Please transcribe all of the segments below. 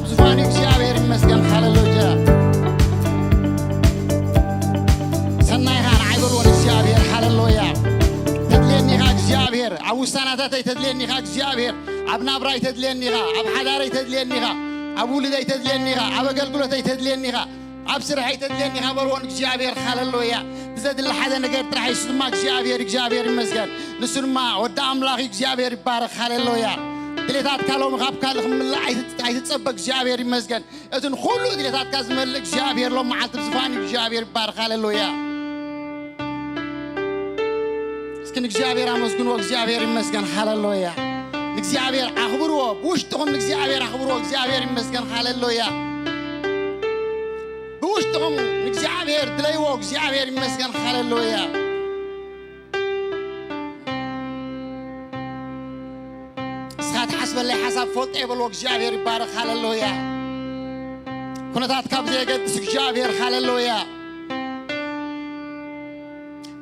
أبزفاني እግዚአብሔር ይመስገን ሃሌሉያ سنايها عيبرون እግዚአብሔር ሃሌሉያ تدليني خا እግዚአብሔር أبوستاناتي تدليني خا እግዚአብሔር أبنابراي تدليني خا أبحداري تدليني خا أبولدي تدليني خا أبقلقلتي تدليني خا أبصرحي تدليني خا برون እግዚአብሔር ሃሌሉያ زاد الحدا نقدر راح يسمع እግዚአብሔር ይመስገን نسمع ወደ አምላክ እግዚአብሔር ይባረክ ሃሌሉያ دليتات كلام غاب كلام من الله عايز تصبق እግዚአብሔር ይመስገን እذن ሁሉ دليتات كازمل እግዚአብሔር لو معلت بزفاني እግዚአብሔር ይባረክ ሃሌሉያ እስኪ እግዚአብሔር አመስግኑ እግዚአብሔር ይመስገን ሃሌሉያ እግዚአብሔር አክብሩ በውሽጥኩም እግዚአብሔር አክብሩ እግዚአብሔር ይመስገን ሃሌሉያ بوشتهم እግዚአብሔር ድለይዎ እግዚአብሔር ይመስገን ሃሌሉያ سات حسب اللي حسب فوت يبلو እግዚአብሔር ይባረክ ሃሌሉያ ኩነታት ካብ ዘይገድስ እግዚአብሔር ሃሌሉያ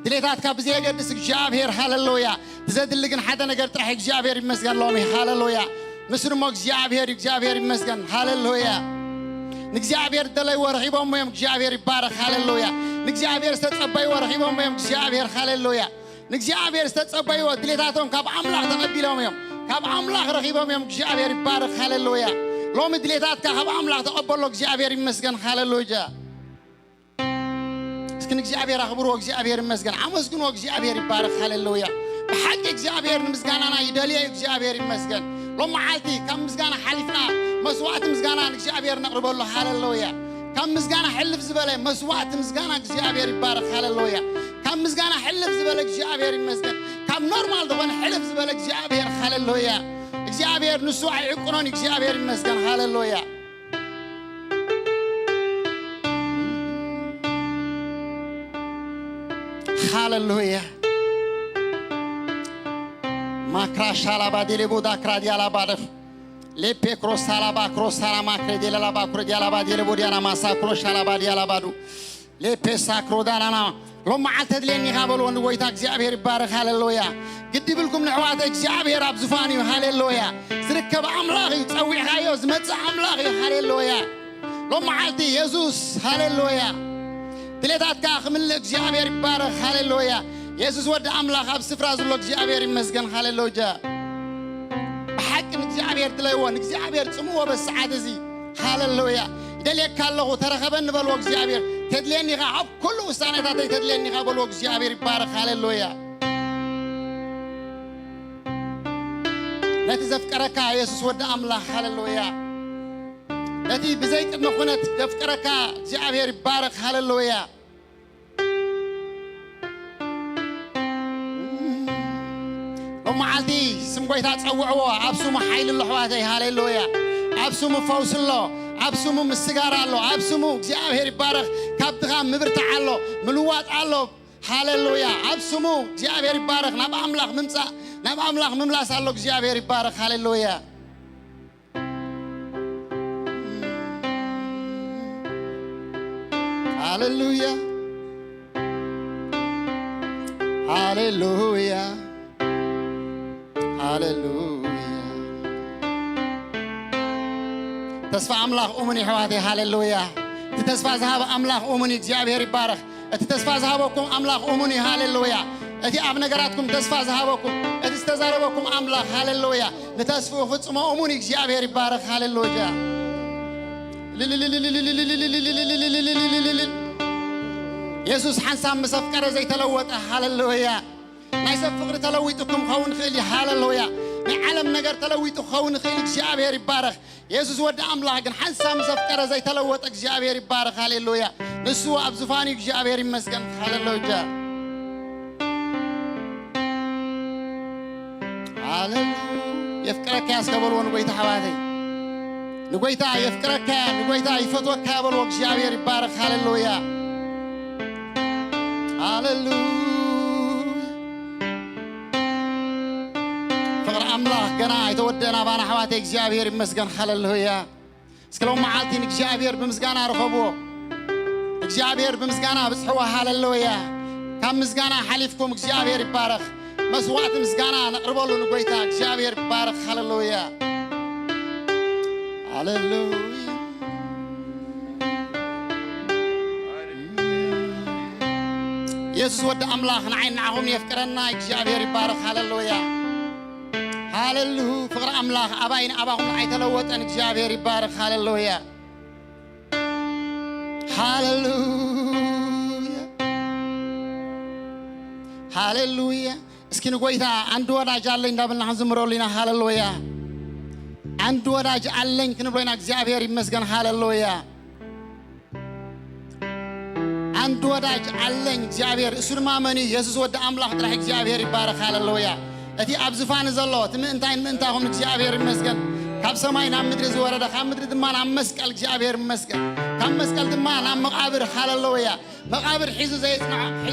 ድሌታት ካብ ዘይገድስ እግዚአብሔር ሃሌሉያ ትዘድልግን ሓደ ነገር ጥራሕ እግዚአብሔር ይመስገን ሎሚ ሃሌሉያ ምስርሞ እግዚአብሔር ይመስገን ሃሌሉያ ንእግዚአብሔር ደለይ ወርሂቦም እዮም እግዚአብሔር ይባረክ ሃሌሉያ ንእግዚአብሔር ዝተጸበዩ ወርሂቦም እዮም እግዚአብሔር ሃሌሉያ ንእግዚአብሔር ዝተጸበዩ ድሌታቶም ካብ አምላክ ተቀቢሎም እዮም ካብ አምላክ ረሂቦም እዮም እግዚአብሔር ይባረክ ሃሌሉያ ሎሚ ድሌታት ካብ አምላክ ተቀበሉ እግዚአብሔር ይመስገን ሃሌሉያ እስኪ እግዚአብሔር አክብሩ እግዚአብሔር ይመስገን አመስግኑ እግዚአብሔር ይባረክ ሃሌሉያ በሐቅ እግዚአብሔር ምስጋናና ይደልይ እግዚአብሔር ይመስገን ሎማዓልቲ ከም ምስጋና ሓሊፍና መስዋዕት ምስጋና እግዚአብሔር ነቅርበሉ ሃሌሉያ ከም ምስጋና ሕልፍ ዝበለ መስዋዕት ምስጋና እግዚአብሔር ይባረክ ሃሌሉያ ከም ምስጋና ሕልፍ ዝበለ እግዚአብሔር ይመስገን ከም ኖርማል ደሆነ ሕልፍ ዝበለ እግዚአብሔር ሃሌሉያ እግዚአብሔር ንሱ አይቁኖን እግዚአብሔር ይመስገን ሃሌሉያ ሃሌሉያ ማክራሻላ ባዲሌ ቦዳ ክራዲያላ ባደፍ لبي كروس سالابا كروس سالما كردي لابا كردي لابا دي لبوديانا ما ساكرو شالابا دي لابادو لبي ساكرو دانا لما عتدلني قابلوا ان ويتا እግዚአብሔር ይባረክ ሃሌሉያ ግድ ይብልኩም ንዕዋት እግዚአብሔር አብዝፋኒ ሃሌሉያ ዝርከብ አምላክ ይጸዊዓዮ ዝመጽ አምላክ ሃሌሉያ لما عتي ኢየሱስ ሃሌሉያ ድሌታት ካኽምል እግዚአብሔር ይባረክ ሃሌሉያ ኢየሱስ ወደ አምላክ አብ ስፍራ ዝሎ እግዚአብሔር ይመስገን ሃሌሉያ እግዚአብሔር ድለይዎን እግዚአብሔር ጽሙዎ በሰዓት እዚ ሃሌሉያ ደልየካ አለሁ ተረኸበን በልዎ እግዚአብሔር ተድለኒ ካብ ኩሉ ውሳኔታት ተድለኒ ካብልዎ እግዚአብሔር ይባረክ ሃሌሉያ ነቲ ዘፍቀረካ ኢየሱስ ወደ አምላክ ሃሌሉያ ነቲ ብዘይቅድመ ኩነት ዘፍቀረካ እግዚአብሔር ይባረክ ሃሌሉያ ومعالتي سمقويتا تصوعوا عبسوم حيل اللحواتي هاليلويا عبسوم فوس الله عبسوم مسجارة الله عبسوم እግዚአብሔር ይባረክ ካብትኻም ምብርታ አሎ ምልዋጥ አሎ ሃሌሉያ عبسوم እግዚአብሔር ይባረክ ናብ አምላክ ምምጻ ናብ አምላክ ምምላስ አሎ እግዚአብሔር ይባረክ ሃሌሉያ ሃሌሉያ ሃሌሉያ هاليلويا تسفى أملاك أمني حواتي هاليلويا تسفى ذهب أملاك أمني እግዚአብሔር ይባረክ تسفى ذهبكم أملاك أمني هاليلويا أتي أبنجراتكم تسفى ذهبكم استزاربكم أملاك هاليلويا نتسفى فتصم أمني እግዚአብሔር ይባረክ هاليلويا ኢየሱስ حنسام مسفكر زي تلوت هاليلويا نايسف فقر تلويتكم خون خيلي هاليلويا نعلم نجار تلويت خون خيلي እግዚአብሔር ይባረክ ኢየሱስ ወደ አምላክ ግን حنسام مسفكر زي تلوت እግዚአብሔር ይባረክ هاليلويا ንሱ አብዝፋኒ እግዚአብሔር ይመስገን هاليلويا هاليلويا يفكرك يا سكبلون ويتا حواتي نقويتا يفكرك نقويتا يفتوك يابلو እግዚአብሔር ይባረክ هاليلويا هاليلويا فقر أملاك جنا يتودنا بانا حواتي እግዚአብሔር ይመስገን هاليلويا اسكلوا معالتين እግዚአብሔር بمسجانا رخبو እግዚአብሔር بمسجانا بصحوا هاليلويا كم مسجانا حليفكم እግዚአብሔር ይባረክ مسوات مسجانا نقربوا له نقويتا እግዚአብሔር ይባረክ هاليلويا هاليلويا يسوع ود أملاخ نعين نعهم يفكرنا إجابير يبارك هاللويا هاللو فقر أملاخ أباين أباهم نعيت لوت أن إجابير يبارك هاللويا هاللويا هاللويا اسكن قويتا عند وراج الله ندبلنا هزمرو لنا هاللويا عند وراج الله كنبلنا إجابير يمسكن هاللويا عند وراج الله إجابير سرما مني يسوع ود أملاخ ترى إجابير يبارك هاللويا أتي أبزفان زلوا تم أنتهم إجابير يمسكن كاب سماي نام مدري زوارة ده كام مدري دمان نام مسكال إجابير مسكن كم مسكال دمان نام مقابر هاللويا مقابر حيزو زيتنا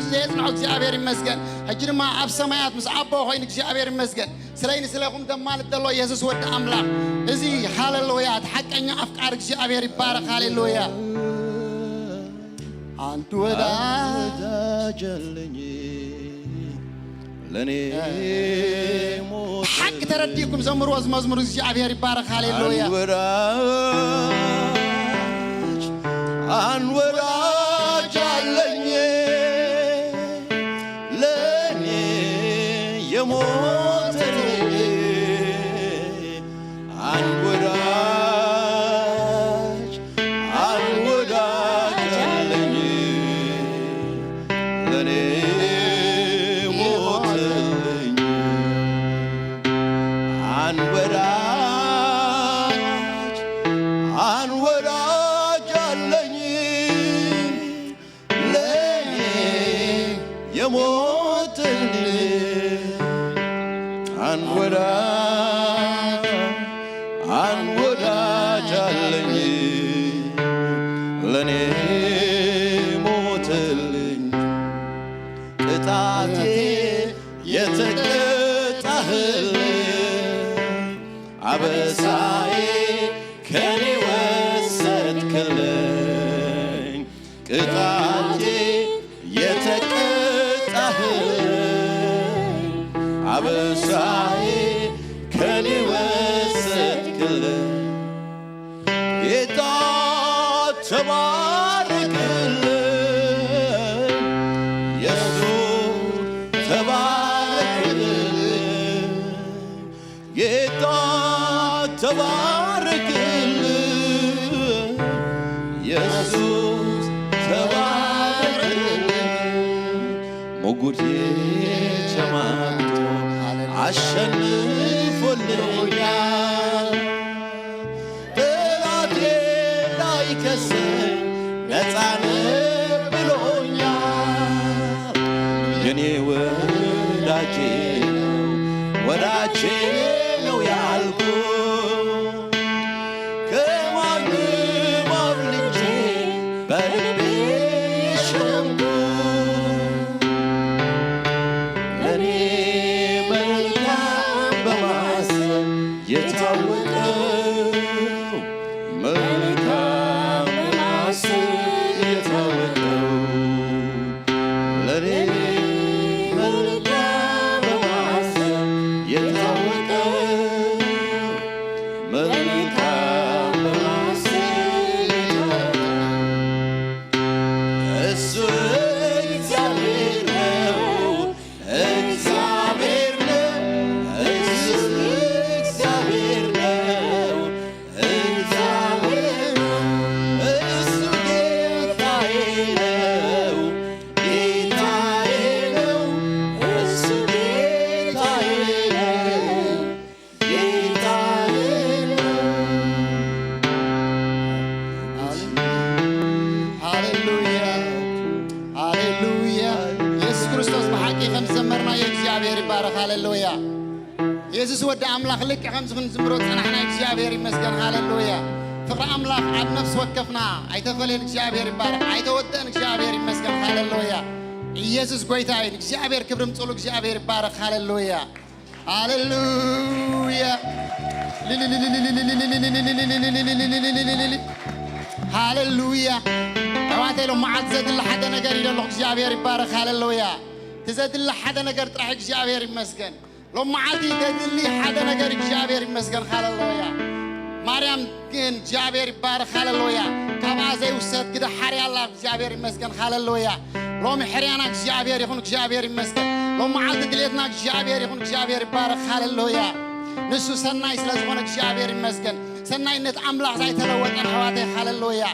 إجابير مسكن هجر ما أب سمايات مس أبوه هين إجابير مسكن سلاين سلاكم دمان الدلوا يسوع ود أملاخ إزي هاللويا تحق أني أفكار إجابير يبارك هاللويا أنت ودا لني حق ترديكم زمروا مزمور إجابير يبارك هاللويا أنوراج علني لني يموت أنوراج علني لني موت أنوراج علني لني يموت أنوراج علني لني موت قطعتي يتقطعل عبساي كني وسدكلኝ قطعتي يتقطعل عبساي كني وسدكلኝ ጌታ ተባረክልኝ ኢየሱስ ተባረክልኝ ጌታ ተባረክልኝ ኢየሱስ ተባረክልኝ ሞጉቴ ተማምቶ አሸንፎልኛል ጠላቴ ላይከሰኝ ነፃ ነህ ብሎኛል የኔ ወዳጄ ነው ያልኩት ከማንም አብልጬ በልቤ የሸምኩት ለኔ መልካም በማሰብ የታወቀው መልካም በማሰብ የታወቀው ለኔ መልካም በማሰብ የታወቀው መልካም በማሰብ እሱ እግዚአብሔር ነው እግዚአብሔር ነው እሱ እግዚአብሔር ነው እግዚአብሔር ነው እሱ ጌታዬ ነው ጌታዬ ነው እሱ ጌታዬ ነው ጌታዬ ነው ሃሌሉያ ሃሌሉያ ኢየሱስ ክርስቶስ በሐቂ ከም ዘመርና የእግዚአብሔር ይባረክ ሃሌሉያ ኢየሱስ ወደ አምላክ ልክ ከም ዝምሮ ጽናሕና እግዚአብሔር ይመስገን ሃሌሉያ ፍቅሪ አምላክ ኣብ ነፍስ ወከፍና ኣይተፈለየን እግዚአብሔር ይባረክ ኣይተወደአን እግዚአብሔር ይመስገን ሃሌሉያ ኢየሱስ ጎይታ እዩ እግዚአብሔር ክብሪ ምጽሉ እግዚአብሔር ይባረክ ሃሌሉያ ሃሌሉያ ሃሌሉያ أواتي لو ما عاد زاد الله حدا نجار إلى الله جابير يبارك هاللويا تزاد الله حدا نجار ترح جابير مسكن لو ما عاد يزاد الله حدا نجار جابير مسكن هاللويا مريم كن جابير يبارك هاللويا كما زي وسد كده حري الله جابير مسكن هاللويا لو محريانا እግዚአብሔር يكون እግዚአብሔር يمسكن لو معلت دليتنا እግዚአብሔር يكون እግዚአብሔር يبارك هاللويا نسو سناي ስለዝሆነ እግዚአብሔር يمسكن سنايነት አምላክ ሳይተለወጠን حواቴ هاللويا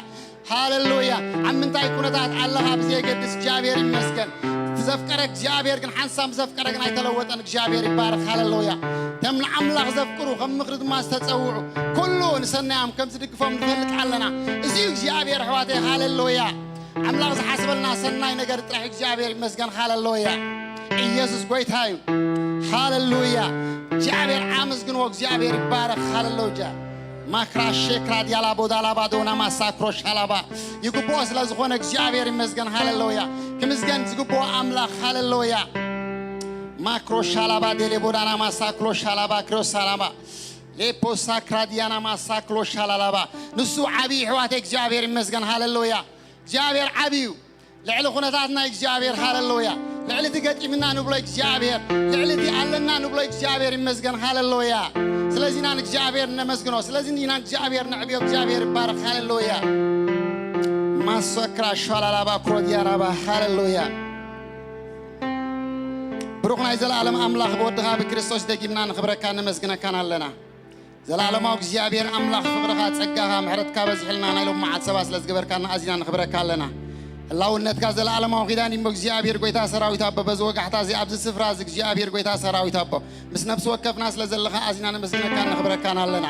هاللويا عمنتاي كونታት الله ابزي يقدس እግዚአብሔር يمسكن تزفقر እግዚአብሔር ግን حنسام زفقر ግን አይተለወጠን እግዚአብሔር يبارك هاللويا تم العملاق زفقرو خم مخرج ما استتصوعوا كله نسناهم كم تدقفهم نفلق علنا ازي እግዚአብሔር حواتي هاللويا عملاق حسبلنا سناي ነገር ጥራሕ እግዚአብሔር ይመስገን هاللويا ኢየሱስ ጎይታዩ هاللويا እግዚአብሔር አመስግኖ እግዚአብሔር ይባረክ هاللويا ማክራሽ ክራድ ያላቦዳላ ባዶና ማሳክሮሽ አላባ ይጉቦስ ለዝኾነ እግዚአብሔር ይመስገን هاللويا ከምስገን ዝጉቦ አምላክ هاللويا ማክሮሽ አላባ ዴሌቦዳና ማሳክሮሽ አላባ ክሮስ አላባ ሌፖሳ ክራዲያና ማሳክሮሽ አላባ ንሱ ዓቢ ሕዋት እግዚአብሔር ይመስገን هاللويا እግዚአብሔር ዓቢው ልዕሊ ኹነታትና እግዚአብሔር هاللويا ልዕሊ ትገጢምና ንብሎ እግዚአብሔር ልዕሊ አለና ንብሎ እግዚአብሔር ይመስገን هاللويا ስለዚህ ናን እግዚአብሔር ነመስግኖ ስለዚህ ናን እግዚአብሔር ነዕቢዮ እግዚአብሔር ይባረክ هاللويا ማሰክራ ሻላላባ ክሮዲያራባ هاللويا ብሩኽና ዘላለም አምላኽ በወድኻ በክርስቶስ ደጊምና ንኽብረካ ነመስግነካን ኣለና ዘላለማው እግዚአብሔር አምላኽ ፍቅርኻ ጸጋኻ ምሕረትካ በዝሕልና ናይሎም ማዓት ሰባ ስለዝገበርካና አዚና ንኽብረካ ኣለና ህላውነትካ ዘላለማው ኺዳን ይሞ እግዚአብሔር ጎይታ ሰራዊት አቦ በዝወጋሕታ እዚ ኣብዚ ስፍራ እዚ እግዚአብሔር ጎይታ ሰራዊት አቦ ምስ ነፍሲ ወከፍና ስለዘለኻ አዚና ነመስግነካ ንኽብረካን ኣለና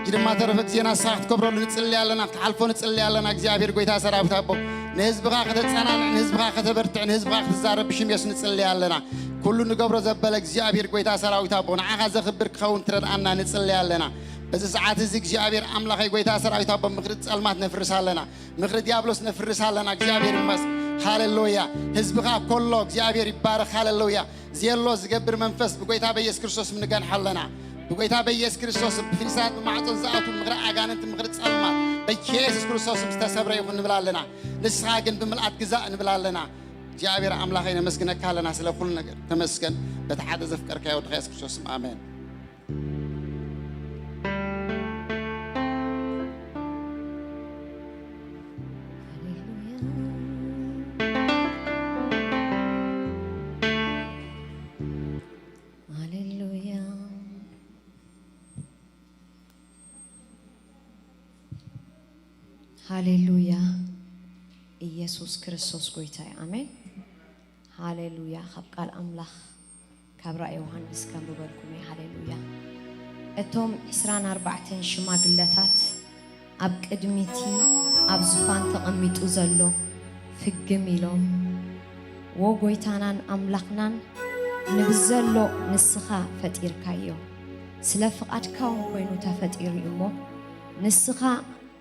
ጅድማ ተረፈት ዜና ሳኽት ከብረሉ ንጽልይ ኣለና ክትሓልፎ ንጽልይ ኣለና እግዚአብሔር ጎይታ ሰራዊት አቦ ንህዝብኻ ከተጸናንዕ ንህዝብኻ ከተበርትዕ ንህዝብኻ ክትዛረብ ብሽም ኢየሱስ ንጽልይ ኣለና كل نقبر زبل እግዚአብሔር ጎይታ ሰራዊት አቦ ንዓኻ ዘኽብር ክኸውን ትረዳና ንጽልይ ኣለና በዚ ሰዓት እዚ እግዚአብሔር አምላኽ ጎይታ ሰራዊት አቦ ምኽርት ጸልማት ነፍርሳለና ምኽርት ዲያብሎስ ነፍርሳለና እግዚአብሔር ይመስ ሃሌሉያ ህዝብኻ ኮሎ እግዚአብሔር ይባረክ ሃሌሉያ ዚየሎ ዝገብር መንፈስ በጎይታ በኢየሱስ ክርስቶስ ምንገንሐለና በጎይታ በኢየሱስ ክርስቶስ በፍሪሳት ማዕጾን ዘአቱ ምኽራ አጋንንት ምኽርት ጸልማት በኢየሱስ ክርስቶስ ተሰብረ ይሁን እንብላለና ንስሐ ግን በመልአት ግዛእ እንብላለና እግዚአብሔር አምላኸ ነመስግነካ ኣለና ስለ ኩሉ ነገር ተመስገን በተሓደ ዘፍቀርካ ይወድኻ ኢየሱስ ክርስቶስ አሜን ሃሌሉያ ሃሌሉያ ኢየሱስ ክርስቶስ ጎይታዬ አሜን ሃሌሉያ ኸብቃል አምላኽ ካብራ ዮሐንስ ከምበልኩም ሃሌሉያ እቶም 24 ሽማግለታት ኣብ ቅድሚቲ ኣብ ዝፋን ተቐሚጡ ዘሎ ፍግም ኢሎም ወጎይታናን አምላኽናን ንብዘሎ ንስኻ ፈጢርካዮ ስለ ፍቃድካ ኮይኑ ተፈጢሩ እሞ ንስኻ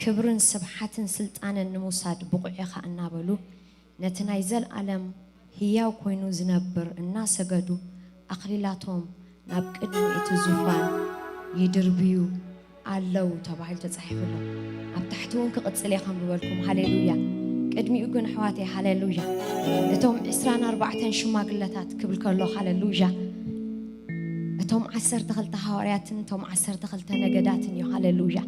ክብርን ስብሓትን ስልጣንን ንሙሳድ ብቑዒኻ እናበሉ ነቲ ናይ ዘለዓለም ህያው ኮይኑ ዝነብር እናሰገዱ ኣኽሊላቶም ናብ ቅድሚ እቲ ዙፋን ይድርብዩ ኣለው ተባሂሉ ተጻሒፉሎ ኣብ ታሕቲ እውን ክቕጽል እየ ከምበልኩም ሃሌሉያ ቅድሚኡ ግን ኣሕዋተይ ሃሌሉያ እቶም 24 ሽማግለታት ክብል ከሎ ሃሌሉያ እቶም 12 ሐዋርያትን እቶም 12 ነገዳትን እዩ ሃሌሉያ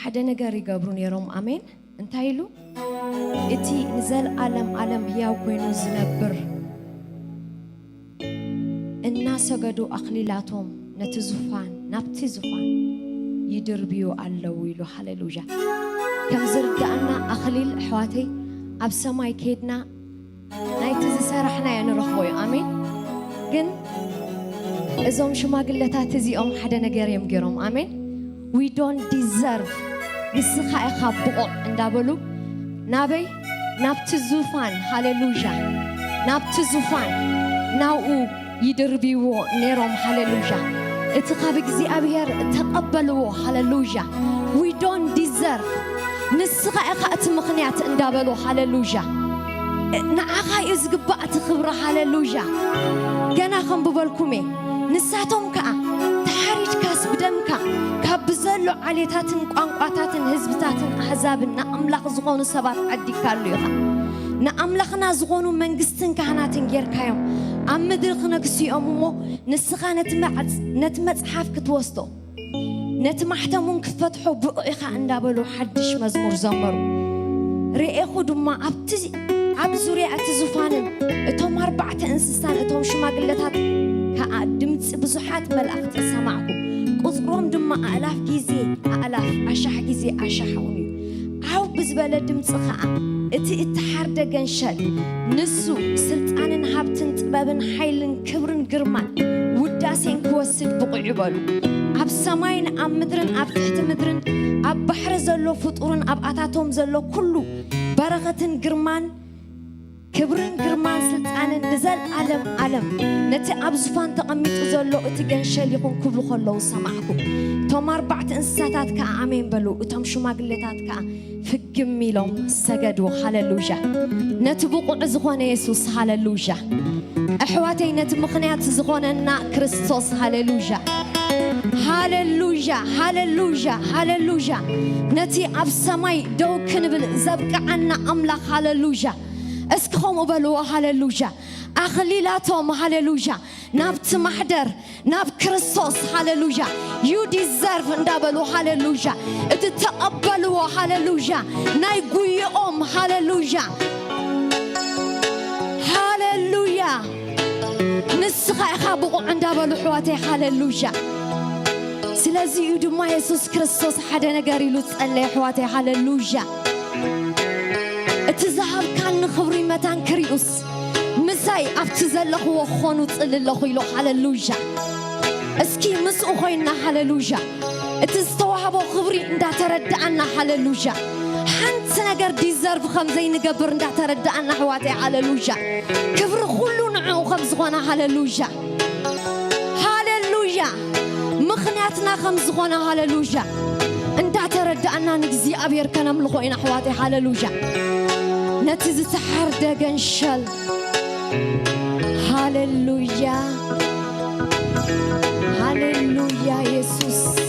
ሓደ ነገር ይገብሩ ነይሮም አሜን እንታይሉ እቲ ንዘለዓለም ዓለም ህያው ኮይኑ ዝነብር እናሰገዱ ኣኽሊላቶም ነቲ ዙፋን ናብቲ ዙፋን ይድርብዩ ኣለው ኢሉ ሃሌሉያ ከም ዝርዳእና ኣኽሊል ኣሕዋተይ ኣብ ሰማይ ከድና ናይቲ ዝሰራሕናዮ ንረኽቦ እዩ አሜን ግን እዞም ሽማግለታት እዚኦም ሓደ ነገር እዮም ገይሮም አሜን we don't deserve ንስኻ ኢኻ ብቑዕ እንዳበሉ ናበይ ናብቲ ዙፋን ሃሌሉያ ናብቲ ዙፋን ናብኡ ይድርብይዎ ነይሮም ሃሌሉያ እቲ ካብ እግዚአብሔር ተቐበልዎ ሃሌሉያ we don't deserve ንስኻ ኢኻ እቲ ምኽንያት እንዳበሉ ሃሌሉያ ንዓኻ እዩ ዝግባእ እቲ ክብሪ ሃሌሉያ ገና ከም ብበልኩም ንሳቶም ከዓ ተሓሪድካስ ብደምካ ካብ ዘሎ ዓሌታትን ቋንቋታትን ህዝብታትን ኣሕዛብን ንኣምላኽ ዝኾኑ ሰባት ዓዲካሉ ኢኻ ንኣምላኽና ዝኾኑ መንግስትን ካህናትን ጌርካዮም ኣብ ምድሪ ክነግስዮም እሞ ንስኻ ነቲ መፅሓፍ ክትወስዶ ነቲ ማሕተሙን ክትፈትሖ ብቑዕ ኢኻ እንዳበሉ ሓድሽ መዝሙር ዘመሩ ርኤኹ ድማ ኣብቲ عبزوري أتزفانن إتهم 4 إنسان إتهم شماغلتات كأدمت بزحات ملأخت سمعكم قصرهم دم آلاف جيزي آلاف أشح جيزي أشحوني عو بزبالة دمت خاء اتحار دقنشل نسو سلطانن هابتن تبابن حيلن كبرن قرمان وداسين كوسد بقعبالو أب سماين أب مدرن أب تحت مدرن أب بحر زلو فطورن أب أتاتهم زلو كله برغتن قرمان كبرن قرمان سلطانن نزل عالم نتي أب زفان تقميت زلو اتقنشل يكون كبلو خلو سمعكم توم 4 إنساتات كأمين بلو وتم شماغلتات كأ فقمي لهم سجدوا هاللوجا نتبقوا زخون يسوس هاللوجا أحواتي نتمخنيات زخوننا كريستوس هاللوجا هاللوجا هاللوجا هاللوجا نتي أب سماي دو كنبل زبق عنا أملاك هاللوجا اسكهم وبلو هاللوجا أخليلاتهم هاللوجا نابت محدر ناب كريستوس هاللوجا you deserve ندابلو هاللوجا اتتقبلوا هاللوجا نايقويهم هاللوجا هاللوجا نسخة يخابقوا عندابلو حواتي هاللوجا سلازي يدوما يسوس كريستوس حدا نقاري لتسألي حواتي هاللوجا اتزهب كان نخبري متان كريوس مساي افتزلخ وخونو تسأللخ يلو هاللوجا اسكي مسؤو خوينا هاللوجا اتستوهبو خبري اندا تردعنا هاللوجا حنت نقر ديزرف خمزي نقبر اندا تردعنا حواتي هاللوجا كبر خلو نعو خمزغونا هاللوجا هاللوجا مخناتنا خمزغونا هاللوجا اندا تردعنا نقزي أبير كنم لخوينا حواتي هاللوجا نتز سحر دقنشل هاللوجا هاللويا يسوس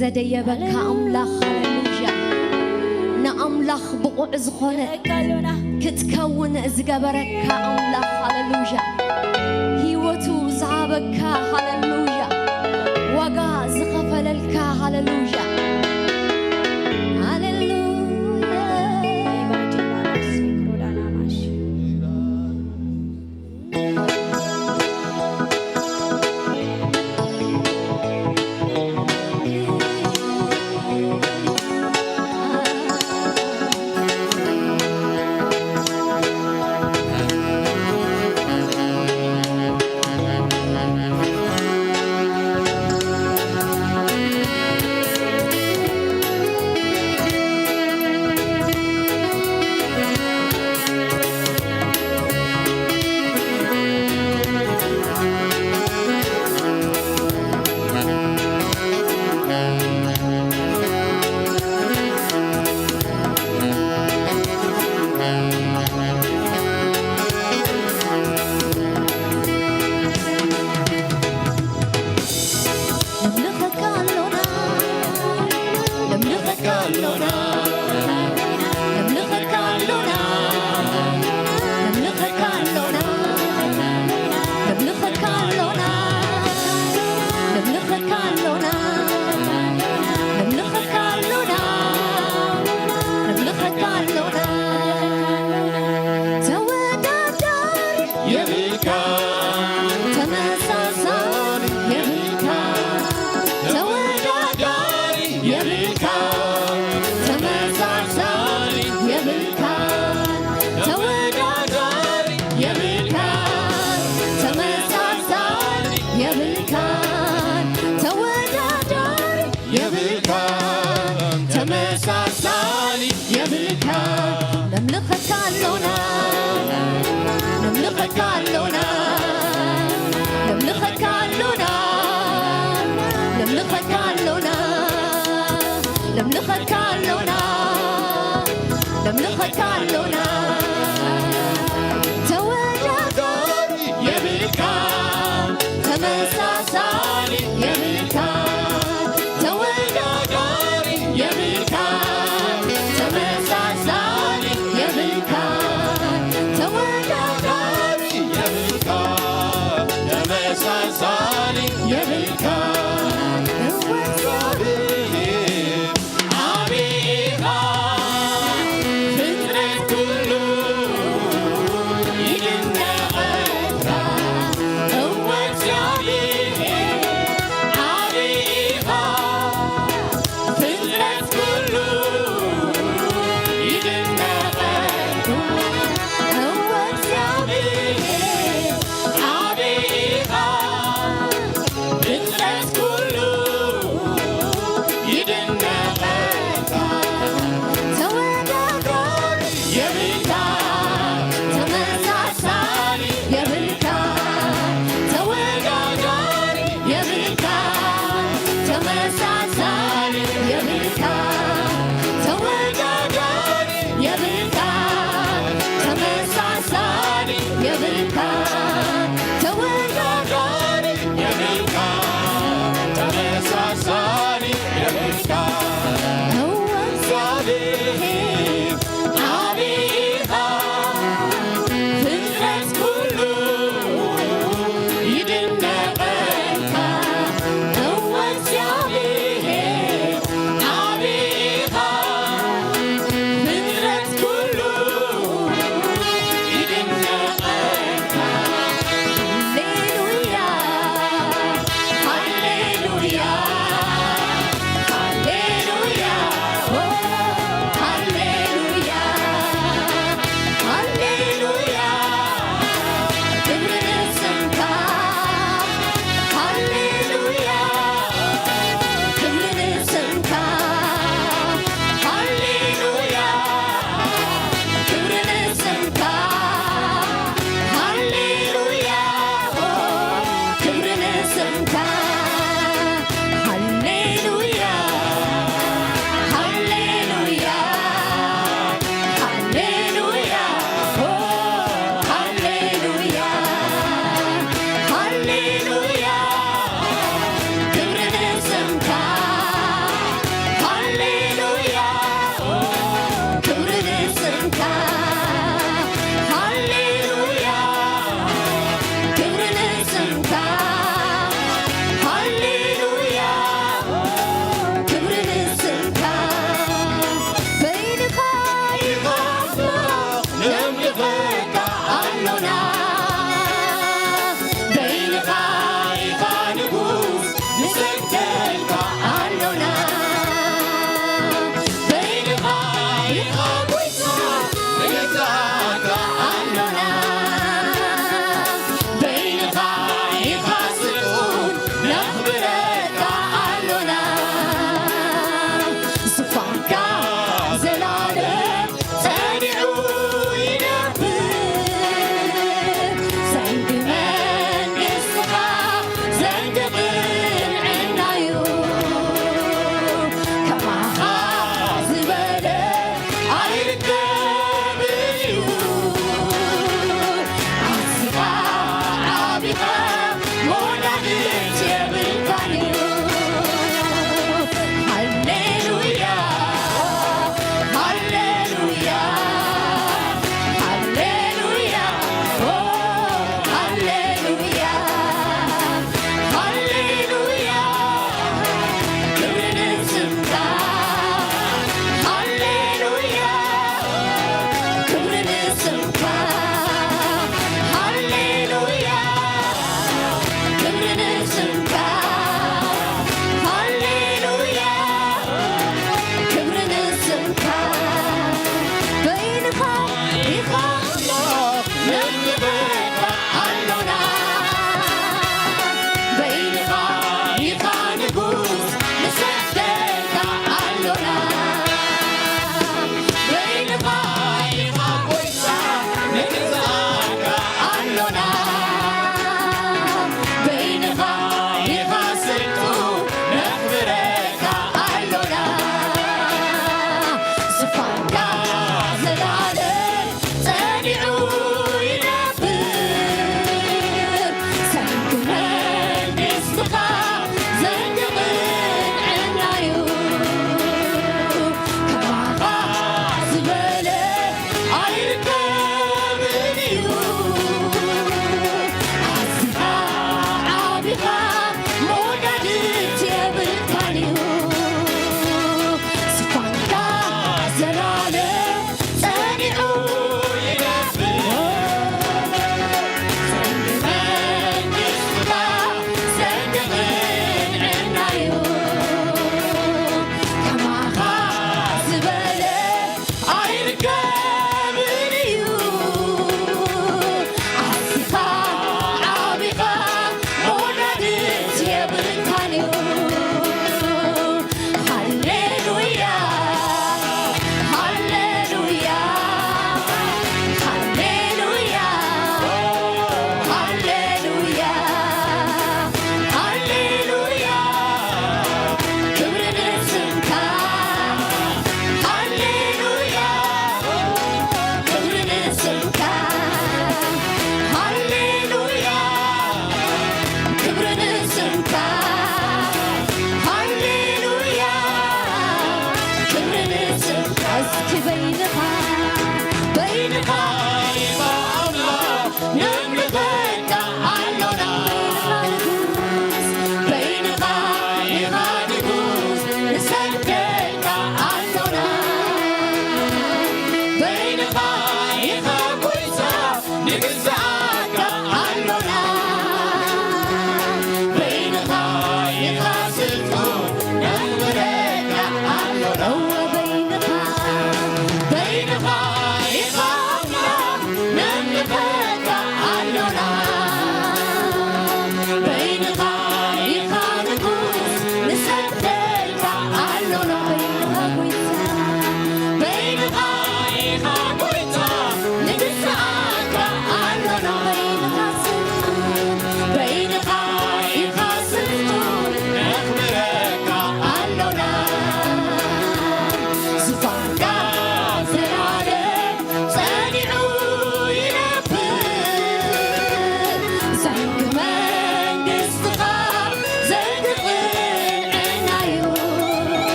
ዘደየበካ አምላኽ ሃሌሉያ ንአምላኽ ብቑዕ ዝኾነ ክትከውን ዝገበረካ አምላኽ ሃሌሉያ ህይወቱ ዝሃበካ ሃሌሉያ ዋጋ ዝኸፈለልካ ሃሌሉያ Yeah. Hallelujah.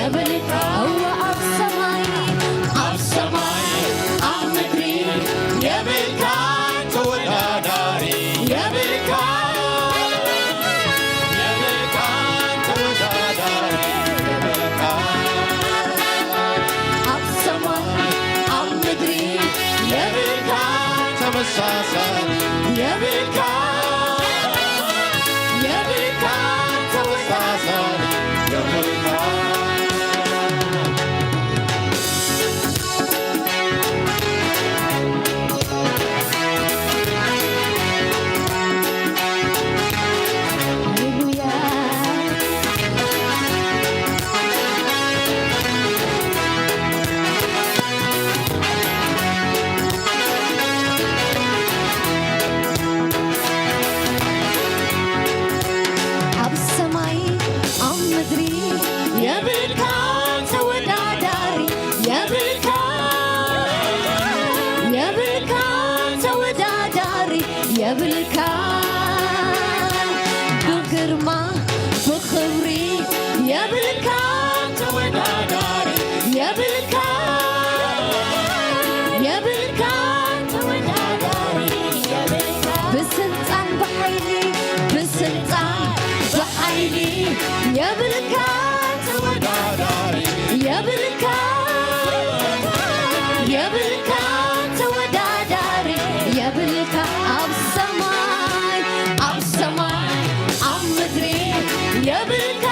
የብልካ አብ ሰማይ አብ ምድሪ የብልካ ተወዳዳሪ የብልካ ተወዳዳሪ የብልካ አብ ሰማይ አብ ምድሪ የብልካ ተመሳሳይ የብልካ ተመሳሳይ የብልካ የብልካ ተወዳዳሪ የብልካ ተወዳዳሪ የብልካ በግርማ በክብሪ የብልካ ተወዳዳሪ የብልካ ተወዳዳሪ በስልጣን በኃይሊ የብልካ ተወዳዳሪ የብልካ ተወዳዳሪ የብልካ አብ ሰማይ አብ ምድሪ የብልካ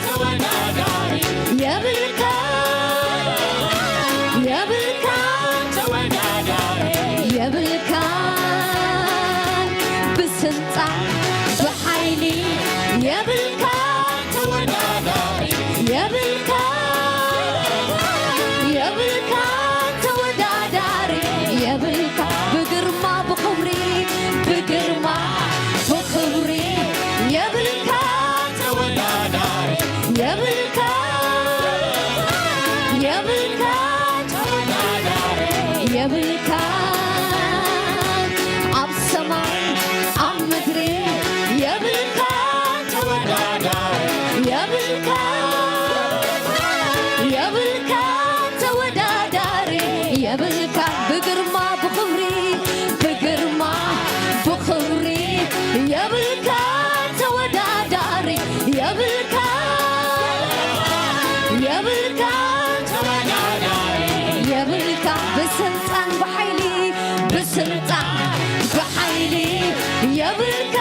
ተወዳዳሪ የብልካ ተወዳዳሪ የብልካ በስልጣን በኃይሊ የብልካ ተወዳዳሪ የብልካ ተወዳዳሪ የብልካ በግርማ በክብሪ የብልካ ተወዳዳሪ የብልካ ተወዳዳሪ የብልካ አብ ሰማይ አብ ምድሪ የብልካ ተወዳዳሪ የብልካ ተወዳዳሪ የብልካ በግርማ በክብሪ የብልካ ተወዳዳሪ የብልካ ተወዳዳሪ የብልካ በስልጣን በኃይሊ የብልካ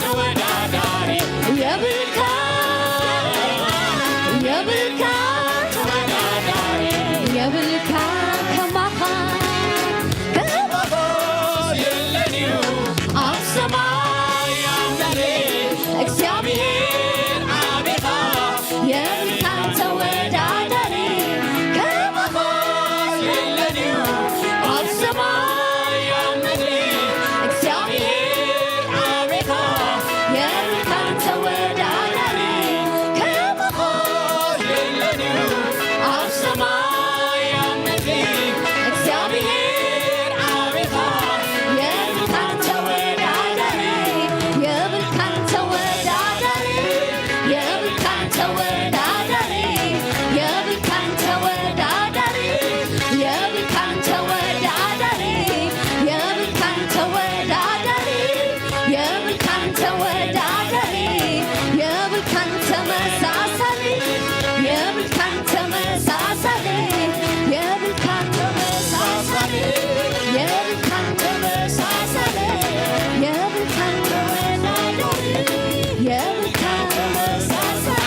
ተወዳዳሪ የብልካ ተወዳዳሪ የብልካ ከማኻ የለኒው አብ ሰማይ እግዚአብሔር አቤኻ የብልካ ተወዳዳሪ ከማኻ የለኒው አብ ሰማይ እግዚአብሔር አቤኻ የብልካ ተወዳዳሪ ከማኻ የለኒው አብ ሰማይ እግዚአብሔር አቤኻ የብልካ ተወዳዳሪ የብልካ ተወዳዳሪ የብልካ ተወዳዳሪ የብልካ ተወዳዳሪ የብልካ ተወዳዳሪ የብልካ ተወዳዳሪ የብልካ ተወዳዳሪ የብልካ ተመሳሳሊ የብልካ ተመሳሳሊ የብልካ ተመሳሳሊ የብልካ ተመሳሳሊ የብልካ ተወዳዳሪ የብልካ ተመሳሳሊ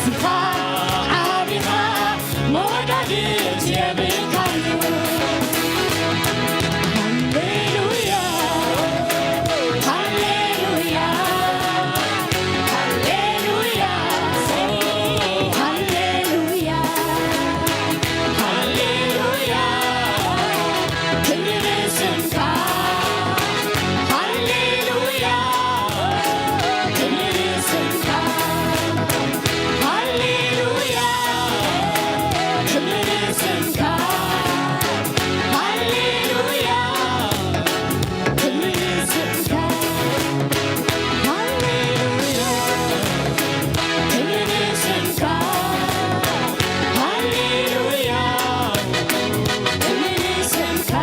زفان عابها مودادت يبكايو هللويا هللويا هللويا هللويا هللويا كل اسمك هللويا كل اسمك هللويا كل اسمك هللويا كل اسمك هللويا كل اسمك هللويا كل اسمك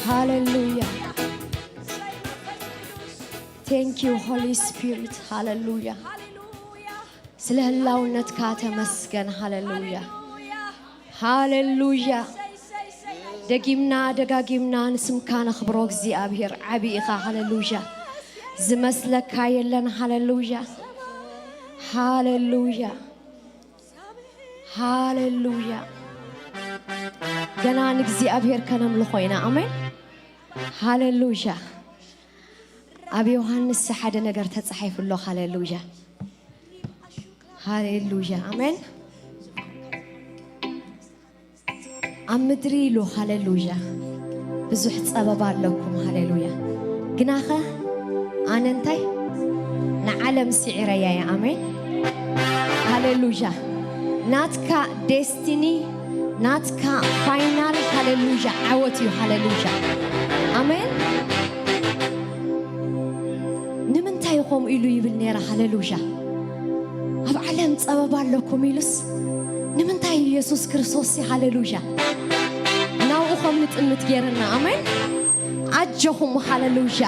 Hallelujah. Thank you, Holy Spirit. Hallelujah. ስለ ህላውነትካ ተመስገን። ሃሌሉያ ሃሌሉያ። ደጊምና ደጋጊምና ንስምካ ነኽብሮ እግዚአብሔር ዓብይ ኢኻ። ሃሌሉያ ዝመስለካ የለን። ሃሌሉያ ሃሌሉያ ሃሌሉያ። ገና ንእግዚአብሔር ከነምልኾ ኢና። አሜን ሃሌሉያ። ኣብ ዮሐንስ ሓደ ነገር ተጻሒፉሎ። ሃሌሉያ ሃሌሉያ አሜን። ኣብ ምድሪ ኢሉ ሃሌሉያ ብዙሕ ፀበባ ኣለኩም። ሃሌሉያ ግናኸ ኣነ እንታይ ንዓለም ስዒረያ እየ። አሜን ሃሌሉያ። ናትካ ዴስቲኒ ናትካ ፋይናል ሃሌሉያ ዓወት እዩ። ሃሌሉያ አሜን። ንምንታይ ኢኹም ኢሉ ይብል ነይረ። ሃሌሉያ ኣብ ዓለም ፀበባ ኣለኩም ኢሉስ ንምንታይ ኢየሱስ ክርስቶስ ሃሌሉያ ናውኹም ንጥምት ጌርና። አሜን ዓጀኹም። ሃሌሉያ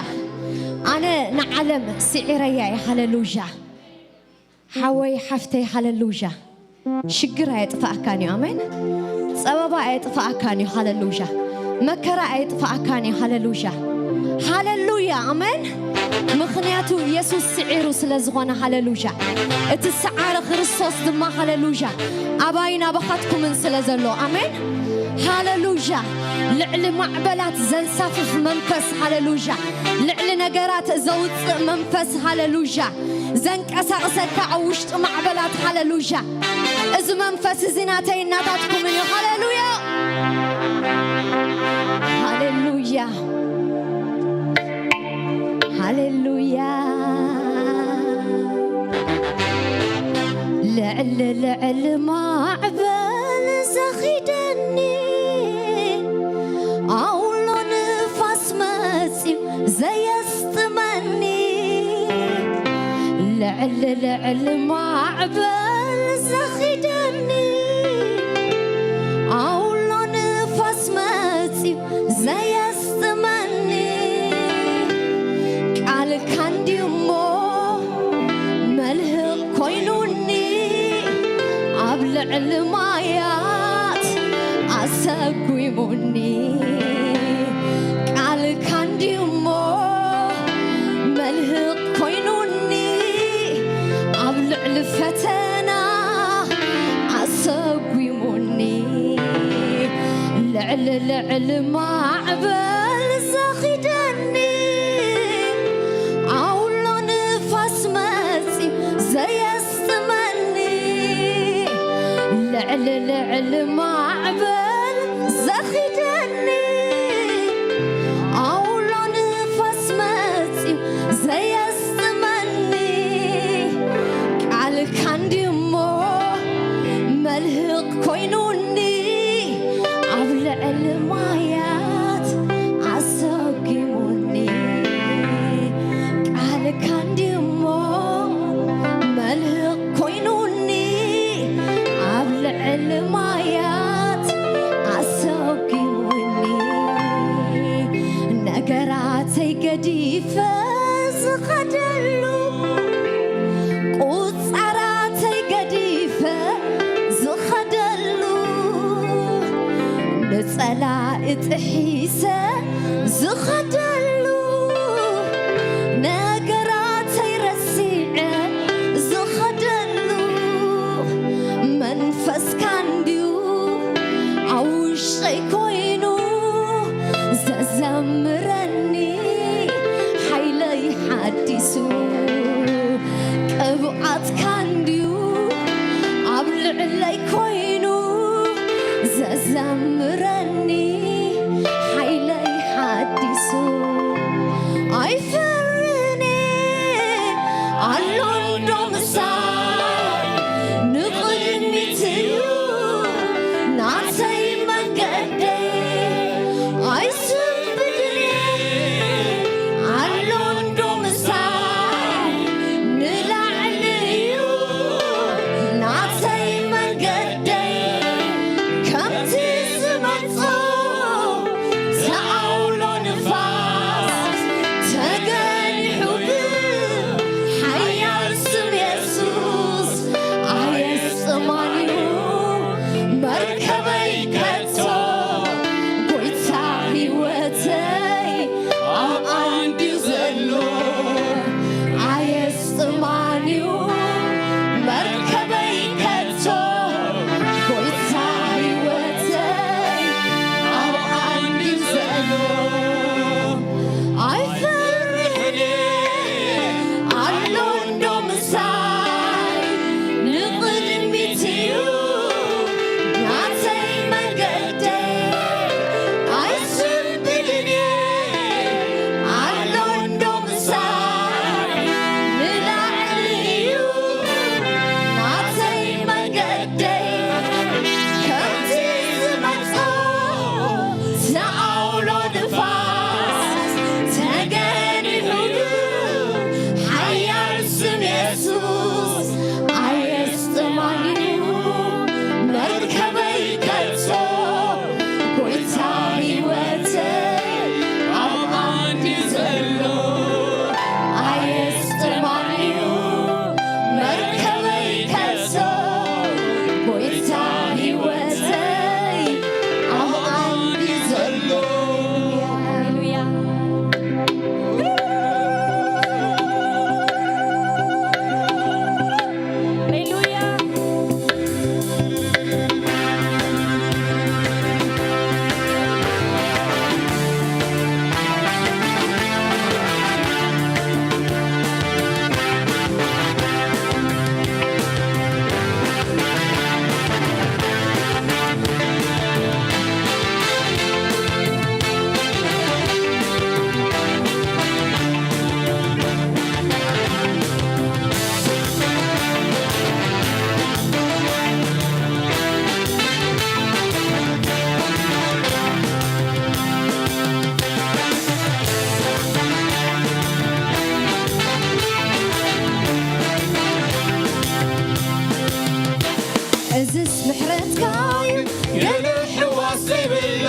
ኣነ ንዓለም ስዒረያ እየ። ሃሌሉያ ሓወይ ሓፍተይ ሃሌሉያ ሽግር ኣይጥፋእካን እዩ። አሜን ፀበባ ኣይጥፋእካን እዩ። ሃሌሉያ መከራ ኣይጥፋእካን እዩ። ሃሌሉያ ሃሌሉያ አሜን። ምክንያቱ ኢየሱስ ስዒሩ ስለ ዝኾነ ሃሌሉያ እቲ ሰዓረ ክርስቶስ ድማ ሃሌሉያ ኣባይና ባኻትኩምን ስለ ዘሎ። አሜን ሃሌሉያ ልዕሊ ማዕበላት ዘንሳፍፍ መንፈስ ሃሌሉያ ልዕሊ ነገራት ዘውፅእ መንፈስ ሃሌሉያ ዘንቀሳቕሰካ ኣብ ውሽጢ ማዕበላት ሃሌሉያ እዚ መንፈስ እዚ ናተይ እናታትኩምን እዩ። ሃሌሉያ ሃሌሉያ ሃሌሉያ ልዕሊ ልዕሊ ማዕበል ዘኺደኒ ኣውሎ ንፋስ መፂኡ ዘየስጥመኒ ልዕሊ ልዕሊ ማዕበል ዘኺደኒ ኣውሎ ንፋስ መፂኡ ዘየስጥመኒ ቃልካ እንድዩ እሞ መልህቕ ኮይኑኒ ኣብ ልዕሊ ማያት ኣሰጉሙኒ ቃልካ እንድዩ ልዕል ማዕበል ዘኺደኒ አውሎ ንፋስ መፂኡ ዘየስጥመኒ ልዕል ማዕበል ዘኺደኒ አውሎ ንፋስ መፂኡ ዘየስጥመኒ ቃልካ እንድዩ እሞ መልህቕ ኮይኑኒ ኣብ ልዕል ማያት ኣሰጊሙኒ ቃልካ እንድዩ እሞ መልህቕ ኮይኑኒ ኣብ ልዕል ማያት ኣሰጊሙኒ ነገራተይ ገዲፈ ዝኸደሉ ቁፃራተይ ገዲፈ ዝኸደሉ ንጸላእቲ ሒሰ ዝኸደሉ ነገራተይ ረሲዐ ዝኸደሉ መንፈስካ እንድዩ ኣብ ውሽጠይ ኮይኑ ዘዘምረኒ ሓይለይ ሓዲሱ ቅብኣትካ እንድዩ ኣብ ልዕለይ ኮይኑ ዘዘምረኒ ሓይለይ ሓዲሱ ኣይፈርኒ ኣሎ እንዶ ምሳይ ንቕድሚት እዩ ናተይ መንገደይ ኣይስንብድኒ ኣሎ እንዶ ምሳይ ንላዕሊ እዩ ናተይ መንገደይ ከምቲ ዝመጾ ተኣውሎ ንፋስ ተገኒሑ ብሓያል ስም የሱስ ኣየስጥማንዩ መርከበይ ከቶ ጎይታ ሕይወተይ ኣብ ኣንድዩ ዘሎ ኣየስጥማንዩ መርከበይ ከቶ ጎይታ ሕይወተይ ኣብ ኣንድዩ ዘሎ ኣይፈርሕኒ ኣሎ እንዶ ምሳይ ንቕድሚት እዩ ናተይ መንገደይ ኣይስንብድኒ ኣሎ እንዶ ምሳይ ንላዕሊ እዩ ናተይ መንገደይ ከምቲ ዝመጾ ተኣውሎ ንፋስ ተገኒሑ ሓያል ስም የሱስ ኣየስጥማንዩ መርከበይ ከቶ ጎይታ ሕይወተይ ኣብ ኣንድዩ ዘሎ ኣየስጥማንዩ መርከበይ ከቶ ጎይታ ሕይወተይ ኣብ ኣንድዩ ዘሎ ሃሌሉያ ሃሌሉያ እዝስ ምሕረትካ እዩ ገለ ሕዋስ ዘይብሉ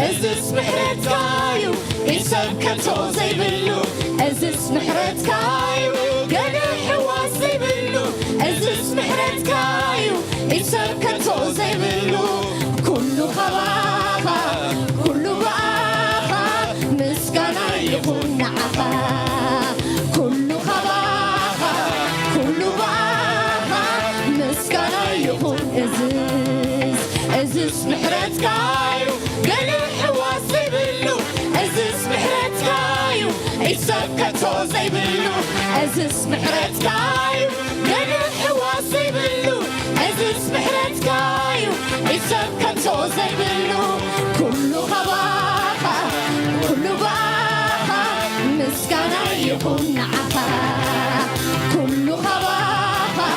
እዝስ ምሕረትካ እዩ ኢሰብ ከቶ ዘይብሉ እዝስ ምሕረትካ እዩ ገለ ሕዋስ ዘይብሉ እዝስ ምሕረትካ እዩ ኢሰብ ከቶ ዘይብሉ ኩሉ ኸባኻ ኩሉ በኣኻ ምስጋና ይኹን ንዓኻ ኩሉ ኸባኻ ኩሉ በኣኻ ምስጋና ይኹን እዝስ ምሕረትካ እዩ ገለ كايو يسكتو زي بلو أزس محرت كايو جنح واسي بلو أزس محرت كايو يسكتو زي بلو كله خباخة كله باخة مسكنا يكون عفا كله خباخة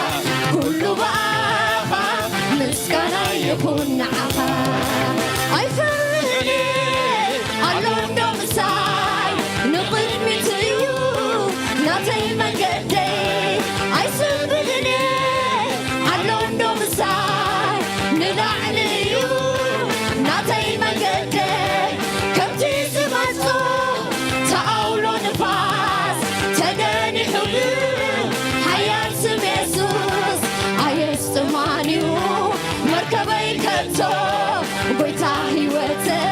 كله باخة مسكنا يكون عفا أي فرني علون دوم ساي نقل متيو ناتي مقدي أي سبدني علون دوم ساي ندعليو ناتي مقدي كم تيزمتو تعاولو نفاس تداني حلو حياة سميسوس أيستمانيو مركبي كتو بيتا هيوتي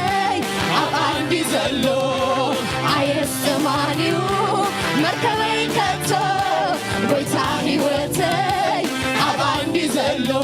أبان بيزلو أيستمانيو مركبي كتو بيتا هيوتي أبان بيزلو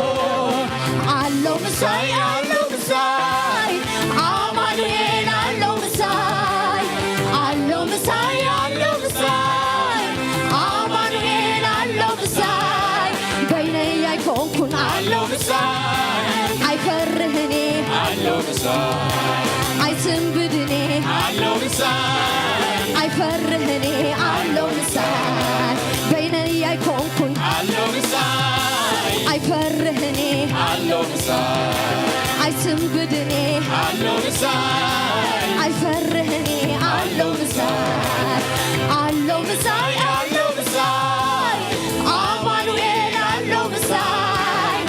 علو مساي علو مساي عمانويل علو مساي علو مساي علو مساي عمانويل علو مساي بيني يكون كن علو مساي أي فرهني علو مساي أي سنبدني علو مساي أي فرهني علو مساي بيني يكون كن علو مساي أي فرهني علو مساي أي سنبدني علو مساي أي فرهني علو مساي علو مساي علو مساي عمانويل علو مساي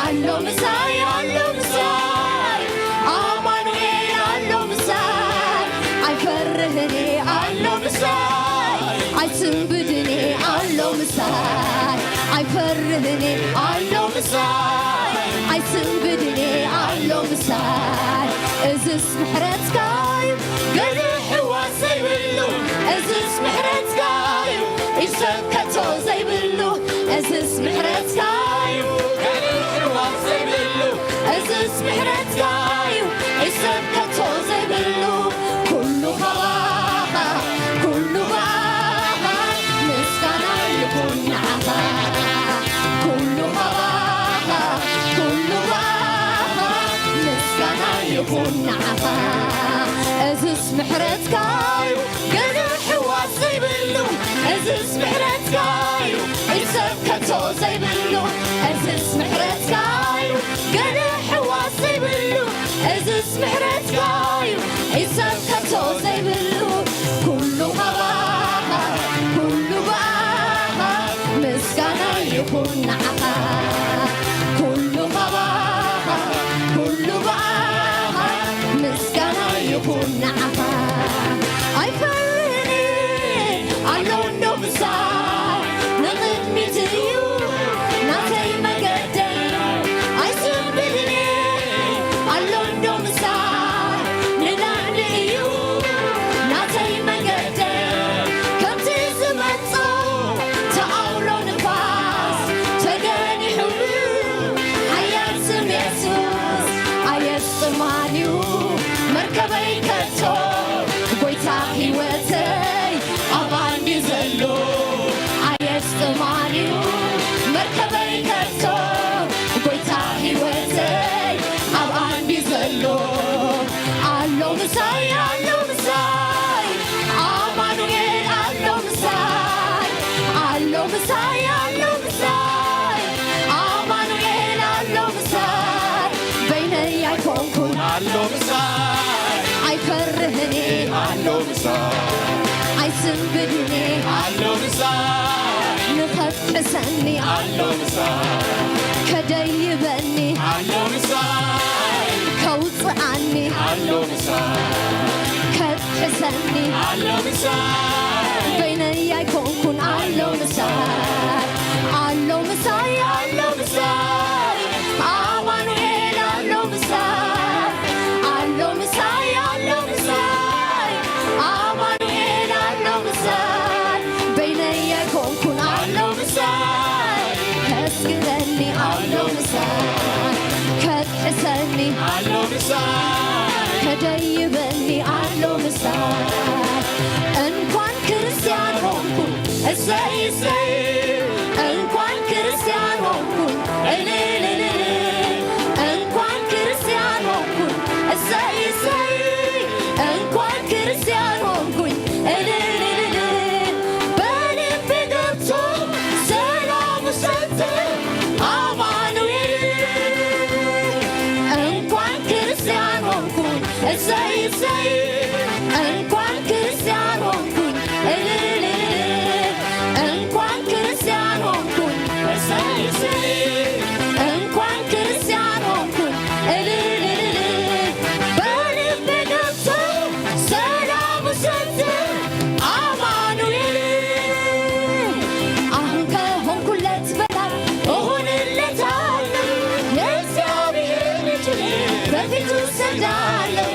علو مساي علو مساي عمانويل علو مساي أي فرهني علو مساي أي سنبدني علو مساي أي فرهني علو مساي أي سنبدني علو مساي إزس محرت كايو قرح واسي بلو إزس محرت كايو يسكتو زي بلو إزس محرت كايو قرح واسي بلو إزس محرت كايو يسكتو زي بلو كله خواخة كله باخة مسكنا يكون عفا كله خواخة كله باخة مسكنا يكون عفا إزس محرت كايو قرح واسي بلو إزس محرت كايو يسكتو زي بلو إزس محرت كايو قرح واسي بلو إزس محرت كايو يسكتو زي بلو كله خواخة كله باخة مسكنا يكون عفا كله خواخة كله باخة مسكنا يكون عفا أي فرني علون دوم ساي نقد متيو ناتي مقدي أي سبدني علون دوم ساي ندعليو ناتي مقدي كم تيزمتو تعاولو نفاس تداني حلو حياة سميسوس أيستمانيو مركبي كتو بيتا هيوتي أبان بيزلو أيستمانيو مركبي كتو بيتا هيوتي أبان بيزلو علو مساي علو مساي عمانويل علو مساي علو مساي علو مساي عمانويل علو مساي بيني يكون كن علو مساي أي فرهني علو مساي أي سنبدني علو مساي نخف حسني علو مساي كديبني علو مساي كوط عني علو مساي كتحسني علو مساي بيني يكون كن علو مساي علو مساي علو مساي عمانويل علو مساي علو مساي علو مساي عمانويل علو مساي بيني يكون كن علو مساي كسكرني علو مساي كتحسني علو مساي كديبني علو مساي እሰይ እንኳን ክርስቲያን ሆንኩኝ እንኳን ክርስቲያን ሆንኩኝ እሰይ እሰይ እንኳን ክርስቲያን ሆንኩኝ በልቤ ገብቶ ሰላም ሰጠ አማኑኤል እንኳን ክርስቲያን ሆንኩኝ እሰይ እሰይ እንኳን ክርስቲያን ሆንኩኝ እንኳን ክርስቲያን ሆንኩኝ እሰይ እሰይ እንኳን ክርስቲያን ሆንኩኝ በልቤ ገብቶ ሰላም ሰጠ አማኑኤል አሁን ከሆንኩለት በላይ እሆንለታለሁ የእግዚአብሔር ልጅ በፊቱ ሰግዳለሁ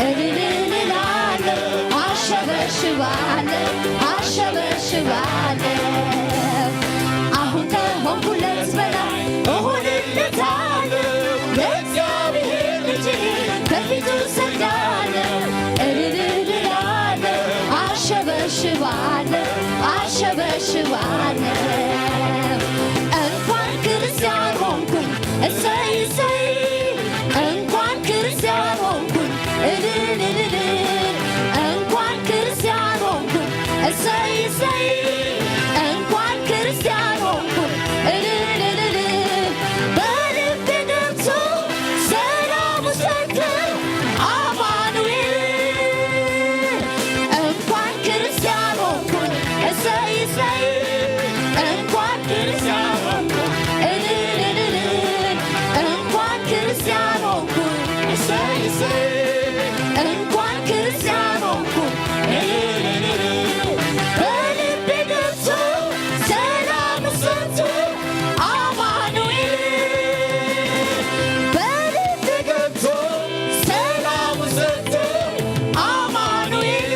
እልልልላለሁ አሸበሽባለሁ አሸበሽባለሁ አሁን ከሆንኩለት በላይ እሆንለታለሁ የእግዚአብሔር ልጅ በፊቱ ሰግዳለሁ እልልልላለሁ አሸበሽባለሁ አሸበሽባለሁ እንኳን ክርስቲያን ሆንኩኝ እሰይ እሰይ እንኳን ክርስቲያን ሆንኩኝ እንኳን ክርስቲያን ሆንኩኝ እሰይ እሰይ እንኳን ክርስቲያን ሆንኩኝ በልቤ ገብቶ ሰላም ሰጠ አማኑኤል እንኳን ክርስቲያን ሆንኩኝ እሰይ እሰይ እንኳን ክርስቲያን ሆንኩኝ እንኳን ክርስቲያን ሆንኩኝ እሰይ እሰይ እንኳን ክርስቲያን ሆንኩኝ በልቤ ገብቶ ሰላም ሰጠ አማኑኤል በልቤ ገብቶ ሰላም ሰጠ አማኑኤል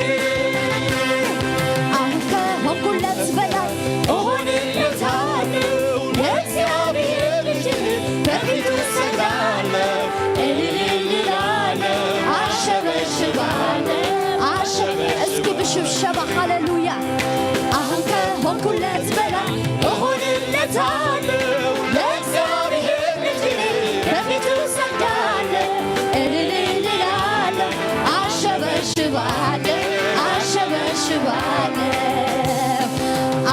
አሁን ከሆንኩለት በላይ እሆንለታለሁ የእግዚአብሔር ልጅ በፊቱ ሰግዳለሁ እልልልላለሁ አሸበሽባለሁ እስኪ ብሽብሸባ ሃሌሉያ አሁን ከሆንኩለት በላይ እሆንለታለሁ ለእግዚአብሔር ልጅ በፊቱ ሰግዳለሁ እልልልላለሁ አሸበሽባለሁ አሸበሽባለሁ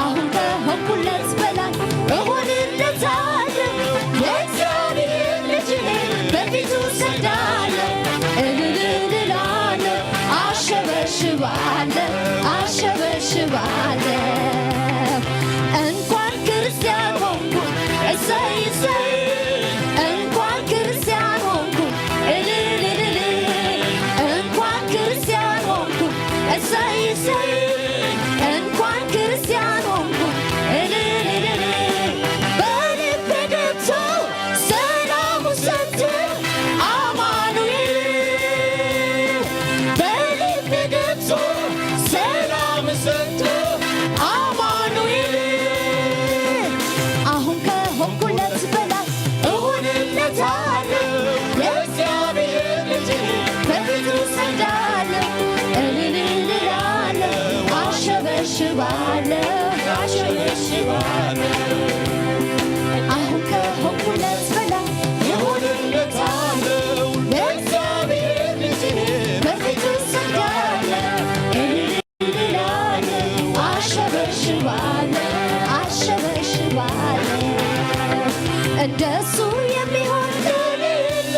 አሁን ከሆንኩለት በላይ እሆንለታለሁ ለእግዚአብሔር ልጅ በፊቱ ሰግዳለሁ እልልልላለሁ አሸበሽባለሁ አሸበሽባለሁ እንኳን ክርስቲያን ሆንኩኝ እሰይ እሰይ እንኳን ክርስቲያን ሆንኩኝ እንኳን ክርስቲያን ሆንኩኝ እሰይ እሰይ እንኳን ክርስቲያን ሆንኩኝ በልቤ ገብቶ ሰላም ሰጠ አማኑኤል በልቤ ገብቶ ሰላም ሰጠ አማኑኤል አሁን ከሆንኩለት በላይ እሆንለታለሁ የእግዚአብሔር ልጅ በፊቱ ሰግዳለሁ እልልልላለሁ አሸበሽባለሁ አሸበሽባለሁ አሁን ከሆንኩለት በላይ እሆንለታለሁ ለእግዚአብሔር ልጅ በፊቱ ሰግዳለሁ እልልልላለሁ አሸበሽባለሁ አሸበሽባለሁ እንደሱ የሚሆን ለሌለ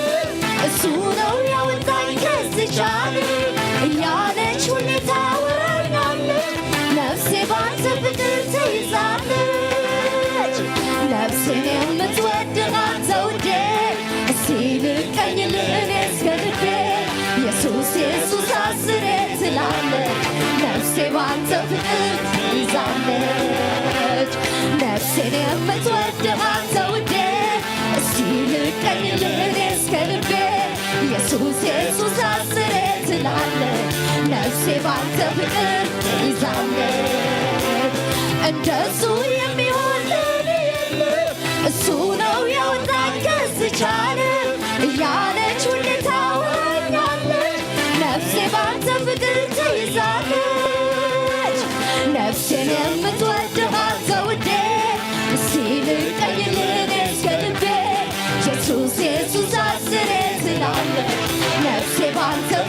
እሱ ነው ያወጣኝ ከዚህ ጫን እያለች ሁሌ ታወራኛለች ነፍሴ ባንተ ፍቅር ተይዛለች ነፍሴን የምትወድህ አንተ ውዴ እስቲ ልቀኝልህ እኔ እስከ ልቤ ኢየሱስ ኢየሱስ አስሬ ትላለች ነፍሴ ባንተ ፍቅር ተይዛለች ነፍሴን የምትወድህ አንተ ውዴ እስቲ ልቀኝልህ እኔ እስከ ልቤ ኢየሱስ ኢየሱስ አስሬ ትላለች ነፍሴ ባንተ ፍቅር ተይዛለች እንደሱ የሚሆን ለኔ የለም እሱ ነው ያወጣኝ ከዚህ ጫን እያለች ሁሌ ታወራኛለች ነፍሴ ባንተ ፍቅር ተይዛለች ነፍሴን የምትወድህ አንተ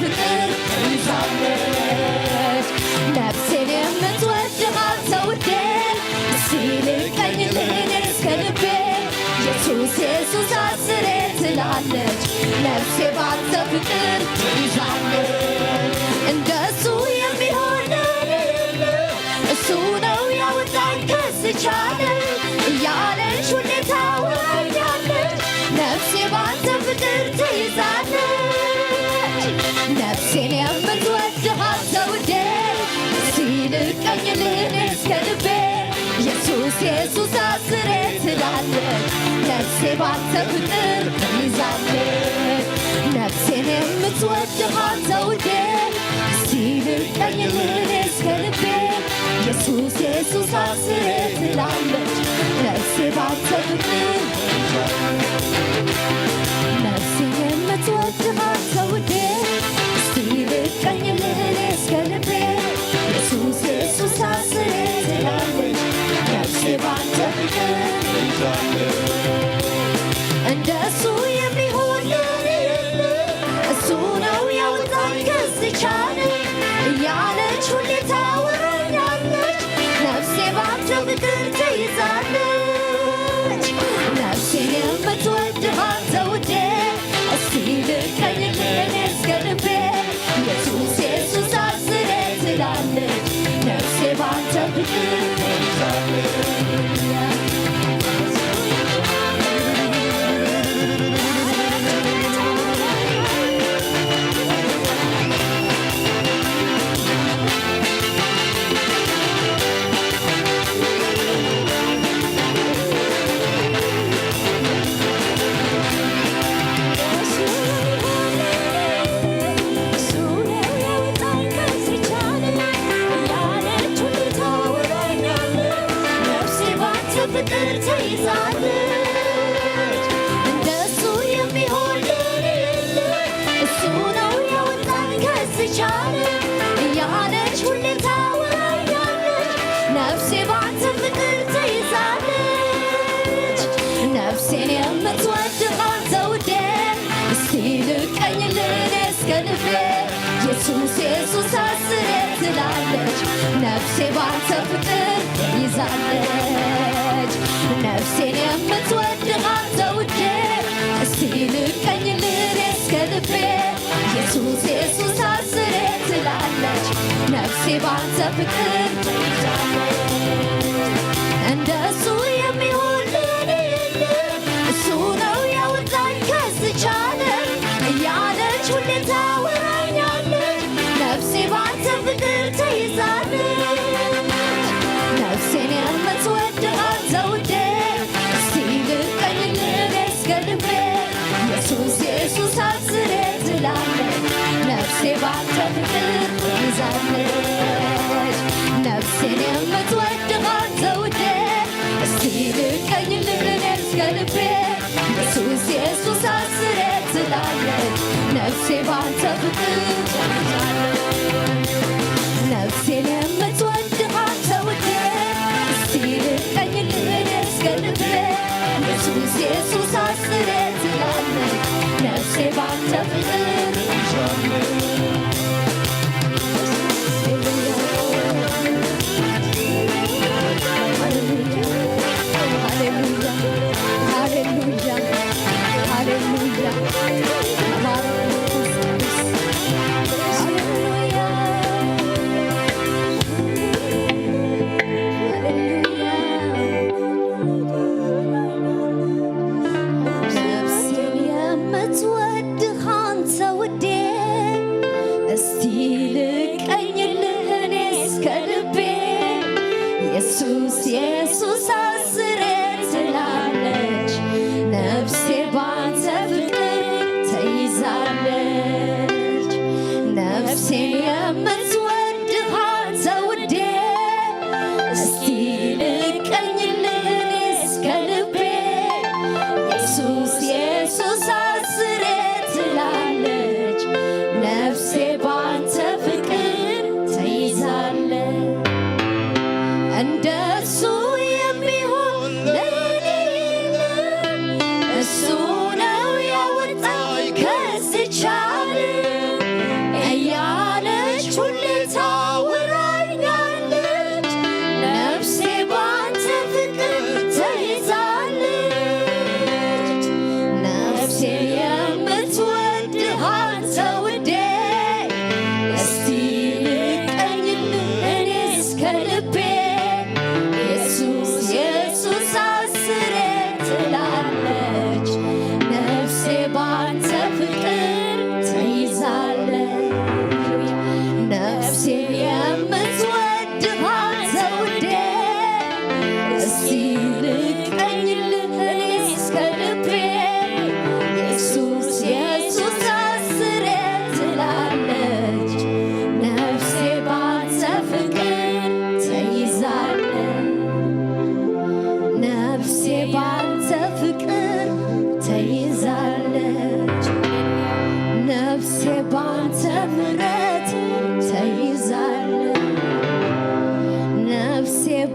ፍቅር ይዛለች ነፍሴን የምትወድህ አንተ ውዴ ሲልቀኝልህ እስከ ልቤ ኢየሱስ ኢየሱስ አስሬ ትላለች ነፍሴ ባንተ ፍቅር ይዛለች እንደሱ የሚሆን እሱ ነው ያወጣኝ ከዚህ ቻለል እያለች ሁሌ ታወራኛለች ነፍሴ ባንተ ፍቅር ትይዛለች ነፍሴን የምትወድህ አንተ ውዴ ሲልቀኝልህ እስከ ልቤ ኢየሱስ ኢየሱስ አስሬ ትላለች ነፍሴ ባንተ ፍቅር ይዛለች ነፍሴን የምትወድህ አንተ ውዴ ሲልቀኝልህ እስከ ልቤ ኢየሱስ ኢየሱስ አስሬ ትላለች ነፍሴ ባንተ ፍቅር ነፍሴን የምትወድህ አንተ ውዴ ሲልቀኝልህ እስከ ልቤ ኢየሱስ ኢየሱስ አስሬ ትላለች ነፍሴ ባንተ ፍቅር እንደሱ የሚሆን እሱ ነው ያወጣኝ ከዚህ ቻለል እያለች ሁሌ ታወራኛለች ነፍሴ ባንተ ፍቅር ትይዛለች ነፍሴን የምትወድህ አንተ ውዴ እስቲ ልቀኝልህ እስከ ልቤ ኢየሱስ ኢየሱስ አስሬ ትላለች ነፍሴ ባንተ ፍቅር ፍቅር ትይዛለች እንደሱ የሚሆን እሱ ነው ያወጣኝ ከዚህ ቻለል እያለች ሁሌ ታወራኛለች ነፍሴ ባንተ ፍቅር ትይዛለች ነፍሴን የምትወድህ አንተ ውዴ እስቲ ልቀኝልህ እስከ ልቤ ኢየሱስ ኢየሱስ አስሬ ትላለች ነፍሴ ባንተ ፍቅር ይዛለች ነፍሴን የምትወድህ አንተ ውዴ እስቲ ልቀኝልህ እስከ ልቤ ኢየሱስ ኢየሱስ አስሬ ትላለች ነፍሴ ባንተ ፍቅር እንደሱ የሚሆን እሱ ነው ያወጣኝ ከዚህ ቻለል እያለች ሁሌ ታወራኛለች ነፍሴ ባንተ ፍቅር ትይዛለች ነፍሴን የምትወድህ አንተ ውዴ እስቲ ልቀኝልህ እስከ ልቤ ኢየሱስ ኢየሱስ አስሬ ትላለች ነፍሴ ባንተ ፍቅር ይዛለች ነፍሴን የምትወድህ አንተ ውዴ እስቲ ልቀኝልህ እስከ ልቤ ኢየሱስ ኢየሱስ አስሬ ትላለች ነፍሴ ባንተ ፍቅር ነፍሴን የምትወድህ አንተ ውዴ እስቲ ልቀኝልህ እስከ ልቤ ኢየሱስ ኢየሱስ አስሬ ትላለች ነፍሴ ባንተ ፍቅር ኢየሱስ ኢየሱስ አስሬ ትላለች ነፍሴ ባንተ ፍቅር ተይዛለች ነፍሴን የምትወድህ አንተ ውዴ እስቲ ልቀኝልህ እስከ ልቤ ኢየሱስ ኢየሱስ አስሬ ትላለች ነፍሴ ባንተ ፍቅር ተይዛለች እንደሱ የሚሆን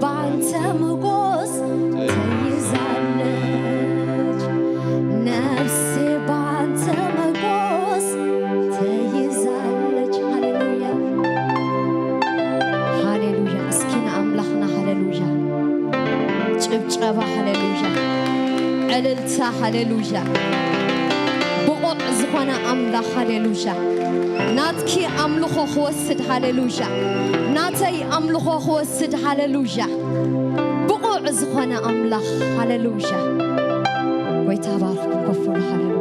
ባንተ ሞገስ ተይዛለች ነፍሴ ባንተ ሞገስ ተይዛለች ሃሌሉያ ሃሌሉያ እስኪና አምላኽና ሃሌሉያ ጭብጨባ ሃሌሉያ ዕልልታ ሃሌሉያ ብቑዕ ዝኾነ ኣምላኽ ሃሌሉያ ናትኪ ኣምልኾ ክወስድ ሃሌሉያ ናተይ ኣምልኾ ክወስድ ሃሌሉያ ብቑዕ ዝኾነ ኣምላኽ ሃሌሉያ ጎይታ ባርኽኩም ኮፍ በሉ ሃሌሉያ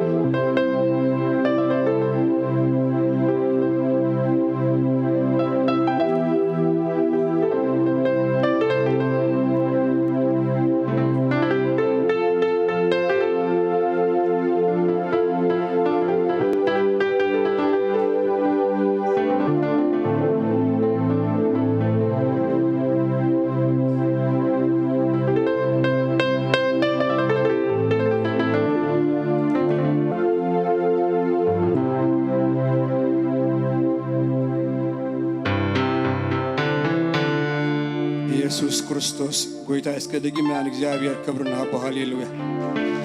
ኢየሱስ ክርስቶስ ጎይታ እስከ ደግሜያን እግዚአብሔር ክብርና አቦ ሃሌሉያ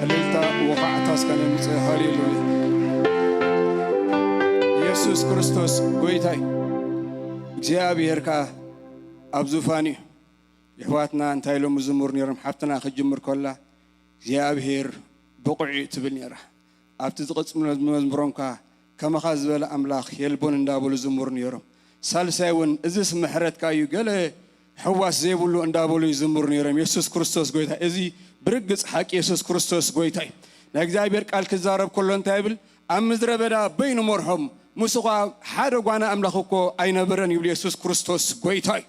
እልልታ ወቃዕታ እስከ ነምጽእ ሃሌሉያ ኢየሱስ ክርስቶስ ጎይታ እግዚአብሔር ካ ኣብ ዙፋን እዩ የሕዋትና እንታይ ሎም ዝሙር ነይሮም ሓፍትና ክጅምር ኮላ እግዚአብሔር ብቑዕ ትብል ነይራ ኣብቲ ዝቕፅም መዝሙሮም ካ ከመኻ ዝበለ ኣምላኽ የልቦን እንዳበሉ ዝሙር ነይሮም ሳልሳይ እውን እዚስ ምሕረትካ እዩ ገለ حواس زيبولو اندابولو يزمر نيرم يسوس كريستوس غويتا ازي برغص حق يسوس كريستوس غويتا ناغزابير قال كزارب كلون تايبل امزره بدا بين مرحم مسقا حدغوانا املاخكو اينبرن يبل يسوس كريستوس غويتا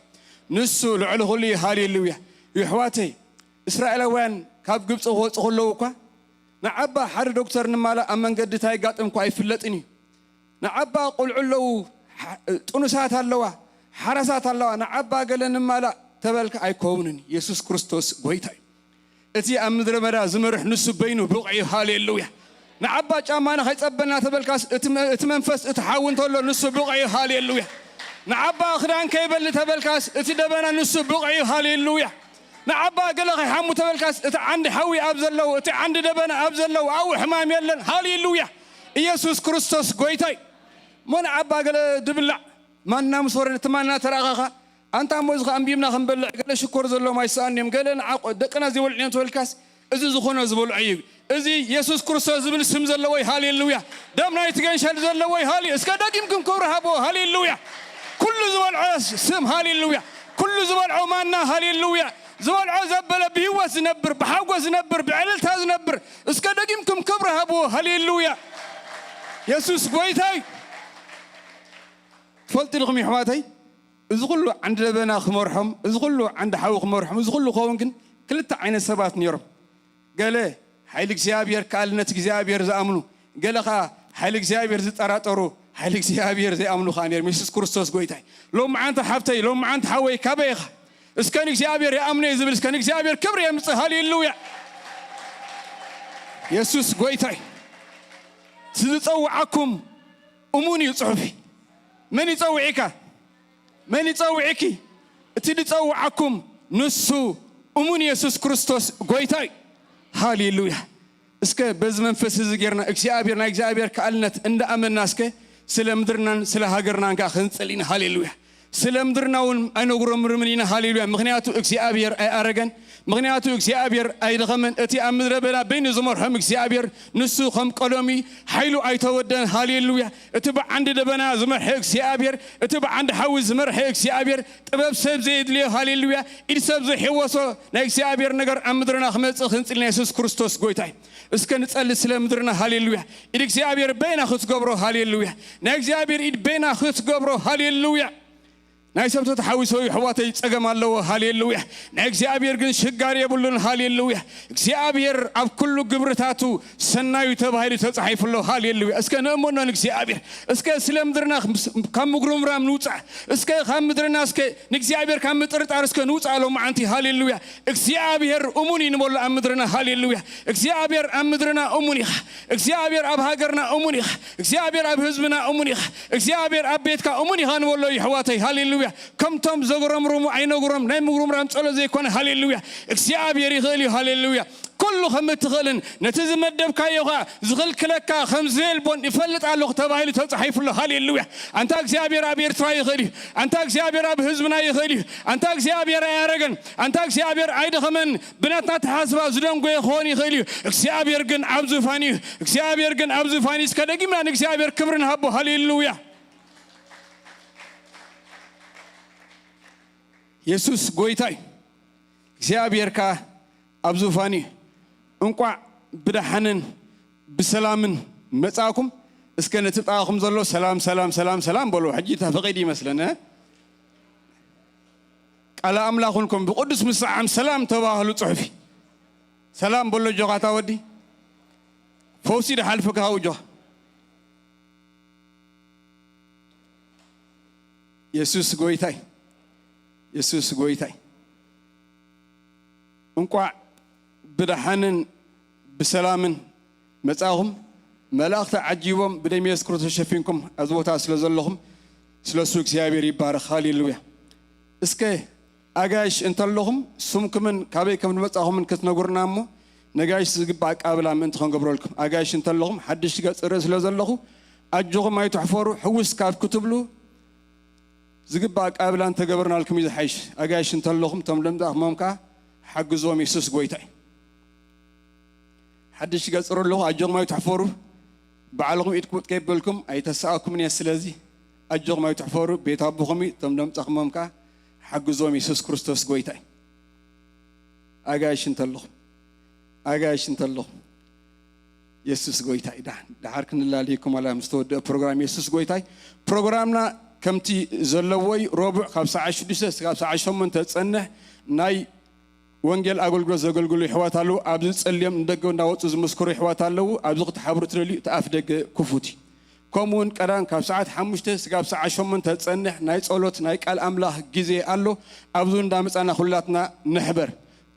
نسو لعلهولي هاليلويا يحواتي اسرائيلوان كاب غبص وصخلوكا نعبا حد دكتور نمالا امنقد تاي غاطمكو ايفلطني نعبا قلعلو طنسات اللوا حرسات الله أنا عبا قلنا مالا تبالك أيكونني يسوس كريستوس غويتاي أتي أمدر مرا زمرح نسو بينو بقعي هاليلويا نعبا جامانا خيصبنا تبالكاس اتمنفس اتحاون تولو نسو بقعي هاليلويا نعبا أخران كيبل تبالكاس اتدبنا نسو بقعي هاليلويا نعبا قلق حمو تبالكاس ات عند حوي أبزلو ات عند دبنا أبزلو أو حمام يلن هاليلويا يسوس كريستوس غويتاي من عبا قل دبلع ما نام صورنا تمانا تراغا أنت موزغ أمبيمنا خنبلع قال شكر زلو ما يسانيم قال نعق دقنا زي ولعين تولكاس إذا زخونا زبول عيب إذا يسوس كريستوس زبل سم زلوي هاليلويا دامنا يتقن شال زلوي هالي اسكا داقيمكم كورها بو هاليلويا كل زبال عاس سم هاليلويا كل زبال عماننا هاليلويا زبال عزبل بهوا زنبر بحاقوا زنبر بعللتها زنبر اسكا داقيمكم كورها بو هاليلويا يسوس قويتاي فلت لكم يا حماتي ازغلوا عند لبنا خمرحم ازغلوا عند حاو خمرحم ازغلوا خوونكن كلتا عين السبات نيرم قال حيلك زيابير كالنت زيابير زامنو قال خا حيلك زيابير زطراطرو حيلك زيابير زي امنو خانير يسوس كريستوس غويتاي لو معنت حفتي لو معنت حوي كبيخ اسكن زيابير يا امني زبل اسكن زيابير كبر يا مص هاليلويا يسوس غويتاي تزصوعكم اموني صحفي من يصوعك من يصوعك تتصوعكم نسو امون يسوس كريستوس غويتاي هاليلويا اسكا بزمن فس زغيرنا اكسيابيرنا اكسيابير كالنت اند امنا اسكا سلمدرنا سلا هاغرنا كا خنصلين هاليلويا سلمدرناون اينغرو مرمنينا هاليلويا مغنياتو اكسيابير اي ارغن مغنياتو اكسيابير اي دخمن اتي امدر بلا بين زمرهم اكسيابير نسو خم قلومي حيلو اي تودن هاليلويا اتبع عند دبنا زمرح اكسيابير اتبع عند حوز زمرح اكسيابير طبب سب زيد لي هاليلويا اي سب زي حوسو لاكسيابير نغر امدرنا خمص خنصلنا يسوس كريستوس غويتاي اسكن تصل سلمدرنا هاليلويا اكسيابير بينا خص غبرو هاليلويا ناكسيابير اي بينا خص غبرو هاليلويا ناي سبتو تحويسو يحواتي صقم الله هاليلويا ناي اغزابير كن شغار يبلون هاليلويا اغزابير اب كل غبرتاتو سنايو تبايل تصحيف الله هاليلويا اسكا نمونن اغزابير اسكا سلمدرنا كم غرومرام نوصا اسكا خمدرنا اسكا نغزابير كم طرطار اسكا نوصا لو معنتي هاليلويا اغزابير اموني نمول امدرنا هاليلويا اغزابير امدرنا اموني اغزابير اب هاجرنا اموني اغزابير اب حزبنا اموني اغزابير اب بيتكا اموني هان والله يحواتي هاليلويا هاليلويا كم توم زغرم روم عين غرم نايم غرم رام صلو زي كون هاليلويا اكسيابير يخلي هاليلويا كله خم تخلن نتزم مدب كايوغا زغل كلكا خمزيل بون يفلت على تبايل تصحيف له هاليلويا انت اكسيابير ابير تراي يخلي انت اكسيابير اب حزبنا يخلي انت اكسيابير يارغن انت اكسيابير عيد خمن بناتنا تحاسبا زدون غي خون يخلي اكسيابير جن ابزو فاني اكسيابير جن ابزو فاني اسكدغيما اكسيابير كبرن هبو هاليلويا يسوس غويتاي اكسيابير كا ابزو فاني انقع بدحنن بسلامن مصاكم اسكن تطاخم زلو سلام سلام سلام سلام بلو حجي تفقيد يመስلنا قال املاكنكم بقدس مسعم سلام تباهلو صحفي سلام بلو جوغاتا ودي فوسي ده حلفك هاوجو يسوس غويتاي يسوس غويتاي انقع بدحنن بسلامن مصاهم ملاእክት عجيبهم بدم يسكروا تشفينكم ازوتا ስለዘለኹም ስለሱ እግዚአብሔር ይባረክ ሃሌሉያ እስከ አጋሽ እንተለኹም ሱምክምን ካበይ ከም መጻኹምን ክትነጉርናሞ ነጋሽ ዝግባ ቃብላ ምን ተንገብረልኩም አጋሽ እንተለኹም ሓድሽ ገጽረ ስለዘለኹ አጆኹም አይትሕፈሩ ሕውስ ካብ ክትብሉ ዝግባ ቃብላን ተገበርናልኩም ይዝሓይሽ አጋሽ እንተለኹም ተምለምጣኽሞምካ حجزهم يسوس قويتاي حدش قصر له أجر ما يتحفروا بعلهم يتكون كيف لكم أي تساءكم من السلازي أجر ما يتحفروا بيت أبوهم تمدم تخمم كا حجزهم يسوس كريستوس قويتاي أجايش انتلهم أجايش انتلهم يسوس قويتاي ده حركنا الله عليكم على مستوى برنامج يسوس قويتاي برنامجنا كمتي زلوي ربع 15 من تتصنع ناي ወንጌል አገልግሎት ዘገልግሉ ይሕዋታሉ አብዝ ጸልየም እንደገው እንዳወጡ ዝመስክሩ ይሕዋታሉ አብዝ ተሓብሩ ትረሊ ተአፍደገ ኩፉቲ ኮሙን ቀዳን ካብ ሰዓት 5 እስካብ ሰዓት 8 ተጸንሕ ናይ ጸሎት ናይ ቃል አምላኽ ጊዜ አሎ አብዙ እንዳመጻና ሁላትና ንሕበር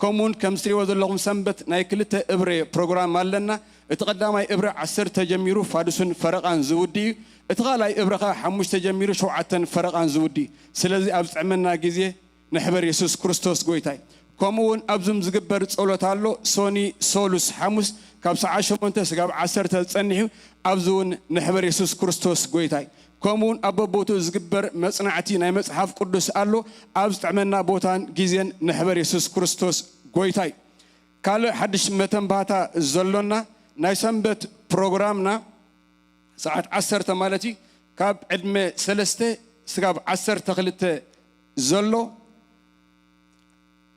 ኮሙን ከምስሪዎ ዘለኹም ሰንበት ናይ ክልተ እብሬ ፕሮግራም አለና እቲ ቀዳማይ እብሬ 10 ተጀሚሩ ፋድሱን ፈረቃን ዝውዲ እቲ ኻላይ እብሬ 5 ተጀሚሩ 7 ፈረቃን ዝውዲ ስለዚ አብ ጽመና ጊዜ ንሕበር ኢየሱስ ክርስቶስ ጎይታይ كمون أبزم زجبر صلوات الله سوني سولوس حموس كاب ساعة شمونته سكاب 10 تصنيه أبزون نحبر يسوع كريستوس قويتاي كمون أبو بوتو زجبر مصنعتي ناي مصحف قدس الله أبز تعملنا بوتان جيزين نحبر يسوع كريستوس قويتاي قالوا حدش متن باتا زلنا ناي سنبت برنامجنا ساعة 10 تمالتي كاب عدم سلسته سكاب 10 تخلته زلو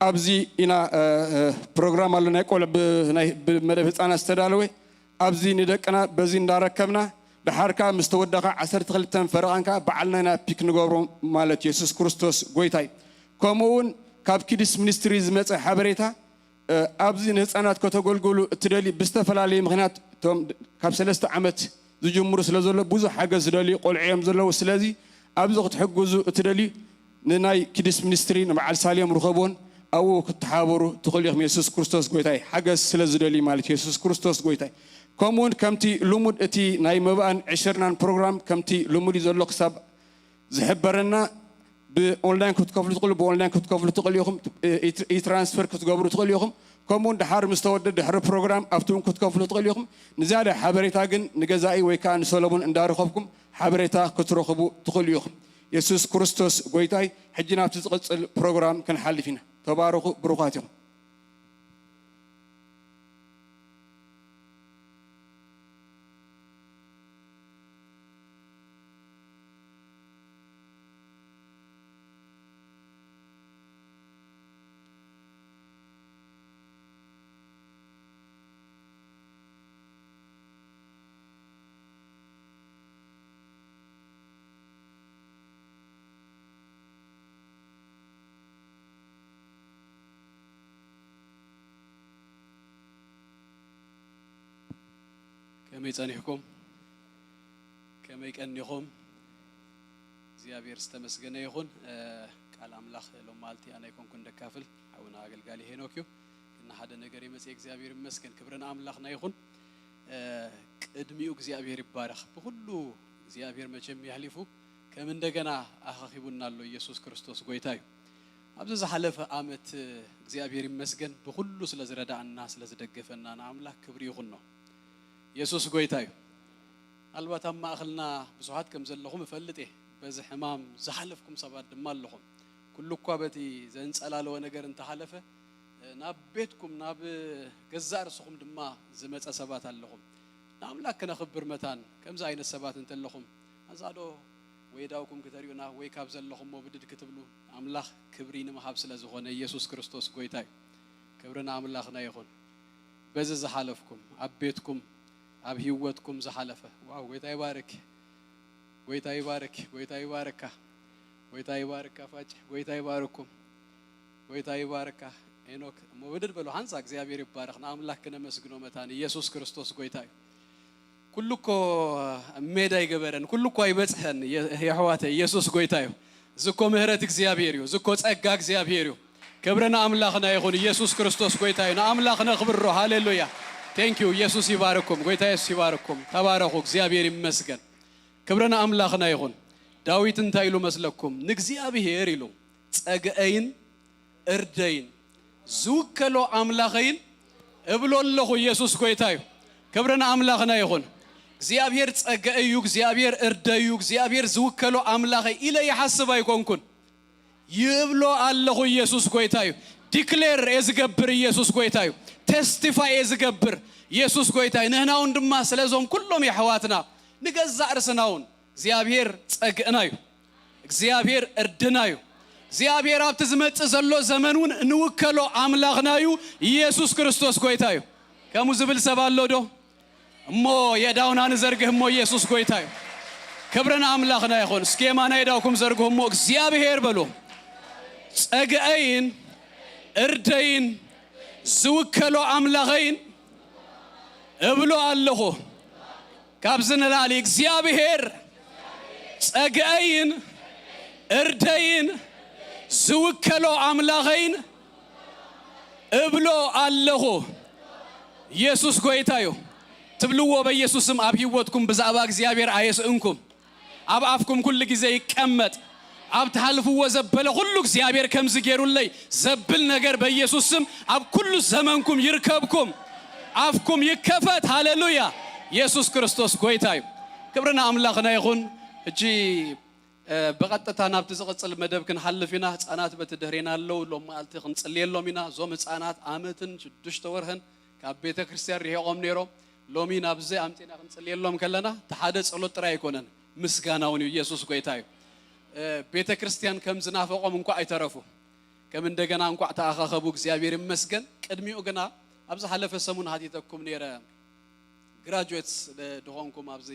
أبزي إنا برنامج على نقول بمدرسة هتانا استدلوي أبزي ندكنا بزين داركمنا بحركة مستودعة 10 تخلتن فرقانكا بعلنا بيك نجورم مالت يسوع كريستوس قويتاي كمون كاب كيدس مينستريز مت حبريتا أبزي هتانا كتقول قولوا تدلي بستفلالي مغنات توم كاب 3 عمت زجمر سلازل بوزو حاجة زدلي قول عيام زلوا سلازي أبزي تحجزو تدلي ناي كيدس مينستري مع الساليم رخبون أو كتحاوروا تقول يا يسوع كريستوس قويتاي حاجة سلازلي مالك يسوع كريستوس قويتاي كمون كمتي لمود أتي ناي مبان 20 برنامج كمتي لمود يزلق سب زحبرنا بأونلاين كتقبلوا تقولوا بأونلاين كتقبلوا تقول يوم ترانسفير كتقبلوا تقول يوم كمون دحر مستود دحر برنامج أفتون كتقبلوا تقول يوم نزال حبريتا جن نجزائي ويكان سولمون اندار خبكم حبريتا كترخبوا تقول يوم يسوع كريستوس قويتاي حجنا بتزقص البرنامج كان حل فينا تبارك بروقاتهم كم يصنعكم كم يكنيكم زيابير استمسجنا يخون قال أملاخ لو مالتي أنا يكون كن دكافل حونا أقل قالي هنوكيو كنا حدا نجاري مسيك زيابير مسكن كبرنا أملاخنا يخون ادميوك زيابير بارخ بقولو زيابير ما جم يحلفو ከም እንደገና አኻኺቡናሎ ኢየሱስ ክርስቶስ ጎይታ እዩ ኣብዚ ዝሓለፈ ዓመት እግዚአብሔር ይመስገን ብኩሉ ስለ ዝረዳእና ስለ ዝደገፈና ንኣምላክ ክብሪ ይኹን ነው ኢየሱስ ጎይታ እዩ አልባት ኣብ ማእኸልና ብዙሓት ከም ዘለኹም እፈልጥ እየ በዚ ሕማም ዝሓለፍኩም ሰባት ድማ ኣለኹም ኩሉ እኳ በቲ ዘንጸላለወ ነገር እንተሓለፈ ናብ ቤትኩም ናብ ገዛእ ርስኹም ድማ ዝመፀ ሰባት ኣለኹም ንኣምላክ ክነኽብር መታን ከምዚ ዓይነት ሰባት እንተለኹም ኣዛዶ ወይ ዳውኩም ከተሪኡና ወይ ካብ ዘለኹም ወብድድ ክትብሉ ኣምላኽ ክብሪ ንምሃብ ስለ ዝኾነ ኢየሱስ ክርስቶስ ጎይታ እዩ ክብርና ኣምላኽና ይኹን በዚ ዝሓለፍኩም ኣብ ቤትኩም ኣብ ህይወትኩም ዝሓለፈ ዋው ጎይታ ይባርክ ጎይታ ይባርክ ጎይታ ይባርካ ጎይታ ይባርካ ፋጭ ጎይታ ይባርኩም ጎይታ ይባርካ ኤኖክ ወብድድ በሉ ሃንሳ እግዚአብሔር ይባረክ ንኣምላክ ክነመስግኖ መታን ኢየሱስ ክርስቶስ ጎይታ እዩ ኩሉኮ ሜዳ ይገበረን ኩሉኮ ይበጽሐን የሕዋተ ኢየሱስ ጎይታ እዩ ዝኮ ምህረት እግዚአብሔር እዩ ዝኮ ጸጋ እግዚአብሔር እዩ ክብርና አምላኽና ይኹን ኢየሱስ ክርስቶስ ጎይታ እዩ ንኣምላኽና ክብሮ ሃሌሉያ ቴንክ ዩ ኢየሱስ ይባርኩም ጎይታ ኢየሱስ ይባርኩም ተባረኹ እግዚአብሔር ይመስገን ክብርና አምላኽና ይኹን ዳዊት እንታይ ኢሉ መስለኩም ንእግዚአብሔር ኢሉ ጸግአይን እርደይን ዝውከሎ አምላኸይን እብሎለኹ ኢየሱስ ጎይታ እዩ ክብርና አምላኽና ይኹን እግዚአብሔር ጸግአዩ እግዚአብሔር እርደዩ እግዚአብሔር ዝውከሎ አምላኸይ ኢለ ይሐስብ አይኮንኩን ይብሎ ኣለኹ ኢየሱስ ጎይታ እዩ ዲክሌር ezገብር ኢየሱስ ጎይታ እዩ ቴስቲፋይ ezገብር ኢየሱስ ጎይታ እዩ ንህናውን ድማ ስለዞም ኩሎም ይሕዋትና ንገዛእ ርስናውን እግዚአብሔር ጸግእና እዩ እግዚአብሔር እርድና እዩ እግዚአብሔር ኣብቲ ዝመጽእ ዘሎ ዘመኑን ንውከሎ አምላኽና እዩ ኢየሱስ ክርስቶስ ጎይታ እዩ ከሙ ዝብል ሰብ ኣሎ ዶ እሞ የዳውና ንዘርግህ እሞ ኢየሱስ ጎይታ እዩ ክብርና አምላኽና ይኹን እስኪ የማና የዳውኩም ዘርግሁ እሞ እግዚአብሔር በሉ ጸግአይን እርደይን ዝውከሎ አምላኸይን እብሎ ኣለኹ ካብዝንላሊ እግዚአብሔር ጸግአይን እርደይን ዝውከሎ አምላኸይን እብሎ ኣለኹ ኢየሱስ ጎይታ እዩ ትብልዎ በኢየሱስም ኣብ ህይወትኩም ብዛዕባ እግዚአብሔር አየስእንኩም ኣብ ኣፍኩም ኩሉ ግዜ ይቀመጥ ኣብ ተሓልፍዎ ዘበለ ሁሉ እግዚአብሔር ከምዝ ገይሩለይ ዘብል ነገር በኢየሱስም ኣብ ኩሉ ዘመንኩም ይርከብኩም ኣፍኩም ይከፈት ሃሌሉያ ኢየሱስ ክርስቶስ ጎይታ እዩ ክብርና አምላኽና ይኹን እጂ በቀጥታ ናብቲ ዝቕጽል መደብ ክንሓልፍ ኢና ህፃናት በቲ ድህሬና ኣለው ሎም መዓልቲ ክንጽልየሎም ኢና ዞም ህፃናት ዓመትን 6 ወርህን ካብ ቤተ ክርስቲያን ርሒቖም ነይሮም ሎሚ ናብዚ ኣምጤና ክንጽልየሎም ከለና ተሓደ ጸሎት ጥራይ ኣይኮነን ምስጋናውን እዩ ኢየሱስ ጎይታ እዩ ቤተ ክርስቲያን ከም ዝናፈቆም እንኳ አይተረፉ ከም እንደገና እንኳ ተኣኻኸቡ እግዚአብሔር ይመስገን ቅድሚኡ ግና ኣብዚ ሓለፈ ሰሙን ሃዲተኩም ነይረ ግራጁዌትስ ድኾንኩም ኣብዚ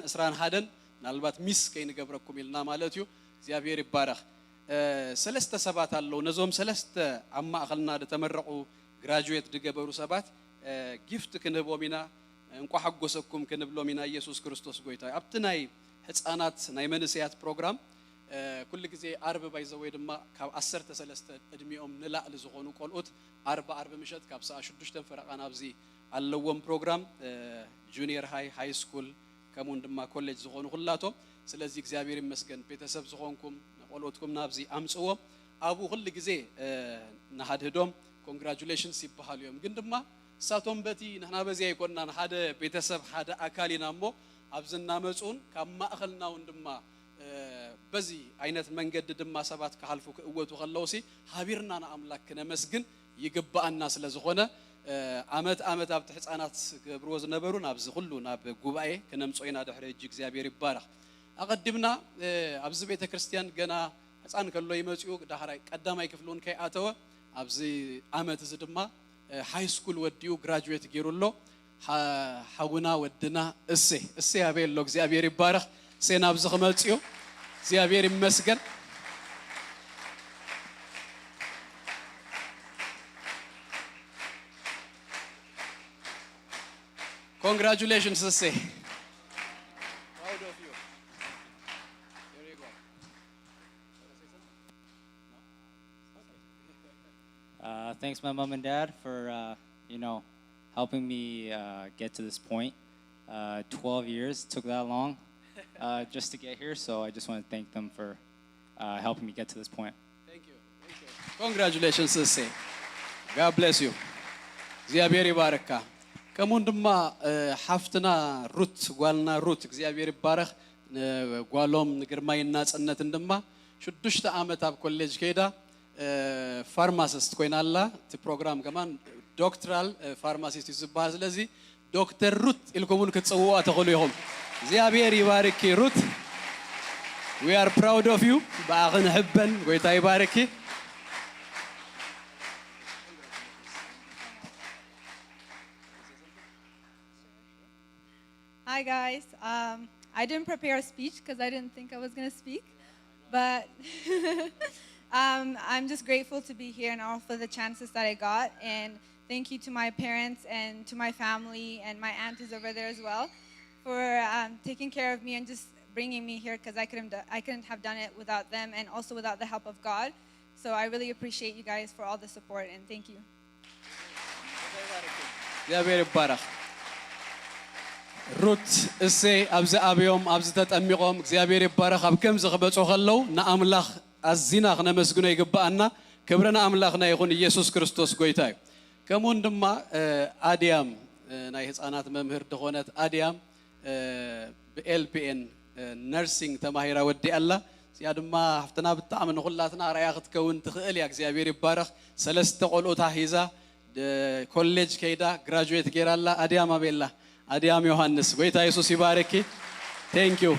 እስራን ሃደን ናልባት ሚስ ከይንገብረኩም ኢልና ማለት እዩ እግዚአብሔር ይባረኽ ሰለስተ ሰባት ኣለው ነዞም ሰለስተ ኣብ ማእኸልና ተመረቁ ግራጁዌት ድገበሩ ሰባት ጊፍት ክንህቦም ኢና እንኳ ሓጎሰኩም ክንብሎም ኢና ኢየሱስ ክርስቶስ ጎይታ እዩ ኣብቲ ናይ ህፃናት ናይ መንስያት ፕሮግራም ኩሉ ግዜ ዓርብ ባይዘወይ ድማ ካብ 13 እድሚኦም ንላዕሊ ዝኾኑ ቆልኡት ዓርብ ምሸት ካብ ሰዓት 6 ፈረቓን ኣብዚ ኣለዎም ፕሮግራም ጁኒየር ሃይ ስኩል ከምኡን ድማ ኮሌጅ ዝኾኑ ሁላቶም ስለዚ እግዚአብሔር ይመስገን ቤተሰብ ዝኾንኩም ቆልኡትኩም ናብዚ ኣምጽዎም ኣብኡ ኩሉ ግዜ ንሓድህዶም ኮንግራቹሌሽንስ ይበሃሉ እዮም ግን ድማ ሳቶም በቲ ንሕና በዚ ኣይኮንናን ሓደ ቤተሰብ ሓደ ኣካል ኢና እሞ ኣብዝና መጹን ካብ ማእኸልናውን ድማ በዚ ዓይነት መንገዲ ድማ ሰባት ክሓልፉ ክእወቱ ከለውሲ ሃቢርና ንኣምላክ ክነመስግን ይግባአና ስለ ዝኾነ ዓመት ኣብቲ ህፃናት ገብርዎ ዝነበሩ ናብዚ ሁሉ ናብ ጉባኤ ክነምጾ ኢና ድሕሪ እጂ እግዚአብሔር ይባረኽ ኣቐዲምና ኣብዚ ቤተ ክርስቲያን ገና ህፃን ከሎ ይመጽኡ ዳሕራይ ቀዳማይ ክፍሉን ከይኣተወ ኣብዚ ዓመት እዚ ድማ ሃይ ስኩል ወዲኡ ግራጁዌት ገይሩሎ ሓውና ወድና እሴ ያበሎ እግዚአብሔር ይባረኽ እሴ ናብዚ ክመጽኡ እግዚአብሔር ይመስገን Congratulations, Sisse. Proud of you. Here you go. Thanks, my mom and dad, for helping me get to this point. 12 years took that long. just to get here. So I just want to thank them for helping me get to this point. Thank you. Congratulations, Sisse. God bless you. እግዚአብሔር ይባርካ ከሙን ድማ ሓፍትና ሩት ጓልና ሩት እግዚአብሔር ይባረክ ጓሎም ንግርማይና ጽነት እንደማ 6 ዓመት ኣብ ኮሌጅ ከይዳ ፋርማሲስት ኮይናላ እቲ ፕሮግራም ከማን ዶክተራል ፋርማሲስት ይዝባል ስለዚ ዶክተር ሩት ኢልኮሙን ክትጽውዋ ተኸሉ ይኹም እግዚአብሔር ይባርክ ሩት we are proud of you ባኽን ሕበን ጎይታ ይባርክ Hi guys, I didn't prepare a speech because I didn't think I was going to speak, but I'm just grateful to be here and all for the chances that I got, and thank you to my parents and to my family, and my aunt is over there as well, for taking care of me and just bringing me here because I couldn't have done it without them and also without the help of God. So I really appreciate you guys for all the support, and thank you. ሩት እሴ ኣብዛ ኣብዮም ኣብዛ ተጠሚቆም እግዚአብሔር ይባረክ ኣብ ከም ዝኽበጾ ኸለው ንኣምላኽ ኣዚና ክነመስግኖ ይግባአና ክብረና ኣምላኽና ይኹን ኢየሱስ ክርስቶስ ጎይታ እዩ ከምኡን ድማ ኣድያም ናይ ህፃናት መምህር ድኾነት ኣድያም ብኤልፒኤን ነርሲንግ ተማሂራ ወዲኣላ እዚኣ ድማ ሃፍትና ብጣዕሚ ንኹላትና ራእያ ክትከውን ትኽእል እያ እግዚአብሔር ይባረክ ሰለስተ ቆልኦታ ሂዛ ኮሌጅ ከይዳ ግራጁዌት ገይራላ ኣድያም ኣቤላ አዲያም ዮሐንስ ጎይታ ኢየሱስ ይባርክ ቴንክ ዩ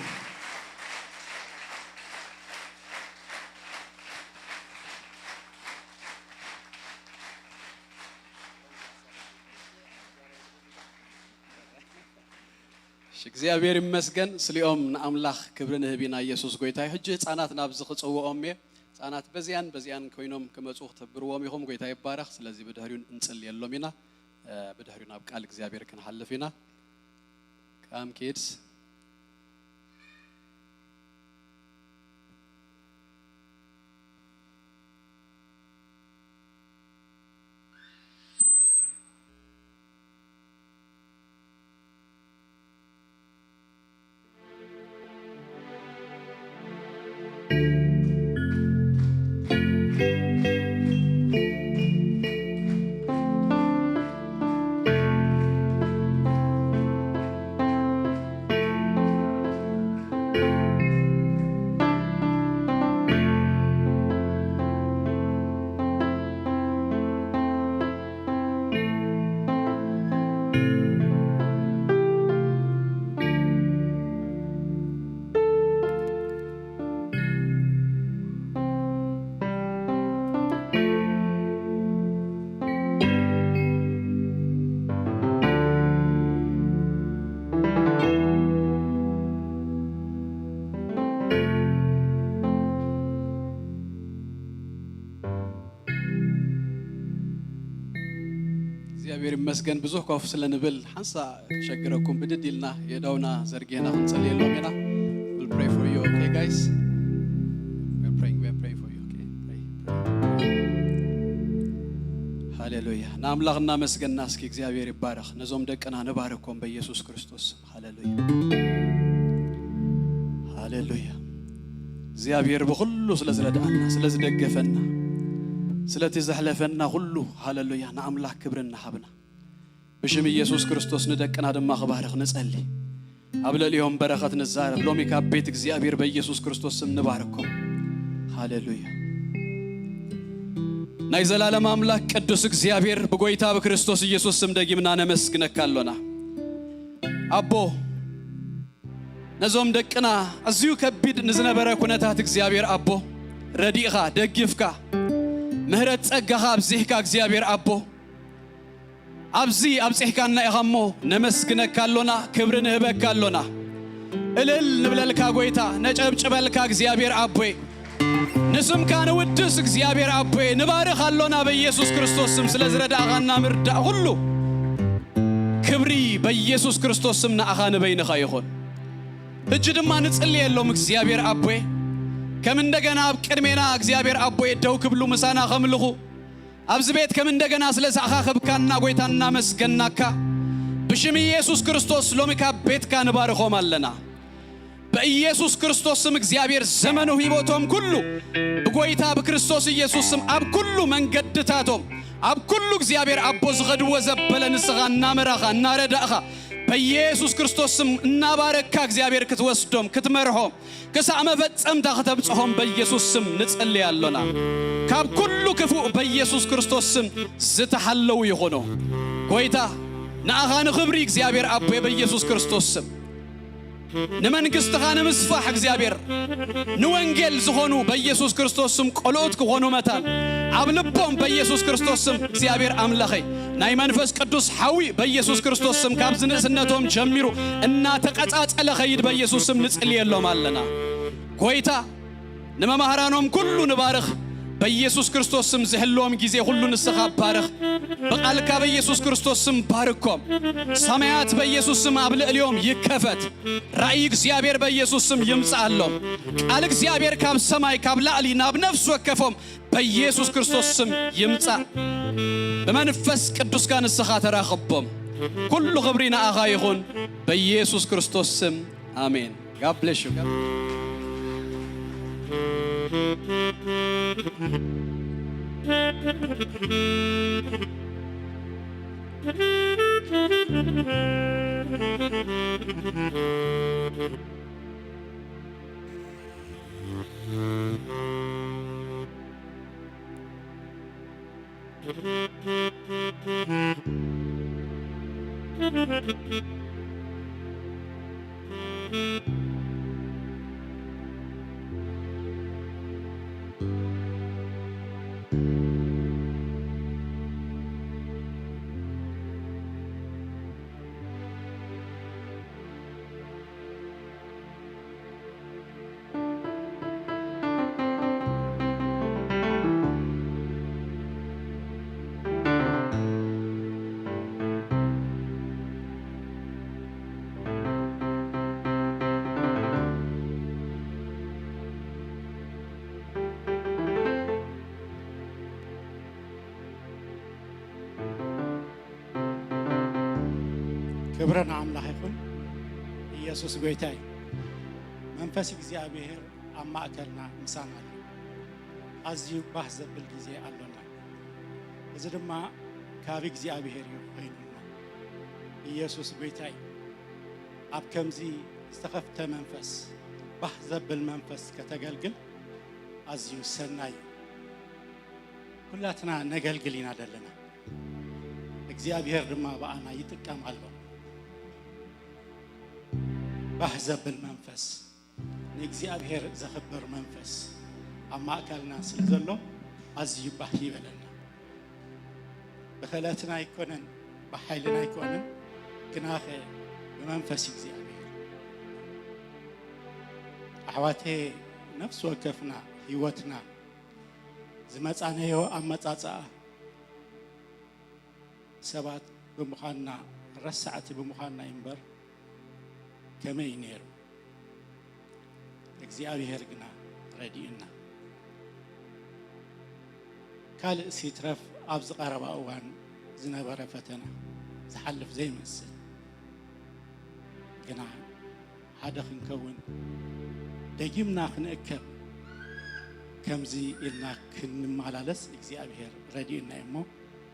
እግዚአብሔር ይመስገን ስሊኦም ንአምላኽ ክብርን ህቢና ኢየሱስ ጎይታ ሕጂ ህፃናት ናብ ዝኽጽውኦም ህፃናት በዚያን ኮይኖም ከመጹ ተብርዎም ይኹም ጎይታ ይባረክ ስለዚህ በደህሪውን እንጽልየሎም ኢና በደህሪውን ኣብ ቃል እግዚአብሔር ክንሐልፍ ኢና Come kids. እግዚአብሔር ይመስገን ብዙ ኮፍ ስለንብል ሐንሳ ሸግረኩም ብድድልና የዳውና ዘርጌና እንጸልየሎም ኢና we'll pray for you okay guys we're praying for you okay pray hallelujah ናምላኽና መስገንና እስኪ እግዚአብሔር ይባረክ ነዞም ደቀና ነባረኮም በኢየሱስ ክርስቶስ hallelujah hallelujah እግዚአብሔር በሁሉ ስለዝረዳና ስለዝደገፈና ስለዚህ ዘሕለፈና ሁሉ ሃሌሉያ ናአምላክ ክብርና ሀብና በሽም ኢየሱስ ክርስቶስ ንደቅና ደማ ኸባረኽ ንጸሊ አብለሊዮም በረኸት ንዛረ ሎሚካ ቤት እግዚአብሔር በኢየሱስ ክርስቶስ ስም ንባረኮም ሃሌሉያ ናይ ዘላለም አምላክ ቅዱስ እግዚአብሔር በጎይታ በክርስቶስ ኢየሱስ ስም ደግምና ነመስግነካሎና አቦ ነዞም ደቅና አዝዩ ከቢድ ንዝነበረ ኩነታት እግዚአብሔር አቦ ረዲኻ ደግፍካ ምህረት ጸጋኻ ኣብዚሕካ እግዚአብሔር አቦ ኣብዚ ኣብጽሕካና ኢኻሞ ነመስግነካሎና ክብርን ህበካሎና እልል ንብለልካ ጎይታ ነጨብጭበልካ እግዚአብሔር አቦይ ንስምካ ንውድስ እግዚአብሔር አቦይ ንባርኻሎና በኢየሱስ ክርስቶስ ስም ስለዝረዳኻና ምርዳእ ሁሉ ክብሪ በኢየሱስ ክርስቶስ ስም ንኣኻ ንበይንኻ ይኹን እጅ ድማ ንጽልየሎም እግዚአብሔር አቦይ ከም እንደገና ኣብ ቅድሜና እግዚአብሔር አቦይ ደው ክብሉ ምሳና ኸምልኹ ኣብዚ ቤት ከም እንደገና ስለሳኻ ኸብካና ጎይታና መስገናካ ብሽም ኢየሱስ ክርስቶስ ሎሚካ ቤትካ ንባርኾም ኣለና በኢየሱስ ክርስቶስ ስም እግዚአብሔር ዘመኑ ህይወቶም ሁሉ በጎይታ በክርስቶስ ኢየሱስ ስም አብ ሁሉ መንገድታቶም አብ ሁሉ እግዚአብሔር አቦ ዝኸድዎ ዘበለ ንስኻ እናመራኻ እናረዳእኻ በኢየሱስ ክርስቶስ ስም እናባረካ እግዚአብሔር ክትወስዶም ክትመርሖም ከሳመ ፈጸምታ ከተብጽሖም በኢየሱስ ስም ንጸልያለና ካብ ሁሉ ክፉ በኢየሱስ ክርስቶስ ስም ዝተሐለው ይሆኖ ጎይታ ንአኻን ክብሪ እግዚአብሔር አቦ በኢየሱስ ክርስቶስ ስም ንመንግሥትኻ ንምስፋሕ እግዚአብሔር ንወንጌል ዝኾኑ በኢየሱስ ክርስቶስ ስም ቆሎት ክኾኑ መታን ኣብ ልቦም በኢየሱስ ክርስቶስ ስም እግዚአብሔር አምላኸይ ናይ መንፈስ ቅዱስ ሓዊ በኢየሱስ ክርስቶስ ስም ካብ ዝንእስነቶም ጀሚሩ እናተቀጻጸለ ኸይድ በኢየሱስ ስም ንጽልየሎም ኣለና ጎይታ ንመማህራኖም ኩሉ ንባርኽ በኢየሱስ ክርስቶስ ስም ዝህልዎም ጊዜ ሁሉ ንስኻ ባርኽ በቃልካ በኢየሱስ ክርስቶስ ስም ባርኮም ሰማያት በኢየሱስ ስም ኣብ ልዕሊኦም ይከፈት ራእይ እግዚአብሔር በኢየሱስ ስም ይምጻአሎም ቃል እግዚአብሔር ካብ ሰማይ ካብ ላዕሊ ናብ ነፍስ ወከፎም በኢየሱስ ክርስቶስ ስም ይምጻ በመንፈስ ቅዱስ ጋር ንስኻ ተራኸቦም ሁሉ ክብሪ ንአኻ ይኹን በኢየሱስ ክርስቶስ ስም አሜን God bless you ክብረና አምላኽ ይኹን ኢየሱስ ጌታዬ መንፈስ እግዚአብሔር ኣብ ማእከልና ምሳና ኣሎ ኣዝዩ ባህ ዘብል ጊዜ ኣሎና እዚ ድማ ካብ እግዚአብሔር እዩ ኮይኑና ኢየሱስ ጌታዬ ኣብ ከምዚ ዝተኸፍተ መንፈስ ባህ ዘብል መንፈስ ከተገልግል ኣዝዩ ሰናይ ኩላትና ነገልግል ኢና ዘለና እግዚአብሔር ድማ በኣና ይጥቀም ኣሎ ባህ ዘብል መንፈስ ንእግዚአብሔር ዘኽብር መንፈስ ኣብ ማእከልና ስለ ዘሎ ኣዝዩ ባህ ይበለና ብኽእለትና ኣይኮነን ብሓይልና ኣይኮነን ግናኸ ብመንፈስ እግዚአብሔር ኣሕዋቴ ነፍሲ ወከፍና ህይወትና ዝመጻነዮ ኣመጻጽኣ ሰባት ብምዃንና ረሳዕቲ ብምዃንና እምበር ከመይ ነይሩ እግዚአብሔር ግና ረዲእና ካልእ ሲትረፍ ኣብ ዝቐረባ እዋን ዝነበረ ፈተና ዝሓልፍ ዘይመስል ግና ሓደ ክንከውን ደጊምና ክንእከብ ከምዚ ኢልና ክንመላለስ እግዚአብሔር ረዲእና እሞ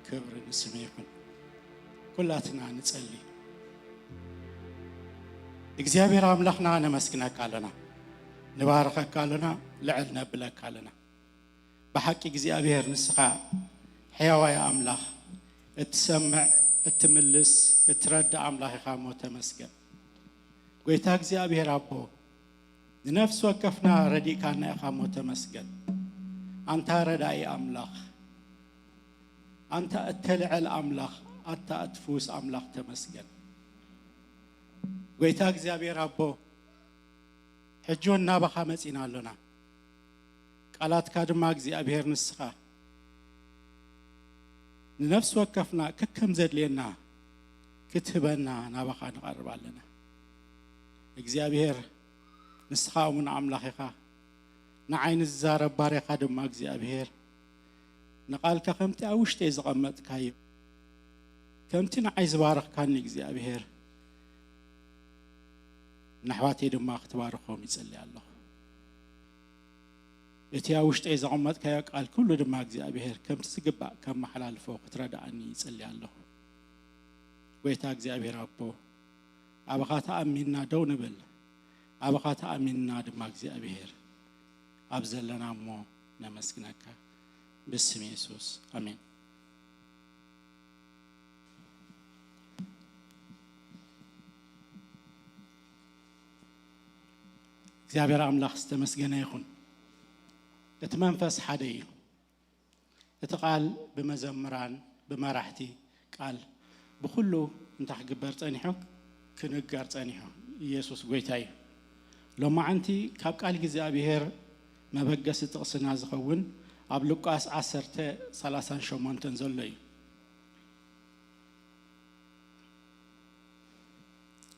ክብሪ ንስሙ ይኹን ኩላትና ንጸሊ እግዚአብሔር አምላኽና ነመስግነካ ኣለና ንባርከካ ኣለና ልዕል ነብለካ ኣለና ብሓቂ እግዚአብሔር ንስኻ ሕያዋይ አምላኽ እትሰምዕ እትምልስ እትረዳእ አምላኽ ኢኻ እሞ ተመስገን ጎይታ እግዚአብሔር አቦ ንነፍስ ወከፍና ረዲእካና ኢኻ እሞ ተመስገን አንተ ረዳኢ አምላኽ አንተ እትልዕል አምላኽ አንተ እትፉስ አምላኽ ተመስገን ጎይታ እግዚአብሔር አቦ ሕጆና ባኻ መጺና ኣለና ቃላትካ ድማ እግዚአብሔር ንስኻ ንነፍስ ወከፍና ከከም ዘድልየና ክትህበና ናባኻ ንቐርብ ኣለና እግዚአብሔር ንስኻ እውን አምላኽ ኢኻ ንዓይኒ ዝዛረብ ባሪኻ ድማ እግዚአብሔር ንቃልካ ከምቲ ኣብ ውሽጠይ ዝቐመጥካዮ ከምቲ ንዓይ ዝባረኽካኒ እግዚአብሔር نحواتي دما اختباركم يصلي الله اتيا وشت اي زقمت كايق قال كل دما እግዚአብሔር كم تسقبا كم محلال فوق تردعني يصلي الله ويتا እግዚአብሔር አቦ አበኻታ አሚንና ደው ንብል አበኻታ አሚንና ደማ እግዚአብሔር አብዘለናሞ ነመስግነካ በስም ኢየሱስ አሜን እግዚአብሔር አምላክ ተመስገነ ይሁን ለተመንፈስ ሐደይ እተቃል በመዘምራን በመራሕቲ ቃል በኩሉ እንታ ግበር ጸኒሑ ክንጋር ጸኒሑ ኢየሱስ ጎይታይ ሎማዓንቲ ካብ ቃል እግዚአብሔር መበገስ ጥቅስና ዝኸውን ኣብ ሉቃስ 10:38 ዘሎ እዩ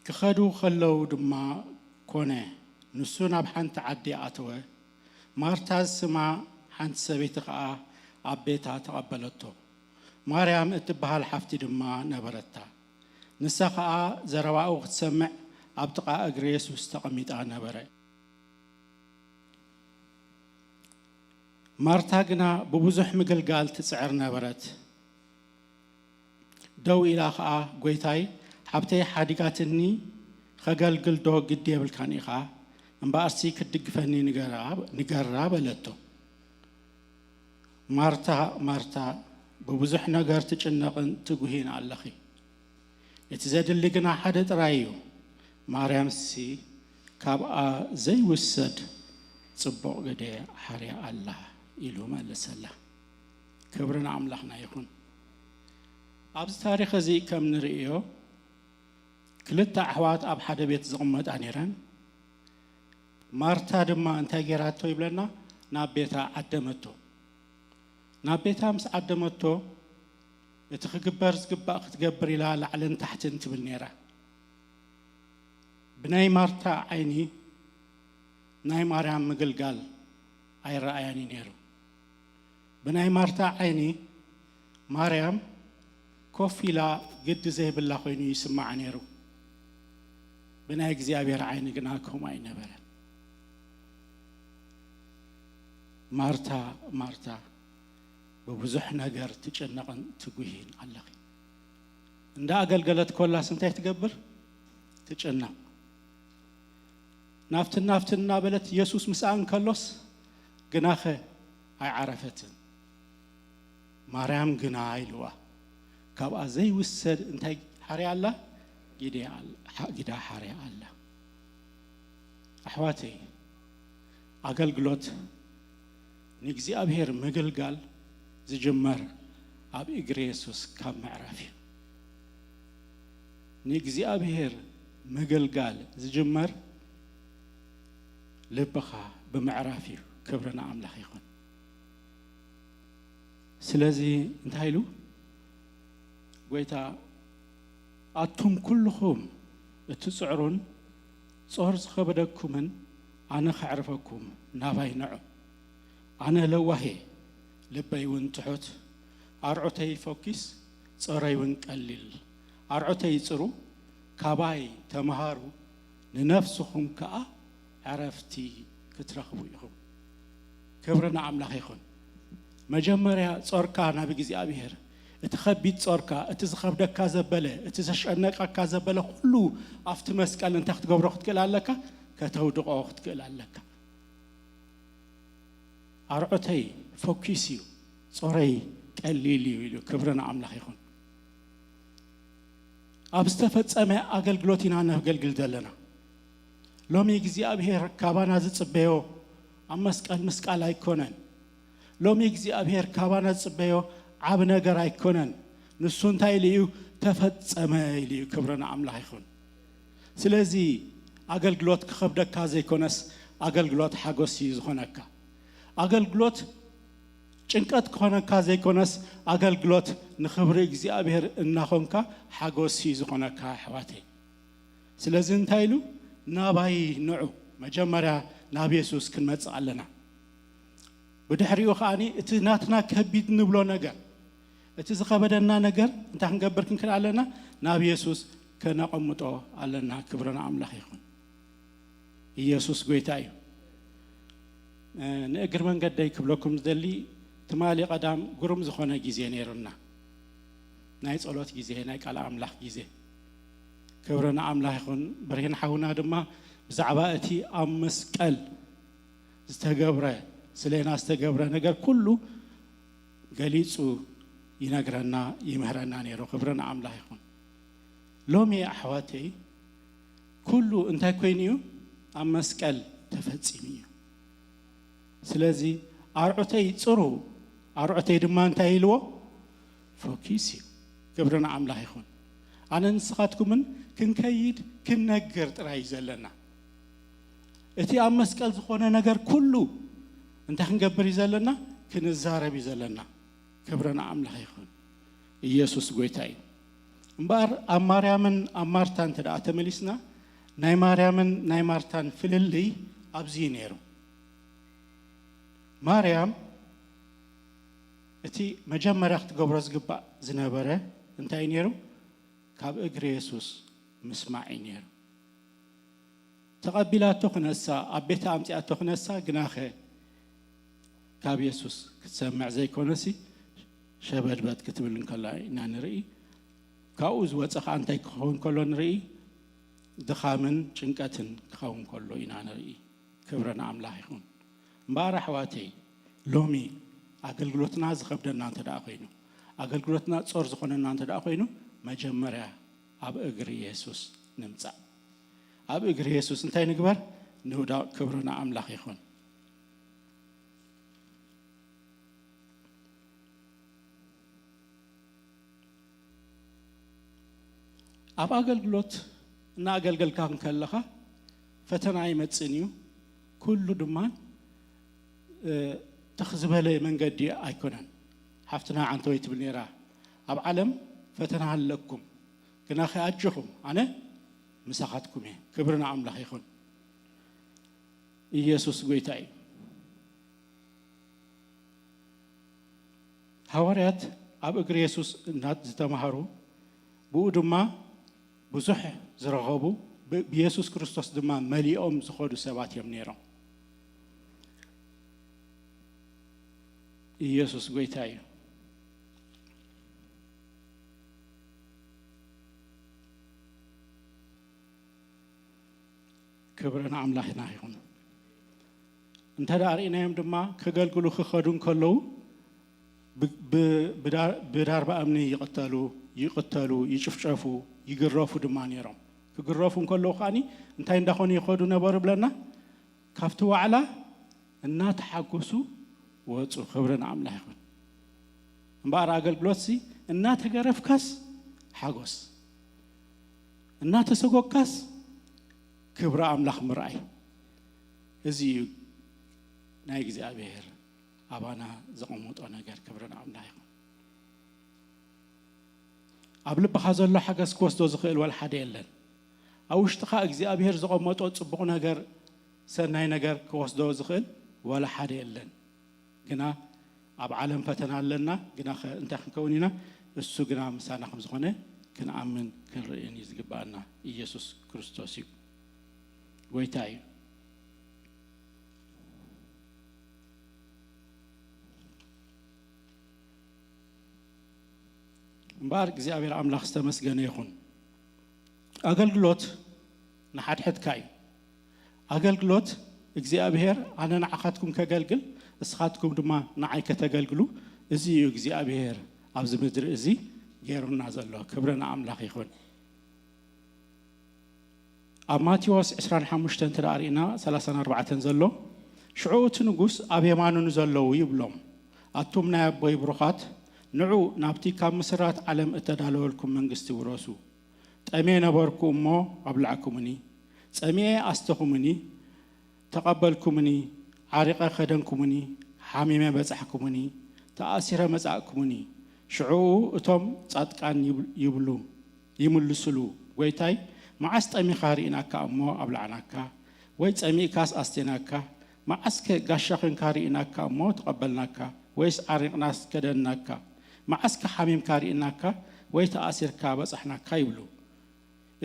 ክኸዱ ከለው ድማ ኮነ ንሱ ናብ ሓንቲ ዓዲ ኣተወ ማርታ ስማ ሓንቲ ሰበይቲ ከዓ ኣብ ቤታ ተቐበለቶ ማርያም እትበሃል ሓፍቲ ድማ ነበረታ ንሳ ከዓ ዘረባኡ ክትሰምዕ ኣብ ጥቓ እግሪ ኢየሱስ ተቐሚጣ ነበረ ማርታ ግና ብብዙሕ ምግልጋል ትጽዕር ነበረት ደው ኢላ ከዓ ጎይታይ ሓብተይ ሓዲጋትኒ ከገልግል ዶ ግድ የብልካን ኢኻ እምበኣርሲ ክትድግፈኒ ንገራ በለቶ ማርታ ማርታ ببزح نجار تجنقن تجوهين على እቲ ዘድሊ ግና ሓደ ጥራይ እዩ ማርያም ሲ ካብኣ ዘይውሰድ ጽቡቕ ገደ ሓርያ ኣላ ኢሉ መለሰላ ክብርና ኣምላኽና ይኹን ኣብዚ ታሪኽ እዚ ከም ንርእዮ ክልተ ኣሕዋት ኣብ ሓደ ቤት ዝቕመጣ ነይረን ማርታ ድማ እንታይ ገይራቶ ይብለና ናብ ቤታ ዓደመቶ ናብ ቤታ ምስ ዓደመቶ እቲ ክግበር ዝግባእ ክትገብር ኢላ ላዕልን ታሕትን ትብል ነይራ ብናይ ማርታ ዓይኒ ናይ ማርያም ምግልጋል ኣይረኣያኒ ነይሩ ብናይ ማርታ ዓይኒ ማርያም ኮፍ ኢላ ግድ ዘይብላ ኮይኑ ይስማዕ ነይሩ ብናይ እግዚኣብሔር ዓይኒ ግና ከምኡ ኣይነበረን ማርታ ማርታ በብዙሕ ነገር ትጨነቅን ትጉሂን ኣለኺ እንዳ አገልገለት ኮላስ እንታይ ትገብር ትጨነቅ ናፍትና በለት ኢየሱስ ምስአን ከሎስ ግናኸ ኣይዓረፈትን ማርያም ግና አይልዋ ካብኣ ዘይውሰድ እንታይ ሓርያ ኣላ ጊዳ ሓርያ ኣላ ኣሕዋተይ አገልግሎት ንእግዚአብሔር ምግልጋል ዝጅመር ኣብ እግሪ ኢየሱስ ካብ ምዕራፍ እዩ ንእግዚአብሔር ምግልጋል ዝጅመር ልብኻ ብምዕራፍ እዩ ክብርና ኣምላኽ ይኹን ስለዚ እንታይ ኢሉ ጎይታ ኣቱም ኩልኹም እትጽዕሩን ጾር ዝኸበደኩምን ኣነ ክዕርፈኩም ናባይ ንዑ ኣነ ለዋሄ ልበይ ውን ትሑት ኣርዑተይ ፎኪስ ጾረይ ውን ቀሊል ኣርዑተይ ጽሩ ካባይ ተመሃሩ ንነፍስኹም ከዓ عرفتي كترخبوا يخو كبرنا عملاق يخون مجمريا صوركا نبي እግዚአብሔር اتخبيت صوركا اتزخب دكا زبله اتزشنقا كازبله كله افت مسقال انت تغبرو تكلالك كتودقو تكلالك ارعتي فوكيسيو صوري قليليو يلو كبرنا عملاق يخون ابستفصمه አገልግሎቲና ነገልግል ደለና ሎሚ እግዚአብሔር ካባና ዝጽበዮ አመስቀል መስቀል አይኮነን ሎሚ እግዚአብሔር ካባና ዝጽበዮ አብ ነገር አይኮነን ንሱን ታይልዩ ተፈጸመ ይልዩ ክብርና አምላክ ይኹን ስለዚህ አገልግሎት ከብደካ ዘይኮነስ አገልግሎት ሓጎስ ይዝኾነካ አገልግሎት ጭንቀት ከሆነካ ዘይኮነስ አገልግሎት ንኽብሪ እግዚአብሔር እናኾንካ ሓጎስ ይዝኾነካ አሕዋቴ ስለዚህ እንታይሉ ናባይ ንዑ መጀመሪያ ናብ ኢየሱስ ክንመጽእ ኣለና ብድሕሪኡ ኸኣኒ እቲ ናትና ከቢድ ንብሎ ነገር እቲ ዝኸበደና ነገር እንታይ ክንገብር ክንክእል ኣለና ናብ ኢየሱስ ከነቐምጦ ኣለና ክብርና ኣምላኽ ይኹን ኢየሱስ ጎይታ እዩ ንእግር መንገደይ ክብለኩም ዝደሊ ትማሊ ቀዳም ግሩም ዝኾነ ጊዜ ነይሩና ናይ ጸሎት ጊዜ ናይ ቃል ኣምላኽ ጊዜ ክብረና ኣምላኽ ይኹን ብርሂን ሓውና ድማ ብዛዕባ እቲ ኣብ መስቀል ዝተገብረ ስለና ዝተገብረ ነገር ኩሉ ገሊጹ ይነግረና ይምህረና ነይሩ ክብረና ኣምላኽ ይኹን ሎሚ ኣሕዋተይ ኩሉ እንታይ ኮይኑ እዩ ኣብ መስቀል ተፈጺሙ እዩ ስለዚ ኣርዑተይ ጽሩ ኣርዑተይ ድማ እንታይ ኢልዎ ፎኪስ እዩ ክብረና ኣምላኽ ይኹን ኣነ ንስኻትኩምን ክንከይድ ክንነግር ጥራይ ዘለና እቲ ኣብ መስቀል ዝኾነ ነገር ኩሉ እንታይ ክንገብር እዩ ዘለና ክንዛረብ እዩ ዘለና ክብረና ኣምላኽ ይኹን ኢየሱስ ጎይታ እዩ እምበር ኣብ ማርያምን ኣብ ማርታን ተደኣ ተመሊስና ናይ ማርያምን ናይ ማርታን ፍልልይ ኣብዚ ነይሩ ማርያም እቲ መጀመርያ ክትገብሮ ዝግባእ ዝነበረ እንታይ ነይሩ ካብ እግሪ ኢየሱስ ምስማዕ ነይሩ ተቐቢላቶ ክነሳ ኣብ ቤተ ኣምፂኣቶ ክነሳ ግናኸ ካብ ኢየሱስ ክትሰምዕ ዘይኮነሲ ሸበድበት ክትብል እንከላ ኢና ንርኢ ካብኡ ዝወፀ ከዓ እንታይ ክኸውን ከሎ ንርኢ ድኻምን ጭንቀትን ክኸውን ከሎ ኢና ንርኢ ክብረና ኣምላኽ ይኹን እምበር ኣሕዋተይ ሎሚ ኣገልግሎትና ዝኸብደና እንተደኣ ኮይኑ ኣገልግሎትና ጾር ዝኾነና እንተደኣ ኮይኑ መጀመርያ ኣብ እግሪ ኢየሱስ ንምጻእ ኣብ እግሪ ኢየሱስ እንታይ ንግበር ንውዳቕ ክብረና ኣምላኽ ይኹን ኣብ ኣገልግሎት እናኣገልገልካ ከለኻ ፈተና ይመጽን እዩ ኩሉ ድማ ተኽዝበለ መንገዲ ኣይኮነን ሓፍትና ዓንተወይ ትብል ነይራ ኣብ ዓለም ፈተና ኣለኩም ግና ኸኣጅኹም ኣነ ምሳኻትኩም እየ ክብርና ኣምላኽ ይኹን ኢየሱስ ጎይታ እዩ ሐዋርያት ኣብ እግሪ ኢየሱስ እናት ዝተማሃሩ ብኡ ድማ ብዙሕ ዝረኸቡ ብኢየሱስ ክርስቶስ ድማ መሊኦም ዝኸዱ ሰባት እዮም ነይሮም ኢየሱስ ጎይታ እዩ ክብረና ኣምላኽና ይኹን እንተዳ ርኢናዮም ድማ ከገልግሉ ክኸዱ ከለዉ ብዳርባ እምኒ ይቕተሉ ይጭፍጨፉ ይግረፉ ድማ ነይሮም ክግረፉ ከለዉ ኸዓኒ እንታይ እንዳኾኑ ይኸዱ ነበሩ ብለና ካብቲ ዋዕላ እናተሓጎሱ ወፁ ክብረና ኣምላኽ ይኹን እምበር ኣገልግሎት እናተገረፍካስ ሓጎስ እናተሰጎግካስ ክብረ ኣምላኽ ምርኣይ እዚ እዩ ናይ እግዚኣብሔር ኣባና ዘቐመጦ ነገር ክብረና ኣምላኽ ይኹን ኣብ ልብኻ ዘሎ ሓገዝ ክወስዶ ዝኽእል ወላ ሓደ የለን ኣብ ውሽጥኻ እግዚኣብሔር ዘቐመጦ ጽቡቕ ነገር ሰናይ ነገር ክወስዶ ዝኽእል ወላ ሓደ የለን ግና ኣብ ዓለም ፈተና ኣለና ግና እንታይ ክንከውን ኢና እሱ ግና ምሳና ከም ዝኾነ ክንኣምን ክንርእን እዩ ዝግባአና ኢየሱስ ክርስቶስ እዩ ጎይታ እዩ እምበር እግዚኣብሔር ኣምላኽ ዝተመስገነ ይኹን ኣገልግሎት ንሓድሕድካ እዩ ኣገልግሎት እግዚኣብሔር ኣነ ንዓኻትኩም ከገልግል እስኻትኩም ድማ ንዓይ ከተገልግሉ እዚ እዩ እግዚኣብሔር ኣብዚ ምድሪ እዚ ገይሩና ዘሎ ክብረና ኣምላኽ ይኹን ኣብ ማቴዎስ 25 ተዳሪእና 34 ዘሎ ሽዑ እቲ ንጉስ ኣብ የማኑ ዘለዉ ይብሎም ኣቱም ናይ ኣቦይ ብሩኻት ንዑ ናብቲ ካብ ምስራት ዓለም እተዳለወልኩም መንግስቲ ውረሱ ጠሜ ነበርኩ እሞ ኣብላዕኩምኒ ፀሚኤ ኣስተኹምኒ ተቐበልኩምኒ ዓሪቐ ኸደንኩምኒ ሓሚመ በጻሕኩምኒ ተኣሲረ መጻእኩምኒ ሽዑ እቶም ጻድቃን ይምልስሉ ጎይታይ መዓስ ጠሚኻ ርኢናካ እሞ ኣብላዕናካ ወይ ፀሚእካስ ኣስቴናካ መዓስከ ጋሻኽንካ ርኢናካ እሞ ተቐበልናካ ወይስ ዓሪቕናስ ከደናካ መዓስከ ሓሚምካ ርኢናካ ወይ ተኣሲርካ በጻሕናካ ይብሉ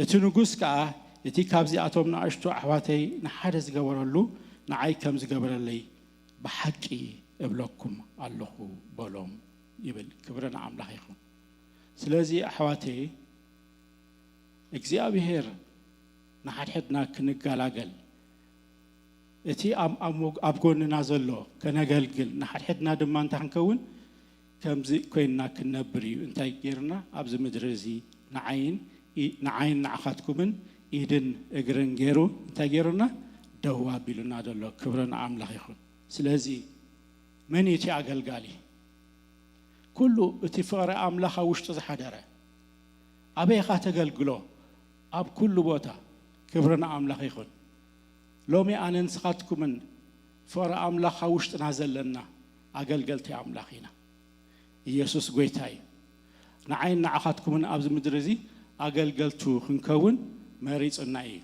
እቲ ንጉስ ከዓ እቲ ካብዚ ኣቶም ንኣሽቱ ኣሕዋተይ ንሓደ ዝገበረሉ ንዓይ ከም ዝገበረለይ ብሓቂ እብለኩም ኣለኹ በሎም ይብል ክብሪ ንኣምላኽ ይኹን ስለዚ ኣሕዋተይ እግዚአብሔር ንሓድሕድና ክንጋላገል እቲ ኣብ ጎንና ዘሎ ከነገልግል ንሓድሕድና ድማ እንታይ ክንከውን ከምዚ ኮይንና ክንነብር እዩ እንታይ ጌርና ኣብዚ ምድሪ እዚ ንዓይን ንዓኻትኩምን ኢድን እግርን ገይሩ እንታይ ጌሩና ደው ኣቢሉና ዘሎ ክብሪ ንኣምላኽ ይኹን ስለዚ መን እቲ ኣገልጋሊ ኩሉ እቲ ፍቕሪ ኣምላኽ ውሽጡ ዝሓደረ ኣበይኻ ተገልግሎ ኣብ ኩሉ ቦታ ክብሪ ንኣምላኽ ይኹን ሎሚ ኣነ ንስኻትኩምን ፍቕሪ ኣምላኽ ውሽጥና ዘለና ኣገልገልቲ ኣምላኽ ኢና ኢየሱስ ጎይታ እዩ ንዓይን ንዓኻትኩምን ኣብዚ ምድሪ እዚ ኣገልገልቱ ክንከውን መሪፅና እዩ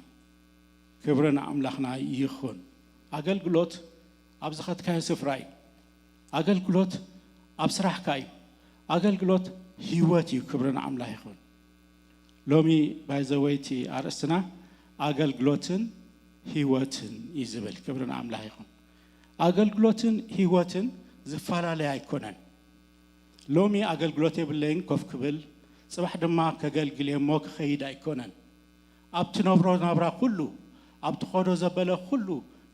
ክብሪ ንኣምላኽና ይኹን ኣገልግሎት ኣብ ዝኸትካዮ ስፍራ እዩ ኣገልግሎት ኣብ ስራሕካ እዩ ኣገልግሎት ህይወት እዩ ክብሪ ንኣምላኽ ይኹን ሎሚ ባይዘወይቲ ኣርእስትና ኣገልግሎትን ህይወትን ይዝብል ክብሪ ንኣምላኽ ይኹን ኣገልግሎትን ህይወትን ዝፈላለዩ ኣይኮነን ሎሚ ኣገልግሎት የብለይን ኮፍ ክብል ጽባሕ ድማ ከገልግል እሞ ክኸይድ ኣይኮነን ኣብቲ ነብሮ ናብራ ኩሉ ኣብቲ ኸዶ ዘበለ ኩሉ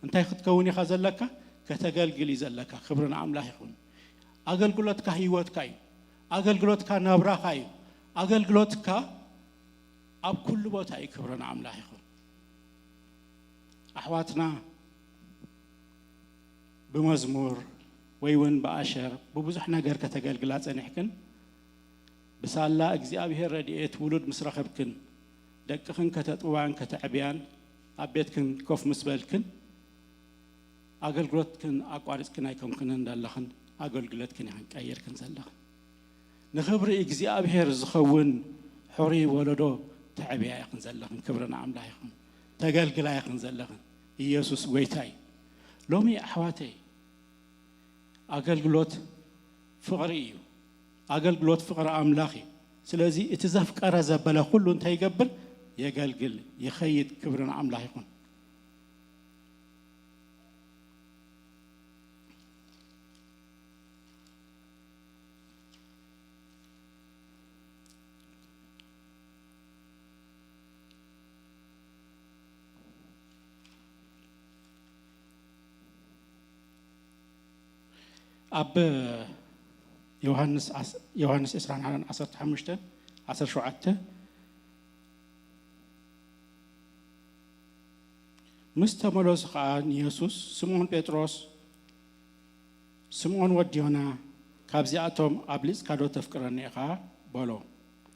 እንታይ ክትከውን ኢኻ ዘለካ ከተገልግል እዩ ዘለካ ክብሪ ንኣምላኽ ይኹን ኣገልግሎትካ ህይወትካ እዩ ኣገልግሎትካ ናብራኻ እዩ ኣገልግሎትካ ኣብ ኩሉ ቦታ እዩ ክብሪ ንኣምላኽ ይኹን ኣሕዋትና ብመዝሙር ወይ እውን ብኣሸር ብብዙሕ ነገር ከተገልግላ ጸኒሕክን ብሳላ እግዚአብሔር ረድኤት ውሉድ ምስ ረኸብክን ደቅኽን ከተጥዋን ከተዕብያን ኣብ ቤትክን ኮፍ ምስ በልክን ኣገልግሎትክን ኣቋሪፅክን ኣይኮንክን እንዳለኽን ኣገልግሎትክን ኢኽን ቀይርክን ዘለኽን ንኽብሪ እግዚአብሔር ዝኸውን ሕሩይ ወለዶ ተዕብያ ኢኽን ዘለኽን ክብሪ ንኣምላኽ ይኹን ተገልግላ ኢኽን ዘለኽን ኢየሱስ ጎይታ እዩ ሎሚ ኣሕዋተይ ኣገልግሎት ፍቕሪ እዩ ኣገልግሎት ፍቕሪ ኣምላኽ እዩ ስለዚ እቲ ዘፍቀረ ዘበለ ኩሉ እንታይ ይገብር የገልግል ይኸይድ ክብሪ ንኣምላኽ ይኹን أب يوحنس 20:15 17 مستملوس خان يسوس سمعون بطرس سمعون وديونا كابزياتهم أبليس كادو تفكرني خا بولو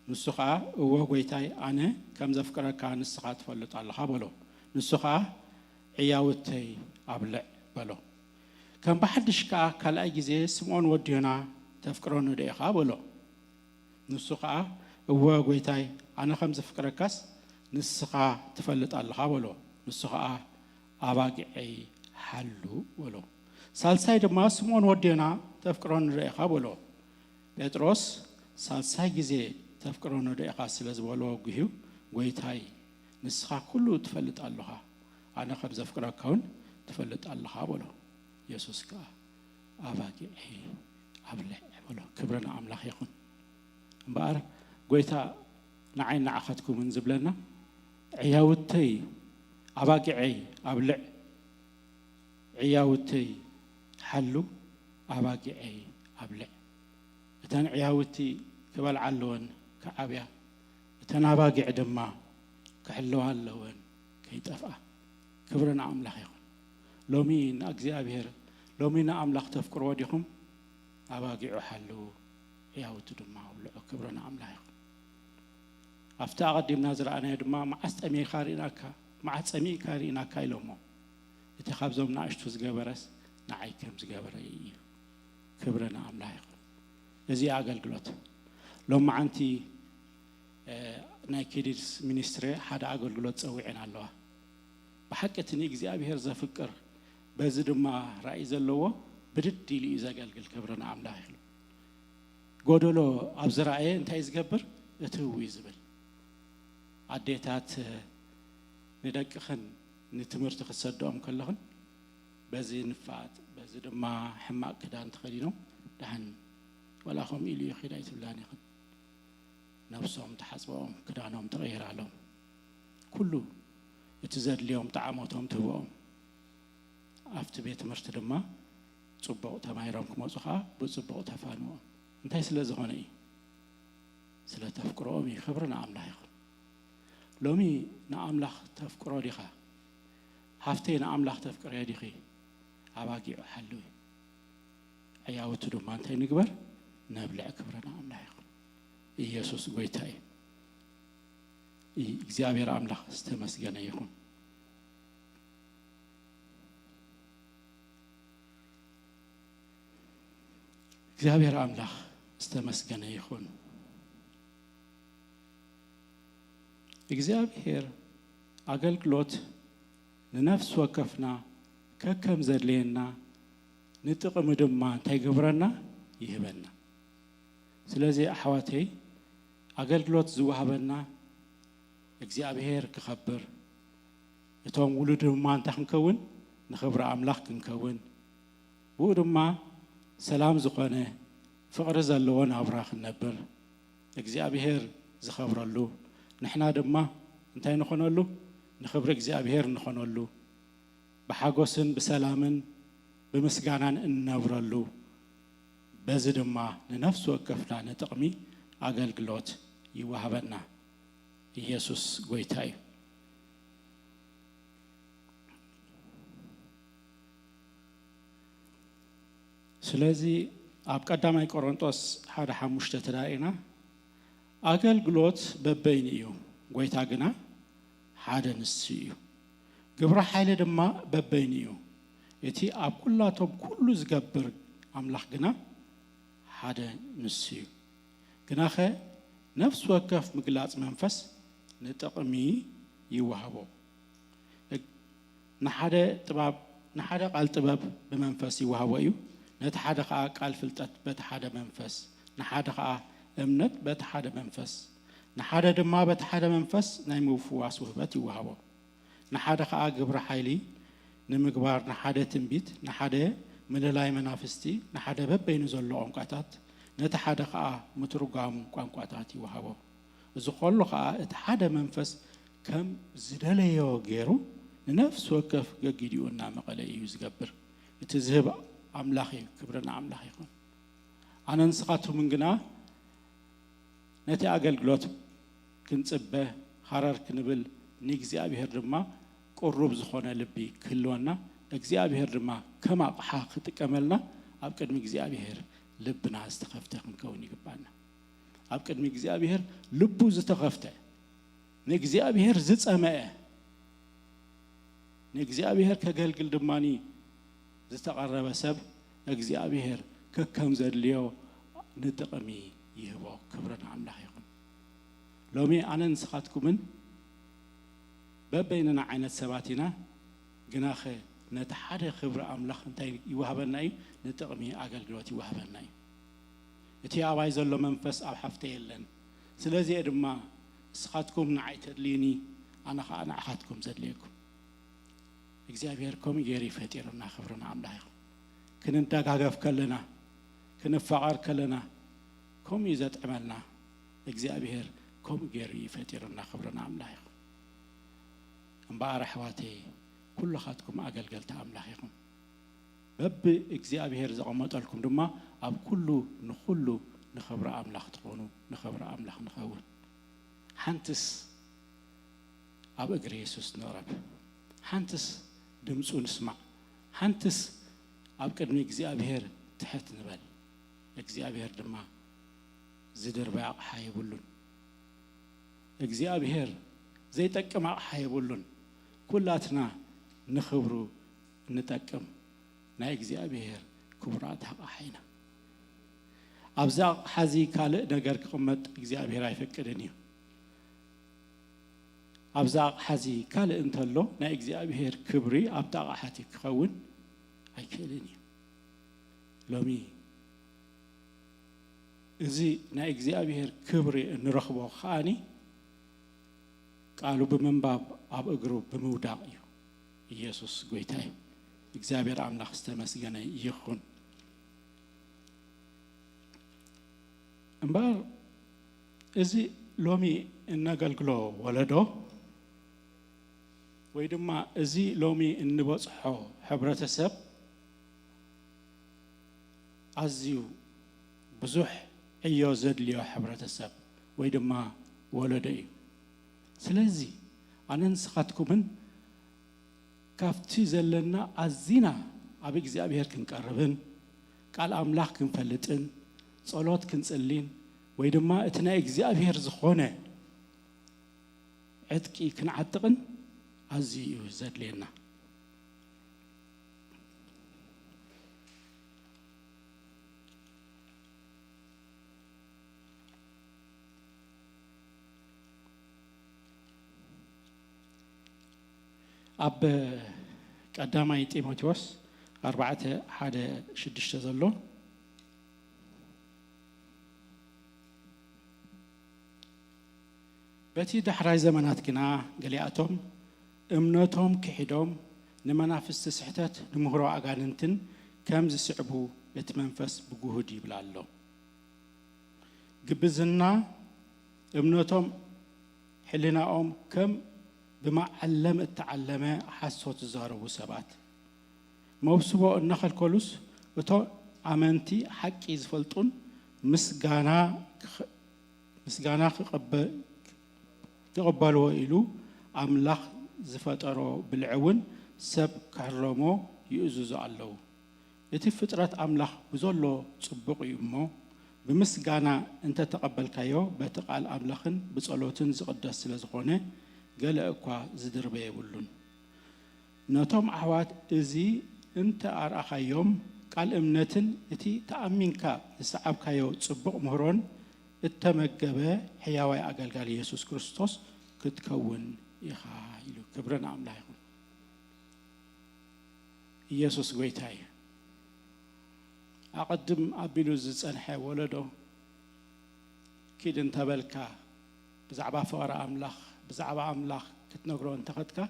نسخة هو قويتاي أنا كم زفكر كان السخات فلت الله بولو نسخة عياوتي أبلع بولو كم بحدش كلا جزء سمعون وديونا تفكرون ده بولو نسخة هو قويتاي أنا كم زفكر كاس نسخة تفلت الله بولو نسخة أباقي حلو بولو سالساي دما سمعون وديونا تفكرون ده بولو بطرس سالساي جزء تفكرون ده سلز بولو جيو قويتاي نسخة كله تفلت الله أنا كم زفكر كون تفلت الله بولو يسوع كا أباقي أبلع بولو كبرنا أملاخ يكون بار قويتا نعين نعختكم من زبلنا عياوتي أباقي أبلع عياوتي حلو أباقي أبلع تن عياوتي كبل علون كعبيا تن أباقي دما كحلو هاللون كيتفقه كبرنا أملاخ يكون لومين أجزاء لومين أملاخ تفكر وديهم أباقي حلو ياوتو دما ولا كبرنا أملاخ يكون أفتاق ديم نظر أنا دما مع أستمي خاريناكا مع أستمي خاريناكا يلومو اتخاب زوم ناشتوز جبرس نعيكم زجبري كبرنا أملاخ يكون إزي أقل قلت لو ما أنتي نايكيدس مينستري حدا أقل قلت سوينا الله بحكتني እግዚአብሔር ዘፍቅር በዚህ ድማ ራእይ ዘለዎ ብድድ ኢሉ ይዘገልግል ክብርና ኣምላኽ ይኽሉ ጎደሎ ኣብ ዝራእየ እንታይ ዝገብር እትው ይዝብል ኣዴታት ندقخن نتمرت خصدهم كلهن بزي نفات بزي دما حماق كدان تخدينو دهن ولا خم إلي خدايت بلاني خد نفسهم تحسبهم كدانهم تغير عليهم كله يتزاد اليوم طعامتهم تبوهم أفت بيت مرت دما صبوا تمايرهم كما صخا بصبوا تفانوا انتي سلازغوني سلا تفكروا مي خبرنا املاح لومي ناملاح تفكروا ديخا حفتين املاح تفكر يا ديخي اباقي حلوي اياوت دما انتي نغبر نبلع خبرنا املاح ኢየሱስ ጎይታዬ እግዚአብሔር አምላክ ስተመስገነ ይሁን እግዚአብሔር አምላክ ስተመስገነ ይሁን እግዚአብሔር አገልግሎት ለነፍስ ወከፍና ከከም ዘድሌና ንጥቅም ድማ ታይገብረና ይህበና ስለዚህ አህዋቴ አገልግሎት ዝዋሃበና እግዚአብሔር ክኸብር እቶም ውሉድ ማንታ ክንከውን ንኽብረ አምላክ ክንከውን ወድማ ሰላም ዝኾነ ፍቅሪ ዘለዎን አብራኽ ነበር እግዚአብሔር ዝኸብረሉ ንሕና ድማ እንታይ ንኾነሉ ንኽብረ እግዚአብሔር ንኾነሉ በሓጎስን በሰላምን በመስጋናን እንነብረሉ በዚ ድማ ንነፍስ ወከፍና ንጥቅሚ አገልግሎት ይዋሃበና ኢየሱስ ጎይታይ ስለዚህ አብ ቀዳማይ ቆሮንቶስ 1:5 ተዳይና አገልግሎት በበይን እዩ ጎይታ ግና ሓደ ንስዩ ግብረ ኃይለ ድማ በበይን እዩ እቲ አብ ኩላቶም ኩሉ ዝገብር አምላክ ግና ሓደ ንስዩ ግናኸ ነፍስ ወከፍ ምግላጽ መንፈስ ንጥቅሚ ይዋሃቦ ንሓደ ጥበብ ንሓደ ቃል ጥበብ በመንፈስ ይዋሃቦ እዩ ነቲ ሓደ ኸዓ ቃል ፍልጠት በቲ ሓደ መንፈስ ንሓደ ኸዓ እምነት በቲ ሓደ መንፈስ ንሓደ ድማ በቲ ሓደ መንፈስ ናይ ምውፍዋስ ውህበት ይዋሃቦ ንሓደ ኸዓ ግብረ ኃይሊ ንምግባር ንሓደ ትንቢት ንሓደ ምልላይ መናፍስቲ ንሓደ በበይኑ ዘሎ ቋንቋታት ነቲ ሓደ ኸዓ ምትርጓም ቋንቋታት ይዋሃቦ እዚ ኹሉ ኸዓ እቲ ሓደ መንፈስ ከም ዝደለዮ ገይሩ ንነፍስ ወከፍ ገጊዲኡና መቐለ እዩ ዝገብር እቲ ዝህብ አምላኽ ክብረና አምላኽ ይኹን አነ ንስኻቱም ግና ነቲ አገልግሎት ክንጽበ ሐረር ክንብል ንእግዚአብሔር ድማ ቁሩብ ዝኾነ ልቢ ክህልወና እግዚአብሔር ድማ ከም አቕሓ ክጥቀመልና ኣብ ቅድሚ እግዚአብሔር ልብና ዝተኸፍተ ክንከውን ይግባና ኣብ ቅድሚ እግዚአብሔር ልቡ ዝተኸፍተ ንእግዚአብሔር ዝጸመአ ንእግዚአብሔር ከገልግል ድማኒ ዝተቀረበ ሰብ እግዚአብሔር ከከም ዘድልዮ ንጥቅሚ ይህቦ ክብረና አምላኽ ይኹን ሎሚ አነ ንስኻትኩምን በበይንና ዓይነት ሰባቲና ግናኸ ነቲ ሓደ ክብረ አምላኽ እንታይ ይዋሃበና እዩ ንጥቅሚ አገልግሎት ይዋሃበና እዩ እቲ አባይ ዘሎ መንፈስ ኣብ ሓፍተ የለን ስለዚህ ድማ ንስኻትኩም ንዓይ ተድልዩኒ አነ ኸዓ ንዓኻትኩም ዘድልየኩም እግዚአብሔር ከም ጌሪ ፈጢርና ክብረና አምላኽ ይኹን ክንንደጋገፍ ከለና ክንፋቀር ከለና ከም ይዘጥዕመልና እግዚአብሔር ከም ጌሪ ፈጢርና ክብረና አምላኽ ይኹን እምበኣር ኣሕዋተይ ኩልኻትኩም አገልገልቲ አምላኽ ይኹን በብ እግዚአብሔር ዘቐመጠልኩም ድማ ኣብ ኩሉ ንኹሉ ንኽብረ አምላኽ ትኾኑ ንኽብረ አምላኽ ንኸውን ሓንትስ ኣብ እግሪ ኢየሱስ ንቕረብ ሓንትስ ድምፁ ንስማዕ ሓንትስ ኣብ ቅድሚ እግዚአብሔር ትሕት ንበል እግዚአብሔር ድማ ዝድርባይ ኣቕሓ የብሉን እግዚአብሔር ዘይጠቅም ኣቕሓ የብሉን ኩላትና ንኽብሩ ንጠቅም ናይ እግዚአብሔር ክቡራት ኣቕሓ ኢና ኣብዛ ኣቕሓዚ ካልእ ነገር ክቕመጥ እግዚአብሔር ኣይፈቅድን እዩ ኣብዛ ኣቕሓዚ ካልእ እንተሎ ናይ እግዚአብሔር ክብሪ ኣብታ ኣቕሓቲ ክኸውን ኣይክእልን እዩ ሎሚ እዚ ናይ እግዚአብሔር ክብሪ እንረኽቦ ኸኣኒ ቃሉ ብምንባብ ኣብ እግሩ ብምውዳቕ እዩ ኢየሱስ ጌታ እዩ እግዚአብሔር አምላክ ዝተመስገነ ይኹን እምበር እዚ ሎሚ እናገልግሎ ወለዶ ወይ ድማ እዚ ሎሚ እንበጽሖ ሕብረተሰብ ኣዝዩ ብዙሕ እዮ ዘድልዮ ሕብረተሰብ ወይ ድማ ወለዶ እዩ ስለዚ ኣነ ንስኻትኩምን ካፍቲ ዘለና ኣዚና ኣብ እግዚአብሔር ክንቀርብን ቃል ኣምላኽ ክንፈልጥን ጸሎት ክንጽልን ወይ ድማ እቲ ናይ እግዚአብሔር ዝኾነ ዕጥቂ ክንዓጥቕን ኣዝዩ ዘድልየና ኣብ ቀዳማይ ጢሞቴዎስ 4:1-6 ዘሎ በቲ ዳሕራይ ዘመናት ግና ገሊኣቶም እምነቶም ክሒዶም ንመናፍስቲ ስሕተት ንምሁሮ ኣጋንንትን ከም ዝስዕቡ እቲ መንፈስ ብጉህድ ይብላ ኣሎ ግብዝና እምነቶም ሕሊናኦም ከም بمعلم التعلم حسوت الزهرو سبات موسبو النخل وتو عمنتي حق يزفلطون مسغانا تقبلوا إلو أملاخ زفترو بالعون سب كرمو يؤزز علو يتي فترة أملاخ بزولو تصبق يمو بمسغانا انت تقبل كايو بتقال أملاخن بصلوتن زقدس سلازخونه قال أكوا زدربي يقولون نتوم أحوات إزي أنت أرأخ يوم قال إمنتن إتي تأمينك السعب كيو تصبق مهرون التمجبة حياوي أقل قال يسوع كريستوس كتكون يخايلو كبرنا عمله يقول يسوع قويتاي أقدم أبيلو زنحي ولدو كيد انت بلكا بزعبا فورا أملاخ بزعبا أملاخ كتنقروا انت خدك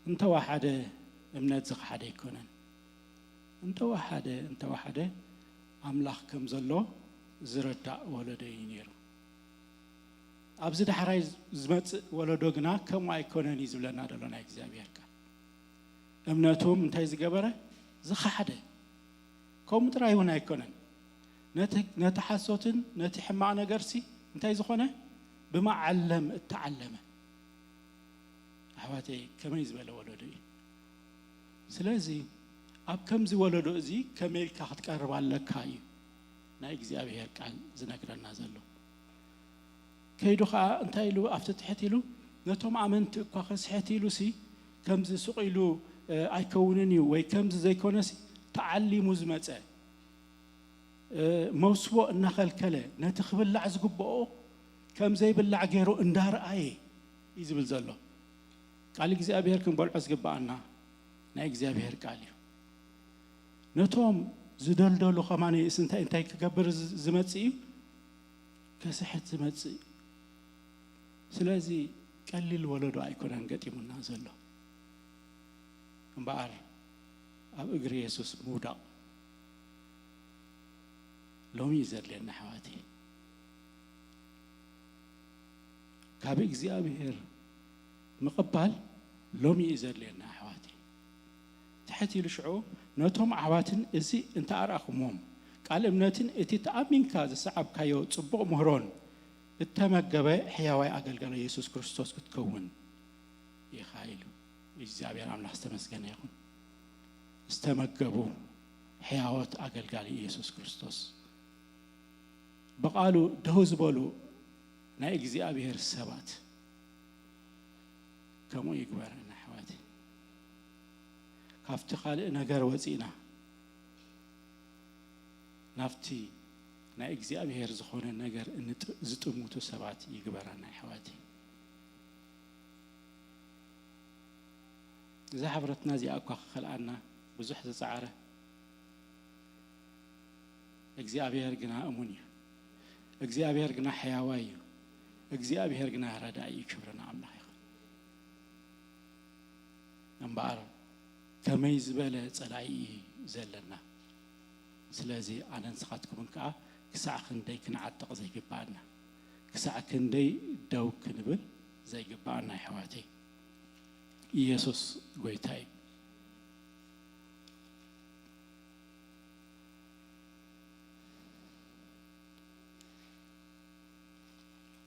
انت واحد امنات زق حدا يكونن انت واحد أملاخ كم زلو زردا ولدي ينيرو أبز دحراي زمت ولدو غنا كم يكونن يزبلنا دلنا እግዚአብሔር ቃል እምነቱም እንታይ ዝገበረ ዝኸ ሓደ ከም ጥራይውን አይኮነን ነቲ ሓሶትን ነቲ ሕማቅ ነገርሲ እንታይ ዝኾነ بمعلم التعلم أحواتي كمان يزبل ولده سلازي أب كم زي ولده زي كميل كحت قرب على كاي نا እግዚአብሔር ቃል ዝነግረና ዘሎ ከይዱ ኸ እንታይ ኢሉ ኣፍተትሕት ኢሉ ነቶም ኣመንቲ እኳ ኸስሕት ኢሉ ሲ ከምዚ ሱቕ ኢሉ ኣይከውንን እዩ ወይ ከምዚ ዘይኮነሲ ተዓሊሙ ዝመፀ መውስቦ እናኸልከለ ነቲ ክብላዕ ዝግብኦ كم زي بالعجيرو اندار اي يزبل زلو قال እግዚአብሔር ክንበልዖ ዝግባአና ናይ እግዚአብሔር ቃል እዩ ነቶም ዝደልደሉ ኸማኔ እንታይ ክገብር ዝመጽእ እዩ ከስሕት ዝመጽእ ስለዚ ቀሊል ወለዶ ኣይኮነን ገጢሙና ዘሎ እምበኣር ኣብ እግሪ ኢየሱስ ምውዳቕ ሎሚ ዘድልየና ኣሕዋቲ كاب እግዚአብሔር مقبل لومي يزلينا أحواتي تحتي لشعو نتهم أحواتن إزي انت أراخمهم قال امنتن اتي تأمين كاز سعب كايو تصبق مهرون التمقبة حياوي أقل قال يسوس كريستوس كتكون يخايلو እግዚአብሔር አምላክ ተመስገነ ይሁን استمقبو حياوات أقل قال يسوس كريستوس بقالو دهوز بولو نا እግዚአብሔር ሰባት ከመ ይግበረና ኣሕዋቲ ካፍቲ ካልእ ነገር ወፂና ናፍቲ ናይ እግዚአብሔር ዝኾነ ነገር ዝጥሙቱ ሰባት ይግበረና ኣሕዋቲ እዛ ሕብረትና እዚኣ እኳ ክኸልኣና ብዙሕ ዝፃዕረ እግዚአብሔር ግና እሙን እዩ እግዚአብሔር ግና ሕያዋይ እዩ እግዚአብሔር ግን ረዳኢ ክብርና አምላኽ ይኹን እምበኣር ከመይ ዝበለ ጸላኢ ዘለና ስለዚ ኣነ ንስኻትኩምን ከዓ ክሳዕ ክንደይ ክንዓጥቕ ዘይግባአና ክሳዕ ክንደይ ደው ክንብል ዘይግባአና ኣሕዋተይ ኢየሱስ ጎይታ እዩ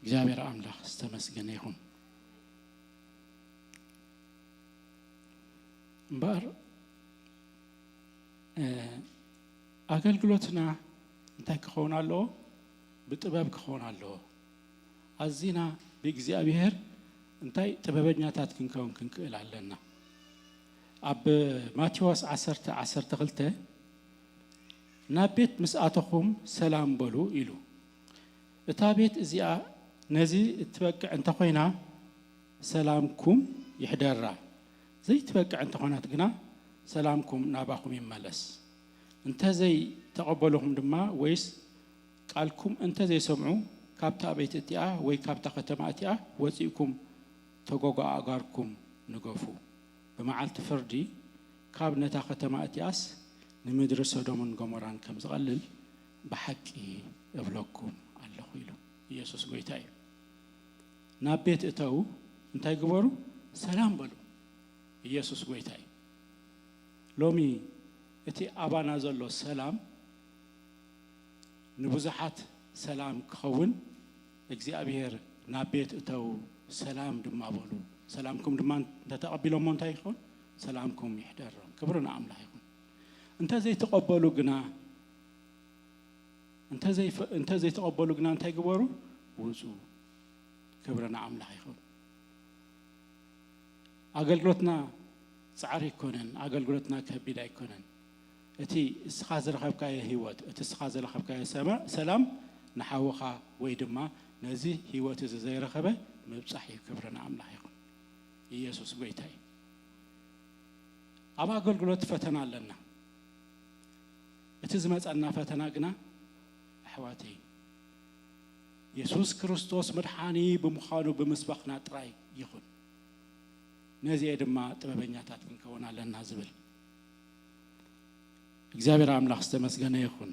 እግዚአብሔር አምላክ ዝተመስገነ ይሁን እምበር አገልግሎትና እንታይ ክኸውን ኣለዎ ብጥበብ ክኸውን ኣለዎ ኣዚና ብእግዚአብሔር እንታይ ጥበበኛታት ክንከውን ክንክእል ኣለና ኣብ ማቴዎስ 10:12 ናብ ቤት ምስኣተኹም ሰላም በሉ ኢሉ እታ ቤት እዚኣ ነዚ እትበቅዕ እንተኾይና ሰላምኩም ይሕደራ ዘይትበቅዕ እንተኾናት ግና ሰላምኩም ናባኹም ይመለስ እንተዘይ ተቐበሉኹም ድማ ወይስ ቃልኩም እንተዘይ ሰምዑ ካብታ ቤት እቲኣ ወይ ካብታ ከተማ እቲኣ ወፂእኩም ተጓጓኣጋርኩም ንገፉ በመዓልቲ ፍርዲ ካብ ነታ ከተማ እቲኣስ ንምድሪ ሶዶምን ጎሞራን ከም ዝቐልል ብሓቂ እብለኩም ኣለኹ ኢሉ ኢየሱስ ጎይታ እዩ ናብ ቤት እተው እንታይ ግበሩ ሰላም በሉ ኢየሱስ ጎይታ እዩ ሎሚ እቲ ኣባና ዘሎ ሰላም ንብዙሓት ሰላም ክኸውን እግዚአብሔር ናብ ቤት እተው ሰላም ድማ በሉ ሰላምኩም ድማ ተተቀቢሎም እንታይ ይኹን ሰላምኩም ይሕደሮም ክብርና አምላኽ ይኹን እንተዘይ ተቀበሉ ግና እንተዘይ ተቀበሉ ግና እንታይ ግበሩ ውፁ ክብርና አምላኽ ይኹን አገልግሎትና ጻዕሪ ይኮነን አገልግሎትና ከቢድ አይኮነን እቲ እስኻ ዝረኸብካዮ ህይወት እቲ እስኻ ዝረኸብካዮ ሰላም ንሓውኻ ወይ ድማ ነዚ ህይወት እዚ ዘይረኸበ ምብጻሕ ክብርና አምላኽ ይኹን ኢየሱስ ጎይታ እዩ ኣብ አገልግሎት ፈተና ኣለና እቲ ዝመጻና ፈተና ግና ኣሕዋተይ ኢየሱስ ክርስቶስ መድሓኒ ብምዃኑ ብምስባኽና ጥራይ ይኹን ነዚ ድማ ጥበበኛታት ክንከውን ኣለና ዝብል እግዚአብሔር አምላኽ ዝተመስገነ ይኹን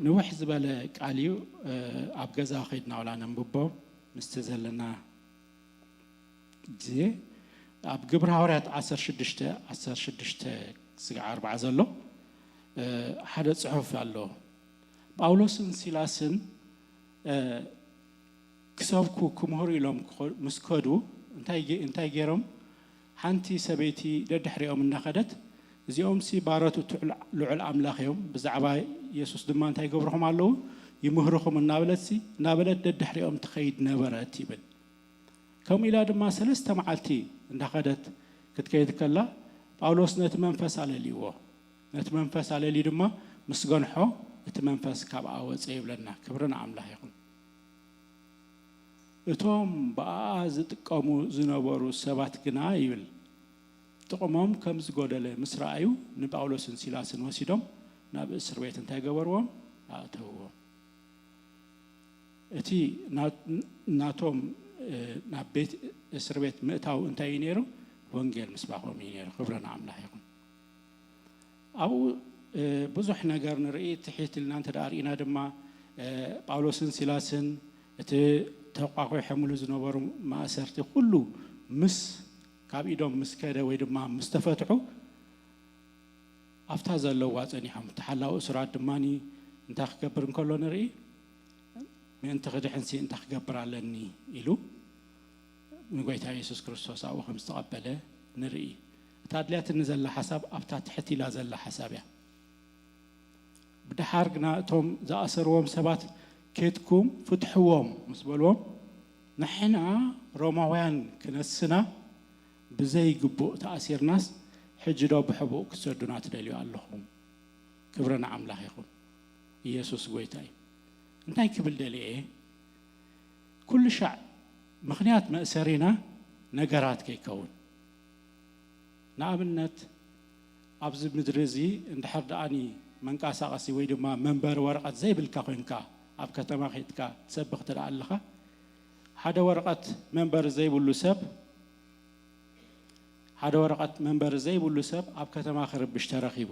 ንውሕ ዝበለ ቃል እዩ ኣብ ገዛ ኸይድና ወላ ነንብቦ ምስቲ ዘለና ግዜ ኣብ ግብረ ሐዋርያት 16:16-40 ዘሎ ሓደ ጽሑፍ ኣሎ ጳውሎስን ሲላስን ክሰብኩ ክምህሩ ኢሎም ምስከዱ እንታይ ገይሮም ሓንቲ ሰበይቲ ደድሕሪኦም እናኸደት እዚኦም ሲ ባረቱ ልዑል አምላኽ እዮም ብዛዕባ ኢየሱስ ድማ እንታይ ገብርኹም ኣለዉ ይምህሩኹም እናበለት ደድሕሪኦም ትኸይድ ነበረት ይብል ከምኡ ኢላ ድማ 3 መዓልቲ እንዳኸደት ክትከይድ ከላ ጳውሎስ ነቲ መንፈስ ኣለልይዎ ነቲ መንፈስ ኣለልዩ ድማ ምስ ገንሖ እቲ መንፈስ ካብኣ ወፀ ይብለና ክብርና አምላኽ ይኹን እቶም በኣ ዝጥቀሙ ዝነበሩ ሰባት ግና ይብል ጥቕሞም ከም ዝጎደለ ምስ ረኣዩ ንጳውሎስን ሲላስን ወሲዶም ናብ እስር ቤት እንታይ ገበርዎም ኣእተውዎም እቲ ናቶም ናብ ቤት እስር ቤት ምእታው እንታይ እዩ ነይሩ ወንጌል ምስባኾም እዩ ነይሩ ክብርና አምላኽ ይኹን ኣብኡ ብዙሕ ነገር ንርኢ ትሒት ኢልና እንተዳሪእና ድማ ጳውሎስን ሲላስን እቲ ተቋቋሕሙሉ ዝነበሩ ማእሰርቲ ኩሉ ምስ ካብ ኢዶም ምስ ከደ ወይ ድማ ምስ ተፈትሑ ኣፍታ ዘለዋ ጸኒሖም ተሓላው እስራት ድማኒ እንታይ ክገብር እንከሎ ንርኢ ምእንቲ ክድሕንሲ እንታይ ክገብር ኣለኒ ኢሉ ንጎይታ ኢየሱስ ክርስቶስ ኣብኡ ከም ዝተቐበለ ንርኢ እታ ድልያትኒ ዘላ ሓሳብ ኣብታ ትሕት ኢላ ዘላ ሓሳብ እያ ብድሓር ግና እቶም ዝኣሰርዎም ሰባት ኬትኩም ፍትሕዎም ምስ በልዎም ንሕና ሮማውያን ክነስና ብዘይ ግቡእ ተኣሲርናስ ሕጂ ዶ ብሕቡእ ክሰዱና ትደልዩ ኣለኹም ክብርና አምላኽ ይኹን ኢየሱስ ጎይታ እዩ እንታይ ክብል ደልየ ኩሉ ሻዕ ምኽንያት መእሰሪና ነገራት ከይከውን ንኣብነት ኣብዚ ምድሪ እዚ እንድሕር ደኣኒ መንቀሳቐሲ ወይ ድማ መንበሪ ወረቐት ዘይብልካ ኮይንካ ኣብ ከተማ ኺትካ ትሰብኽ ትደኣ ኣለኻ ሓደ ወረቐት መንበር ዘይብሉ ሰብ ኣብ ከተማ ክርብሽ ተረኺቡ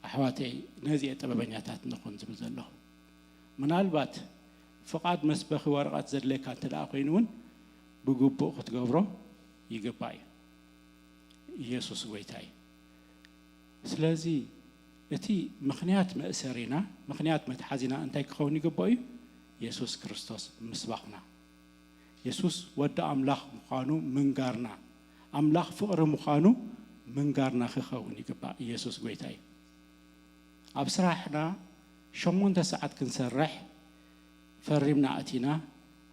ኣሕዋተይ ነዚየ ጥበበኛታት ንኹን ዝብል ዘለኹ ምናልባት ፍቓድ መስበኺ ወረቐት ዘድለየካ እንተደኣ ኮይኑ እውን ብግቡእ ክትገብሮ ይግባእ እዩ ኢየሱስ ጐይታ እዩ ስለዚ እቲ ምኽንያት መእሰሪና ምኽንያት መትሓዚና እንታይ ክኸውን ይግባእ እዩ ኢየሱስ ክርስቶስ ምስባኽና ኢየሱስ ወዲ ኣምላኽ ምዃኑ ምንጋርና ኣምላኽ ፍቕሪ ምዃኑ ምንጋርና ክኸውን ይግባእ ኢየሱስ ጐይታ እዩ ኣብ ስራሕና 8 ሰዓት ክንሰርሕ ፈሪምና ኣቲና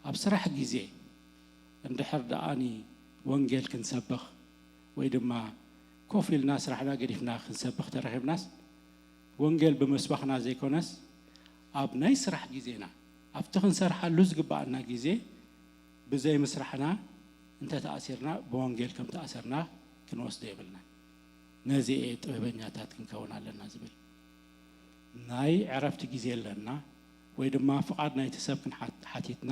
ኣብ ስራሕ ጊዜ እንድሕር ደኣኒ ወንጌል ክንሰብኽ ወይ ድማ ኮፍ ኢልና ስራሕና ገዲፍና ክንሰብኽ ተረኺብናስ ወንጌል ብምስባኽና ዘይኮነስ ኣብ ናይ ስራሕ ጊዜና ኣብቲ ክንሰርሓሉ ዝግባአና ጊዜ ብዘይ ምስራሕና እንተተኣሲርና ብወንጌል ከም ተኣሰርና ክንወስዶ የብልና ነዚ ጥበበኛታት ክንከውን ኣለና ዝብል ናይ ዕረፍቲ ጊዜ ኣለና ወይ ድማ ፍቓድ ናይቲ ሰብ ክንሓቲትና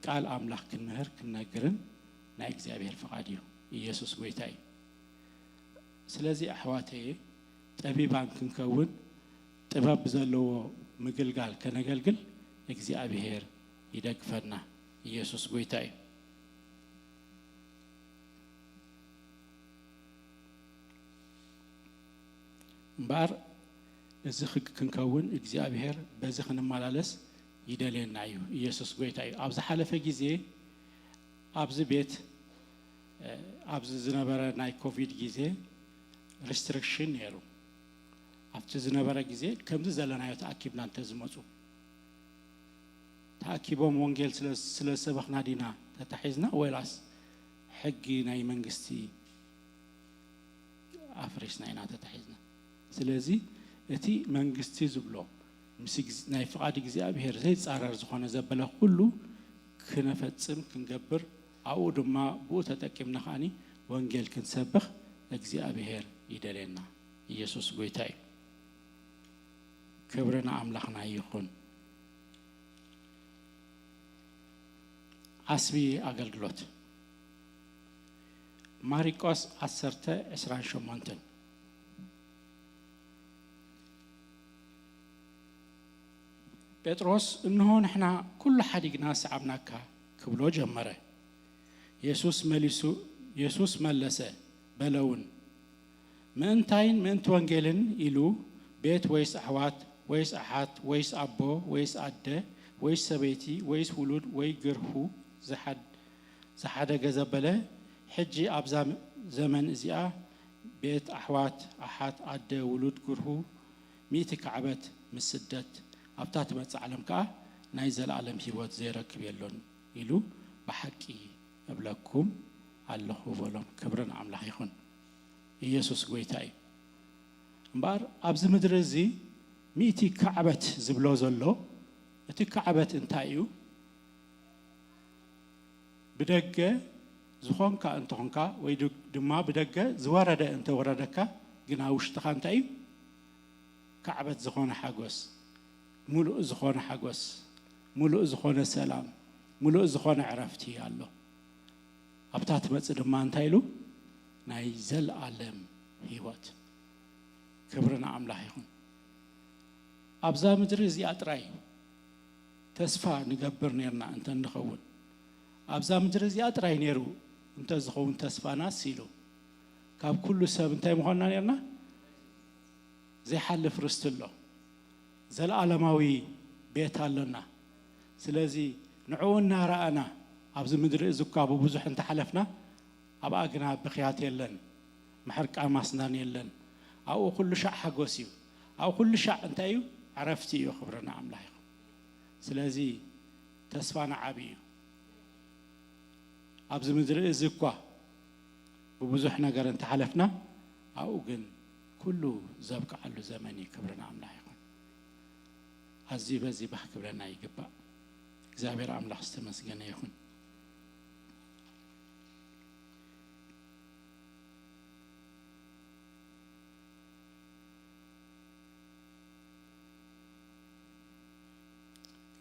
ቃል ኣምላኽ ክንምህር ክንነግርን ናይ እግዚኣብሔር ፍቓድ እዩ ኢየሱስ ጐይታ እዩ ስለዚ ኣሕዋተየ ጠቢባን ክንከውን ጥበብ ዘለዎ ምግልጋል ከነገልግል እግዚአብሔር ይደግፈና ኢየሱስ ጐይታ እዩ እምበር እዚ ክንከውን እግዚአብሔር በዚ ክንመላለስ ይደልየና እዩ ኢየሱስ ጐይታ እዩ ኣብ ዝሓለፈ ጊዜ ኣብዚ ቤት ኣብዚ ዝነበረ ናይ ኮቪድ ጊዜ ሪስትሪክሽን ነይሩ ኣብቲ ዝነበረ ጊዜ ከምዚ ዘለናዮ ተኣኪብና እንተዝመፁ ተኣኪቦም ወንጌል ስለ ሰበኽና ዲና ተታሒዝና ወይላስ ሕጊ ናይ መንግስቲ ኣፍሪስና ኢና ተታሒዝና ስለዚ እቲ መንግስቲ ዝብሎ ምስ ናይ ፍቓድ እግዚኣብሔር ዘይፃረር ዝኾነ ዘበለ ኩሉ ክነፈጽም ክንገብር ኣብኡ ድማ ብኡ ተጠቂምና ኸኣኒ ወንጌል ክንሰብኽ እግዚኣብሔር ይደልየና ኢየሱስ ጐይታ እዩ ክብርና ኣምላኽና ይኹን ዓስቢ ኣገልግሎት ማሪቆስ 10:28 ጴጥሮስ እንሆ ንሕና ኩሉ ሓዲግና ሰዓብናካ ክብሎ ጀመረ ኢየሱስ መለሰ በለውን ምእንታይን ምእንቲ ወንጌልን ኢሉ ቤት ወይስ ኣሕዋት ወይስ ኣሓት ወይስ ኣቦ ወይስ ኣደ ወይስ ሰበይቲ ወይስ ውሉድ ወይ ግርሁ ዝሓደገ ዘበለ ሕጂ ኣብዛ ዘመን እዚኣ ቤት ኣሕዋት ኣሓት ኣደ ውሉድ ግርሁ 100 ከዓበት ምስ ስደት ኣብታ ትመጽእ ዓለም ከዓ ናይ ዘለዓለም ህይወት ዘይረክብ የሎን ኢሉ ብሓቂ እብለኩም ኣለኹ በሎም ክብርን ኣምላኽ ይኹን ኢየሱስ ጐይታ እዩ እምበር ኣብዚ ምድሪ እዚ 100 ከዓበት ዝብሎ ዘሎ እቲ ከዓበት እንታይ እዩ ብደገ ዝኾንካ እንተኾንካ ወይ ድማ ብደገ ዝወረደ እንተወረደካ ግን ኣብ ውሽጥኻ እንታይ እዩ ከዓበት ዝኾነ ሓጎስ ሙሉእ ዝኾነ ሓጎስ ሙሉእ ዝኾነ ሰላም ሙሉእ ዝኾነ ዕረፍቲ ኣሎ ኣብታ ትመጽእ ድማ እንታይ ኢሉ ናይ ዘለዓለም ህይወት ክብርና ኣምላኽ ይኹን ኣብዛ ምድሪ እዚኣ ጥራይ ተስፋ ንገብር ነርና እንተ ንኸውን ኣብዛ ምድሪ እዚኣ ጥራይ ነይሩ እንተ ዝኸውን ተስፋናስ ኢሉ ካብ ኩሉ ሰብ እንታይ ምኾንና ነርና ዘይሓልፍ ርስቲ ኣሎ ዘለዓለማዊ ቤት ኣለና ስለዚ ንዕኡ እናረኣና ኣብዚ ምድሪ እዚ እኳ ብብዙሕ እንተሓለፍና ኣብኣ ግና ብኽያት የለን ምሕርቃ ማስናን የለን ኣብኡ ኩሉ ሻዕ ሓጎስ እዩ ኣብኡ ኩሉ ሻዕ እንታይ እዩ ዕረፍቲ እዩ ክብርና ኣምላኽ ይኹን ስለዚ ተስፋና ዓብዪ እዩ ኣብዚ ምድሪ እዚ እኳ ብብዙሕ ነገር እንተሓለፍና ኣብኡ ግን ኩሉ ዘብቅዓሉ ዘመን እዩ ክብርና ኣምላኽ ይኹን ኣዝዩ በዚ ባህ ክብለና ይግባእ እግዚአብሔር ኣምላኽ ዝተመስገነ ይኹን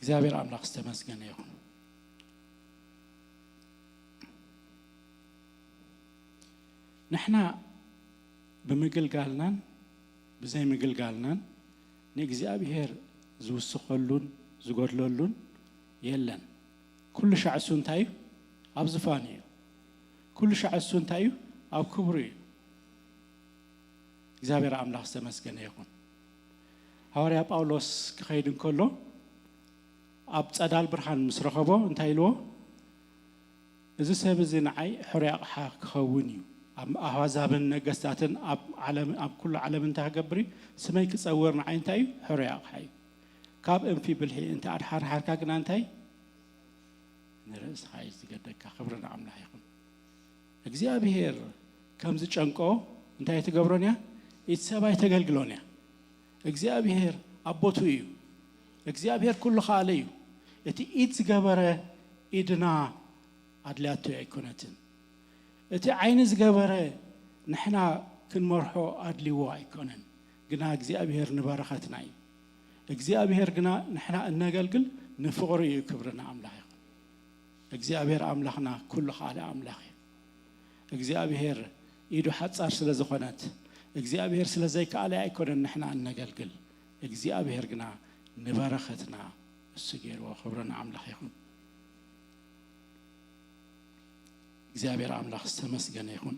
እግዚአብሔር አምላክ ዝተመስገነ ይሁን። ንሕና ብምግልጋልናን ብዘይ ምግልጋልናን ንእግዚአብሔር ዝውስኸሉን ዝጎድለሉን የለን። ኩሉ ሻዕ እሱ እንታይ እዩ? ኣብ ዝፋን እዩ። ኩሉ ሻዕ እሱ እንታይ እዩ? ኣብ ክብሩ እዩ። እግዚአብሔር አምላክ ዝተመስገነ ይሁን። ሐዋርያ ጳውሎስ ክኸይድ እንከሎ ኣብ ጸዳል ብርሃን ምስ ረኸቦ እንታይ ኢልዎ? እዚ ሰብ እዚ ንዓይ ሕሩይ ኣቕሓ ክኸውን እዩ። ኣብ ኣሕዛብን ነገስታትን ኣብ ኩሉ ዓለም እንታይ ክገብር እዩ? ስመይ ክፀውር ንዓይ እንታይ እዩ? ሕሩይ ኣቕሓ እዩ። ካብ እንፊ ብልሒ እንተ ኣድሓርሓርካ ግና እንታይ ንርእስኻ እዩ ዝገደካ። ክብሪ ንኣምላኽ ይኹን። እግዚአብሔር ከም ዝጨንቆ እንታይ ትገብሮን እያ? ኢት ሰባይ ተገልግሎን እያ። እግዚአብሔር ኣቦቱ እዩ። እግዚአብሔር ኩሉ ኻለ እዩ። እቲ ኢት ዝገበረ ኢድና ኣድልያቶ ኣይኮነትን። እቲ ዓይኒ ዝገበረ ንሕና ክንመርሖ ኣድልይዎ ኣይኮነን። ግና እግዚአብሔር ንበረኸትና እዩ። እግዚአብሔር ግና ንሕና እነገልግል ንፍቕሪ እዩ። ክብርና ኣምላኽ ይኹን። እግዚአብሔር ኣምላኽና ኩሉ ኻለ ኣምላኽ እዩ። እግዚአብሔር ኢዱ ሓጻር ስለ ዝኾነት እግዚአብሔር ስለ ዘይከኣለ ኣይኮነን ንሕና እነገልግል። እግዚአብሔር ግና ንበረኸትና እሱ ገይርዎ። ክብርና ኣምላኽ ይኹን። እግዚአብሔር አምላክ ዝተመስገነ ይሁን።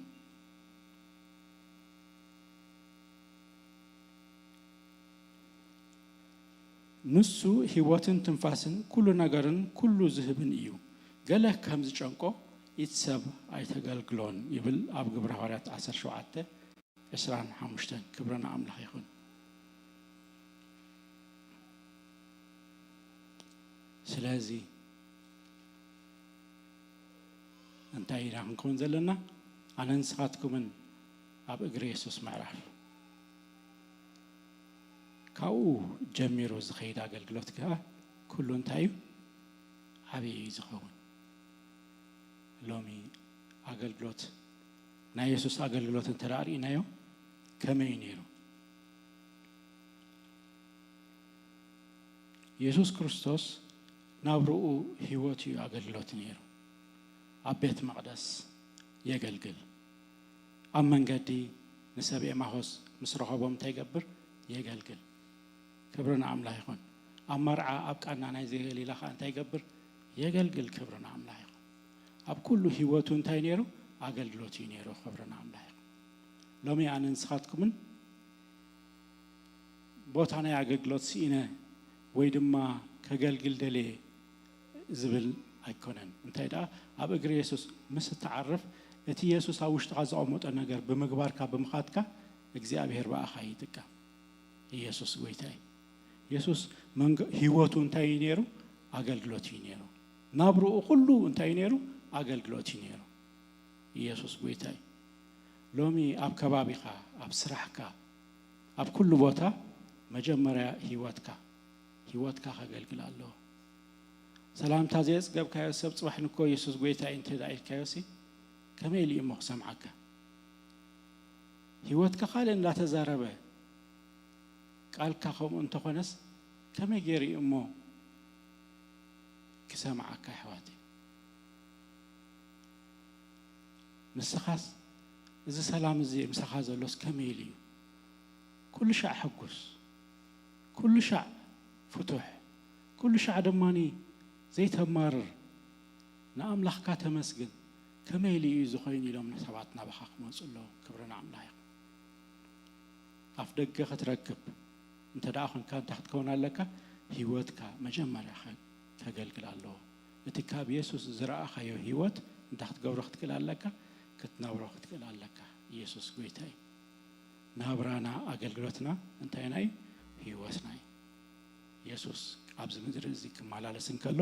ንሱ ህይወትን ትንፋስን ኩሉ ነገርን ኩሉ ዝህብን እዩ። ገለ ከም ዝጨንቆ ኢት ሰብ ኣይተገልግሎን ይብል ኣብ ግብረ ሐዋርያት 17:25 ክብርና ኣምላኽ ይኹን። ስለዚ እንታይ ኢና ክንከውን ዘለና? ኣነ ንስኻትኩምን ኣብ እግሪ የሱስ ምዕራፍ ካብኡ ጀሚሩ ዝኸይድ ኣገልግሎት ከዓ ኩሉ እንታይ እዩ? ዓብዪ ዝኸውን። ሎሚ ኣገልግሎት ናይ የሱስ ኣገልግሎት እንተዳእ ርኢናዮ ከመይ ነይሩ? ኢየሱስ ክርስቶስ ናብርኡ ህይወት እዩ ኣገልግሎት ነይሩ። ኣብ ቤት መቅደስ የገልግል። ኣብ መንገዲ ንሰብ ኤማሆስ ምስ ረኸቦም እንታይ ይገብር? የገልግል። ክብርና ኣምላኽ ይኹን። ኣብ መርዓ ኣብ ቃና ናይ ዘገሊላ ከዓ እንታይ ይገብር? የገልግል። ክብርና ኣምላኽ ይኹን። ኣብ ኩሉ ህይወቱ እንታይ ነይሩ? ኣገልግሎት እዩ ነይሩ። ክብርና ኣምላኽ ይኹን። ሎሚ ኣነ ንስኻትኩምን ቦታ ናይ ኣገልግሎት ስኢነ ወይ ድማ ከገልግል ደልየ ዝብል ኣይኮነን። እንታይ ደኣ ኣብ እግሪ ኢየሱስ ምስ ተዓርፍ እቲ ኢየሱስ ኣብ ውሽጥኻ ዝቐመጦ ነገር ብምግባርካ ብምኻድካ እግዚአብሔር በኣኻ ይጥቀም። ኢየሱስ ጎይታ እዩ። ኢየሱስ ህይወቱ እንታይ እዩ ነይሩ? ኣገልግሎት እዩ ነይሩ። ናብርኡ ኩሉ እንታይ እዩ ነይሩ? ኣገልግሎት እዩ ነይሩ። ኢየሱስ ጎይታ እዩ። ሎሚ ኣብ ከባቢኻ ኣብ ስራሕካ ኣብ ኩሉ ቦታ መጀመርያ ህይወትካ ከገልግል ኣለዎ። ሰላምታ ዘየፅገብካዮ ሰብ ፅባሕ ንኮ ኢየሱስ ጎይታ እዩ እንተ ኢልካዮሲ ከመይ ኢሉ እሞ ክሰምዓካ? ህይወትካ ካልእ እንዳተዛረበ ቃልካ ከምኡ እንተኾነስ ከመይ ገይሩ እሞ ክሰምዓካ? ኣሕዋት ንስኻስ እዚ ሰላም እዚ ምሳኻ ዘሎስ ከመይ ኢሉ እዩ? ኩሉ ሻዕ ሕጉስ፣ ኩሉ ሻዕ ፍቱሕ፣ ኩሉ ሻዕ ድማኒ ዘይተማርር ንኣምላኽካ ተመስግን ከመይ ኢሉ እዩ ዝኾይኑ ኢሎም ሰባት ናባኻ ክመፁ ኣለዎ። ክብርና ኣምላኽ ይኹን። ኣፍ ደገ ክትረክብ እንተ ደኣ ኮንካ እንታይ ክትከውን ኣለካ? ህይወትካ መጀመርያ ከገልግል ኣለዎ። እቲ ካብ ኢየሱስ ዝረኣኻዮ ህይወት እንታይ ክትገብሮ ክትክእል ኣለካ? ክትነብሮ ክትክእል ኣለካ። ኢየሱስ ጎይታ እዩ። ናብራና ኣገልግሎትና እንታይ ናይ ህይወትና እዩ። ኢየሱስ ኣብዚ ምድሪ እዚ ክመላለስ እንከሎ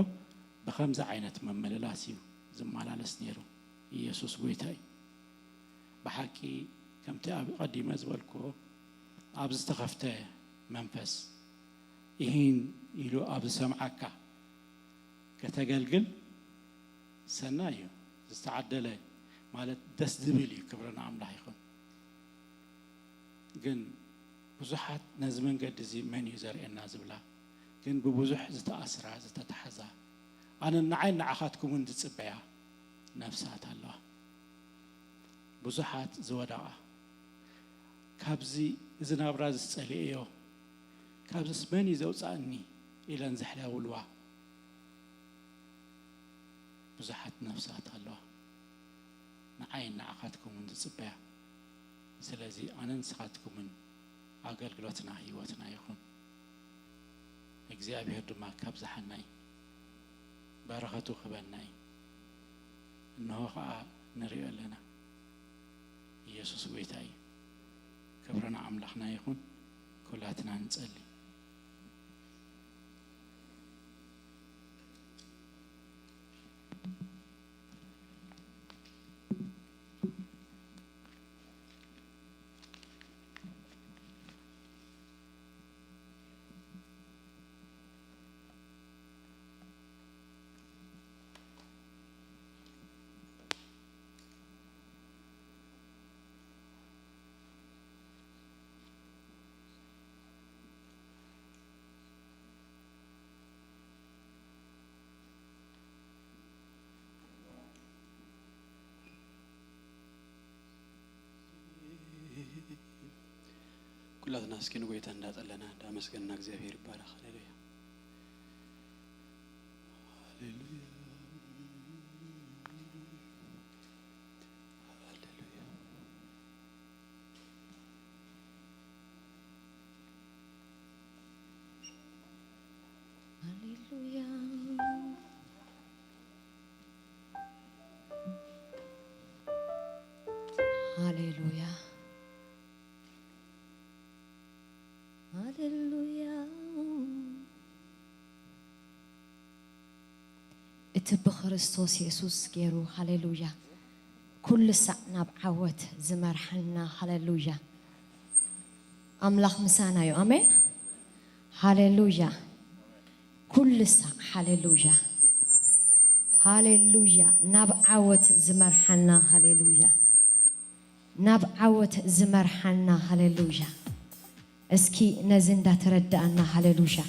ብኸምዚ ዓይነት መመለላስ እዩ ዝመላለስ ነይሩ። ኢየሱስ ጎይታ እዩ። ብሓቂ ከምቲ ኣብ ቀዲመ ዝበልክዎ ኣብ ዝተኸፍተ መንፈስ ይህን ኢሉ ኣብ ዝሰምዓካ ከተገልግል ሰና እዩ። ዝተዓደለ ማለት ደስ ዝብል እዩ። ክብርና ኣምላኽ ይኹን። ግን ብዙሓት ነዚ መንገዲ እዚ መን እዩ ዘርእየና ዝብላ ግን ብብዙሕ ዝተኣስራ ዝተተሓዛ ኣነ ንዓይ ንዓኻትኩም እንድጽበያ ነፍሳት ኣለዋ ብዙሓት ዝወደቓ ካብዚ እዚ ናብራ ዝጸልየዮ ካብዚ መን ዘውፃእኒ ኢለን ዝሕለውልዋ ብዙሓት ነፍሳት ኣለዋ ንዓይ ንዓኻትኩም እንድጽበያ ስለዚ ኣነ ንስኻትኩምን ኣገልግሎትና ህይወትና ይኹን እግዚአብሔር ድማ ካብዛሐናይ በረኸቱ ክበናይ እነሆ ከዓ ንሪኦ ኣለና ኢየሱስ ጌታ እዩ ክብረና ኣምላኽና ይኹን ኩላትና ንጸሊ ኩላትና እስኪ ንጎይታ እንዳጠለና እንዳመስገንና እግዚአብሔር ይባረክ ሃሌሉያ ሃሌሉያ ሃሌሉያ ሃሌሉያ እቲ ብክርስቶስ ኢየሱስ ገይሩ ሃሌሉያ ኩሉ ሳዕ ናብ ዓወት ዝመርሐና ሃሌሉያ ኣምላኽ ምሳና እዩ ኣሜን ሃሌሉያ ኩሉ ሳዕ ሃሌሉያ ሃሌሉያ ናብ ዓወት ዝመርሐና ሃሌሉያ ናብ ዓወት ዝመርሐና ሃሌሉያ እስኪ ነዚ እንዳተረዳእና ሃሌሉያ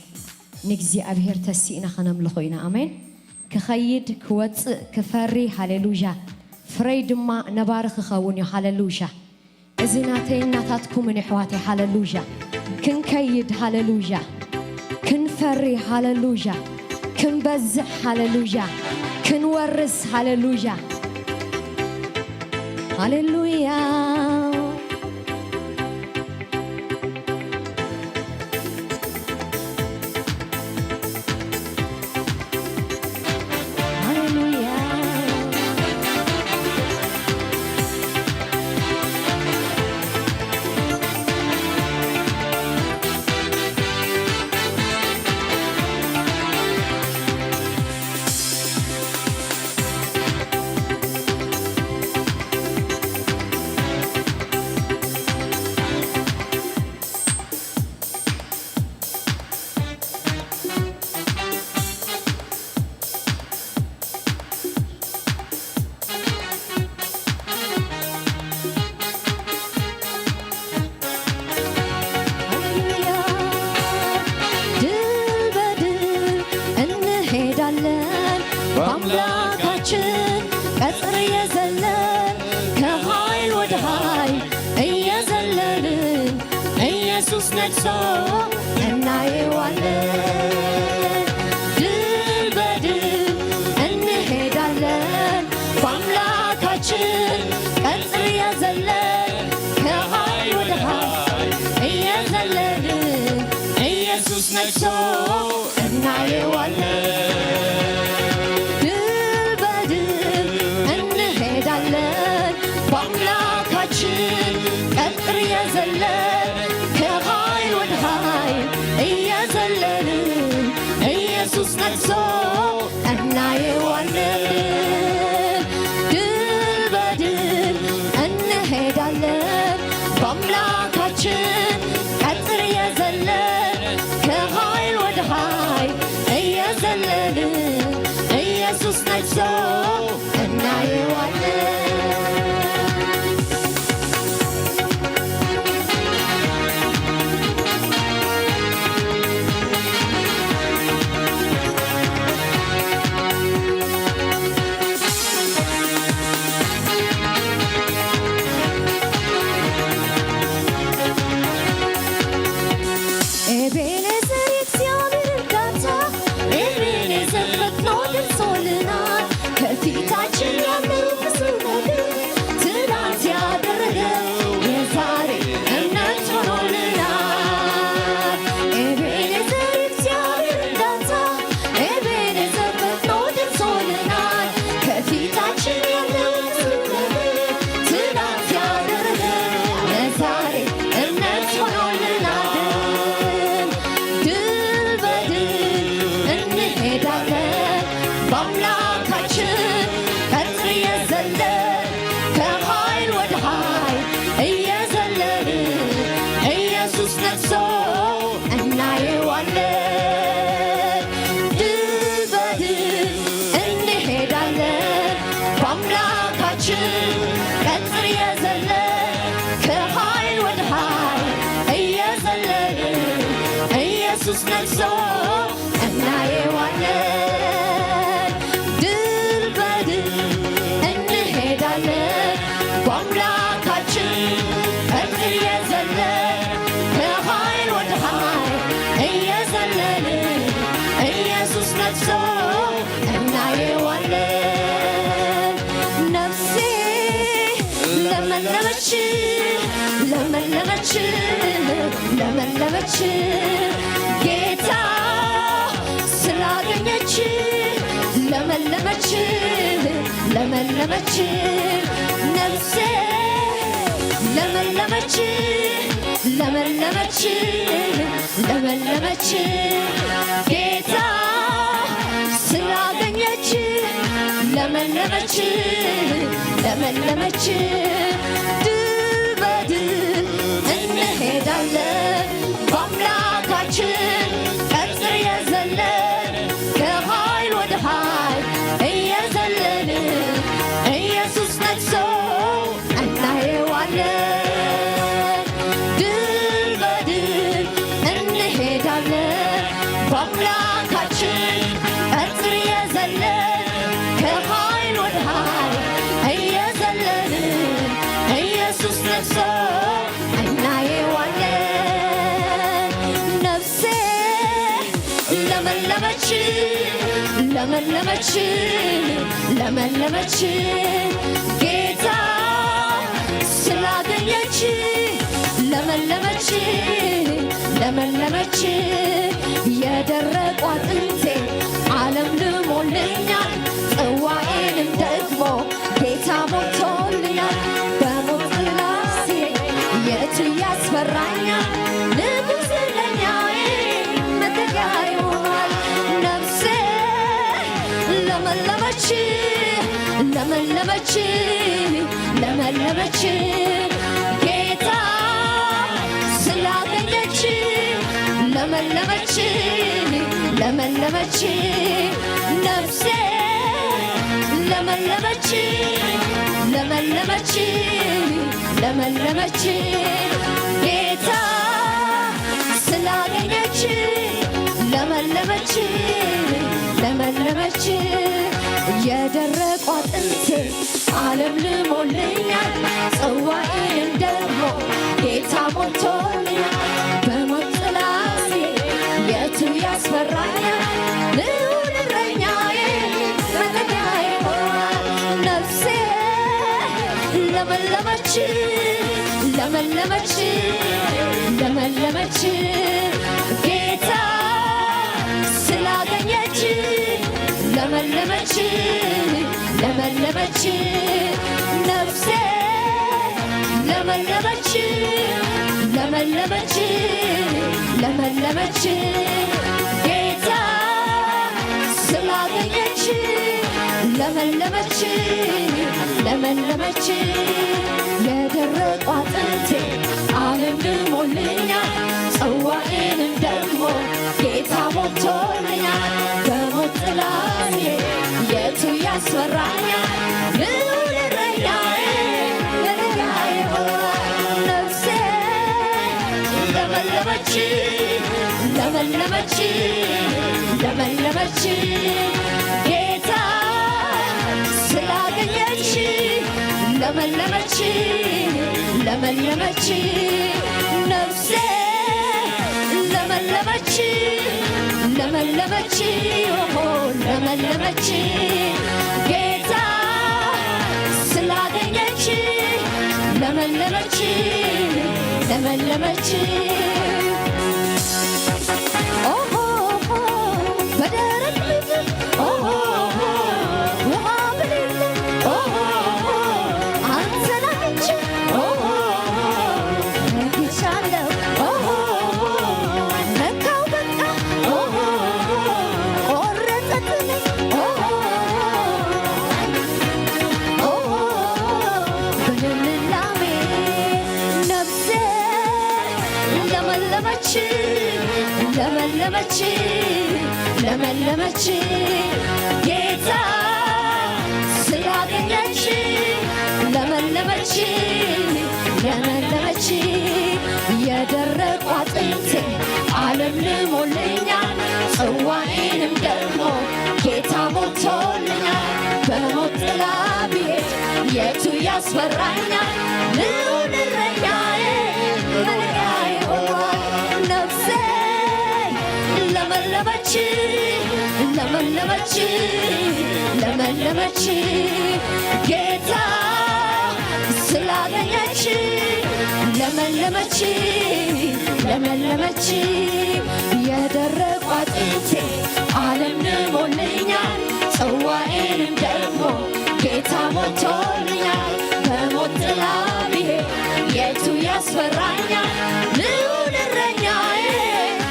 ንእግዚአብሔር ተሲእና ኸነምልኾ ኢና ኣሜን ክኸይድ ክወፅእ ክፈሪ ሃሌሉያ ፍረይ ድማ ነባሪ ክኸውን እዩ ሃሌሉያ እዚ ናተይ እናታትኩምን ኣሕዋተይ ሃሌሉያ ክንከይድ ሃሌሉያ ክንፈሪ ሃሌሉያ ክንበዝሕ ሃሌሉያ ክንወርስ ሃሌሉያ ሃሌሉያ በአምላካችን ቀጥር እየዘለን ከኃይል ወደ ኃይል እየዘለልን ኢየሱስ ነግሶ እናየዋለን ድል በድል እንሄዳለን በአምላካችን ቀጥር እየዘለን ከኃይል ወደ ኃይል እየዘለልን ኢየሱስ ነግሶ እናየዋለን ቀጥር የዘለን ከኃይል ወደ ኃይል እየዘለልን ኢየሱስ ነግሶ እናየዋለን ድል በድል እንሄዳለን በአምላካችን ቀጥር የዘለን ከኃይል ወደ ኃይል እየዘለልን ኢየሱስ ነግሶ እናየዋለን ኢየሱስ ነግሶ እናየዋለን ድል በድል እንሄዳለን በአምላካችን እግር እየዘለን ከኃይል ወደ ኃይል እየዘለልን ኢየሱስ ነግሶ እናየዋለን ነፍሴ ለመለመች ለመለመች ለመለመች ጌታ ስላገኘች ለመለመች ለመለመች ነፍሴ ለመለመች ለመለመች ለመለመች ጌታ ስላገኘች ለመለመች ለመለመች ድል በድል እንሄዳለን በአምላካችን ቀጥር የዘለን ከኃይል ወደ ኃይል እየዘለልን ኢየሱስ ነግሶ እናየዋለን ድል በድል እንሄዳለን በአምላካችን ቀጥር የዘለን ከኃይል ወደ ኃይል እየዘለልን ኢየሱስ ነግሶ እናየዋለን ነፍሴ ለመለመች ለመለመች ለመለመች ጌታ ስላገኘች ለመለመች ለመለመች የደረቁ አጥንቴ ዓለም ልሞልኛል ጽዋዬንም ደግሞ ጌታ ሞልቶልኛል በሞት ጥላ ስሄድ የቱ ያስፈራኛል ንጉሥ ለኛዬ መጠጊያ ይሆናል ነፍሴ ለመለመች ለመለመች ለመለመች ጌታ ስላገኘች ለመለመች ለመለመች ነፍሴ ለመለመች ለመለመች ለመለመች ጌታ ስላገኘች ለመለመች ለመለመች የደረቁ አጥንቴ ዓለም ልሞልኛል ጽዋዬንም ደግሞ ጌታ ሞልቶልኛል በሞት ጥላ ስሄድ የቱ ያስፈራኛል ልዑል እረኛዬ መጠጊያ ይሆናል ነፍሴ ለመለመች ለመለመች ለመለመች ጌታ ስላገኘች ለመለመች ለመለመች ነፍሴ ለመለመች ለመለመች ለመለመች ጌታ ስላገኘች ለመለመች ለመለመች የደረቁ አጥንቴ ዓለም ልሞልኛል ጽዋዬንም ደግሞ ጌታ ሞልቶልኛል በሞት ጥላ ስሄድ የቱ ያስፈራኛል ልዑል እረኛዬ መጠጊያ ይሆናል ነፍሴ ለመለመች ለመለመች ለመለመች ጌታ ስላገኘች ለመለመች ለመለመች ነፍሴ ለመለመች ለመለመች ለመለመች ጌታ ስላገኘች ለመለመች ለመለመች በደረቅ ምድር ውሃ በሌለ አንተን አግኝቼ ረክቻለሁ ነካው በቃ ቆረጠልኝ በልምላሜ ነፍሴ ለመለመች ለመለመች ለመለመች ጌታ ስላገኘች ለመለመች ለመለመች የደረቁ አጥንቴ ዓለም ልሞልኛል በሞት ጥላ ብሄድ የቱ ያስፈራኛል? ልዑል እረኛዬ መኖሪያዬ ሆኗል። ነፍሴ ለመለመች ለመለመች ለመለመች ጌታ ስላገኘች ለመለመች ለመለመች የደረቁ አጥንቴ ዓለም ንሞልኛል ጽዋዬንም ደግሞ ጌታ ሞልቶልኛል። በሞት ጥላ ብሄድ የቱ ያስፈራኛል? ልዑል እረኛዬ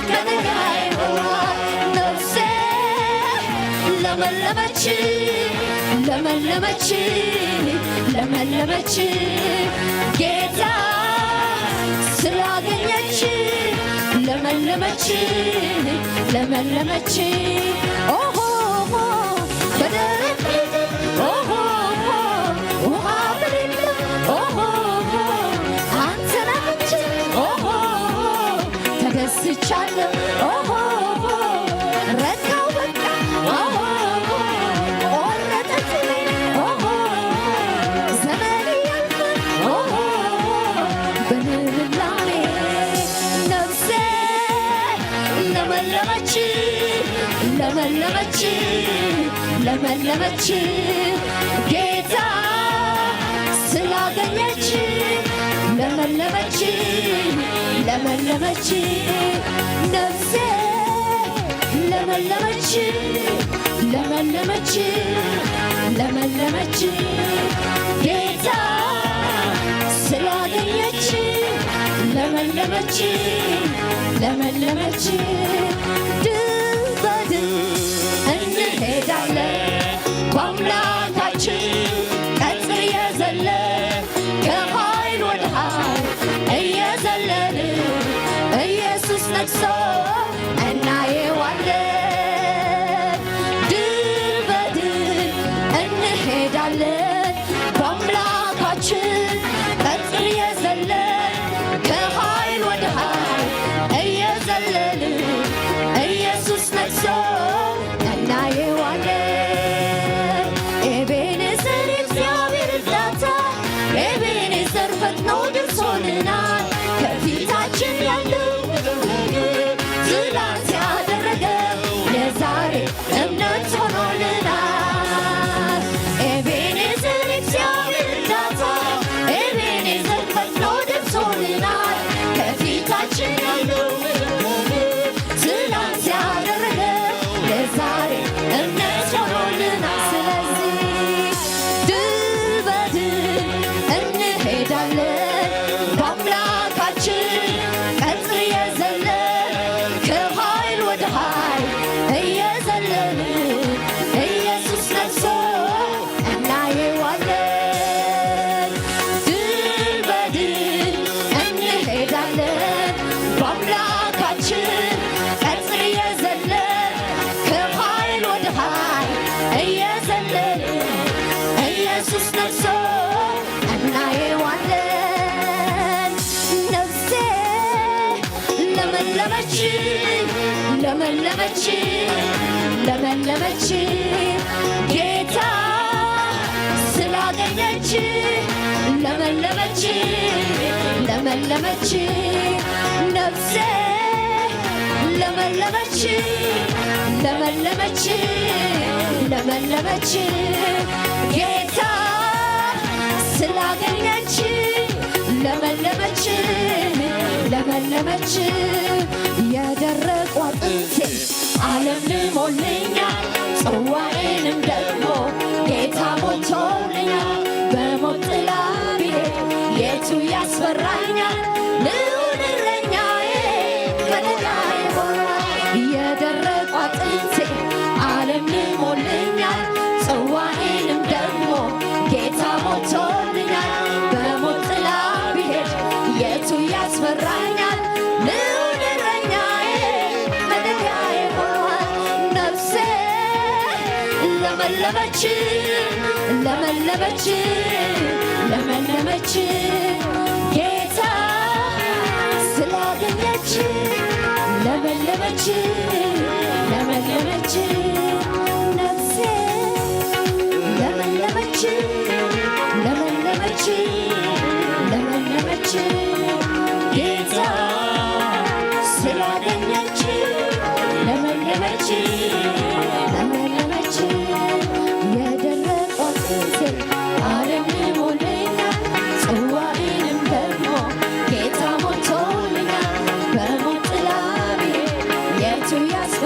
መኖሪያዬ ሆኗል። ነፍሴ ለመለመች ለመለመች ለመለመች ጌታ ስላገኘች ለመለመች ለመለመች ኦሆ በደረቅ ኦሆ ውሃ በሌለ ኦሆ አንተን አግኝቼ ኦሆ ተደስቻለሁ ኦሆ ረካው በቃ ኦሆ ቆረጠልኝ ኦሆ ዘመን ያልፋል ኦሆ በልምላሜ ነፍሴ ለመለመች ለመለመች ለመለመች ጌታ ስላገኘች ለመለመች ለመለመች ነፍሴ ለመለመች ለመለመች ለመለመች ጌታ ስላገኘች ለመለመች ለመለመች ድል በድል እንሄዳለን በአምላካችን ቀጥር የዘለን ከኃይል ወደ ኃይል እየዘለልን ኢየሱስ ነግሶ እናየዋለን። ድል በድል እንሄዳለን በአምላካችን ቀጥር የዘለን ከኃይል ወደ ኃይል እየዘለልን ኢየሱስ ነግሶ እናየዋለን። ኤቤኔዘር የእግዚአብሔር እርዳታ ኤቤኔዘር ፈጥኖ ደርሶልናል። ከፊታችን ያለው ትላንት ያደረገው የዛሬ እምነት ሆኖልናል። ኤቤኔዘር የእግዚአብሔር እርዳታ ኤቤኔዘር ፈጥኖ ደርሶልናል። ከፊታችን ያለው ትላንት ያደረገው የዛሬ እምነት ሆኖልናል። ስለዚህ ድል በድል እንሄዳለን በአምላካችን ቀጥር የዘለን ከኃይል ወደ ኃይል እየዘለልን ኢየሱስ ነግሶ እናየዋለን። ድል በድል እንሄዳለን በአምላካችን ቀጥር የዘለን ከኃይል ወደ ኃይል እየዘለልን ኢየሱስ ነግሶ እናየዋለን። ነፍሴ ለመለመች ለመለመች ለመለመች ጌታ ስላገኘች ለመለመች ለመለመች ነፍሴ ለመለመች ለመለመች ለመለመች ጌታ ስላገኘች ለመለመች ለመለመች የደረቁ አጥንቴ ዓለም ንሞልኛል ጽዋዬንም ደግሞ ጌታ ሞልቶልኛል። በሞት ጥላ ብሄድ የቱ ያስፈራኛል? ልዑል እረኛዬ መኖሪያዬ ሆኗል። የደረቁ አጥንቴ ዓለም ንሞልኛል ጽዋዬንም ደግሞ ጌታ ሞልቶልኛል። በሞት ጥላ ብሄድ የቱ ያስፈራኛል? ልዑል እረኛዬ መኖሪያዬ ሆኗል። ነፍሴ ለመለመች ለመለመች ለመለመች ጌታ ስላገኘች ለመለመች ለመለመች ነፍሴ ለመለመች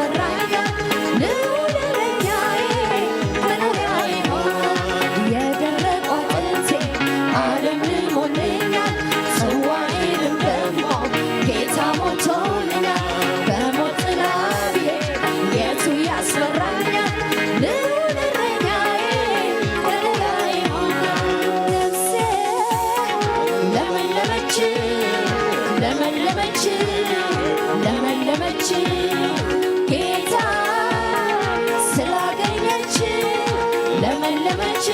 ያስፈራኛል ልውለኛዬ ከለላይ ሆኗል የደረቁ አጥንቴ ዓለም ልሞልኛል ጽዋዬንም ደግሞ ጌታ ሞልቶልኛል በሞት ጥላ ብሄድ የቱ ያስፈራኛል ልውለኛዬ ከለላይ ሆኗል ነፍሴ ለመለመች ለመለመች ለመለመች ጌታ ስላገኘች ለመለመች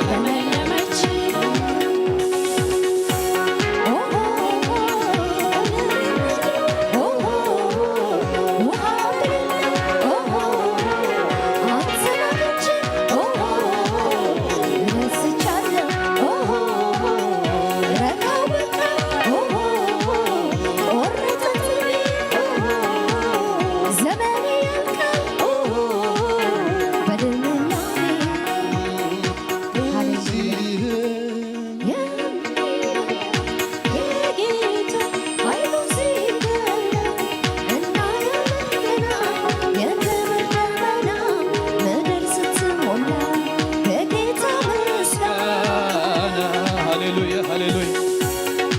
ለመለመች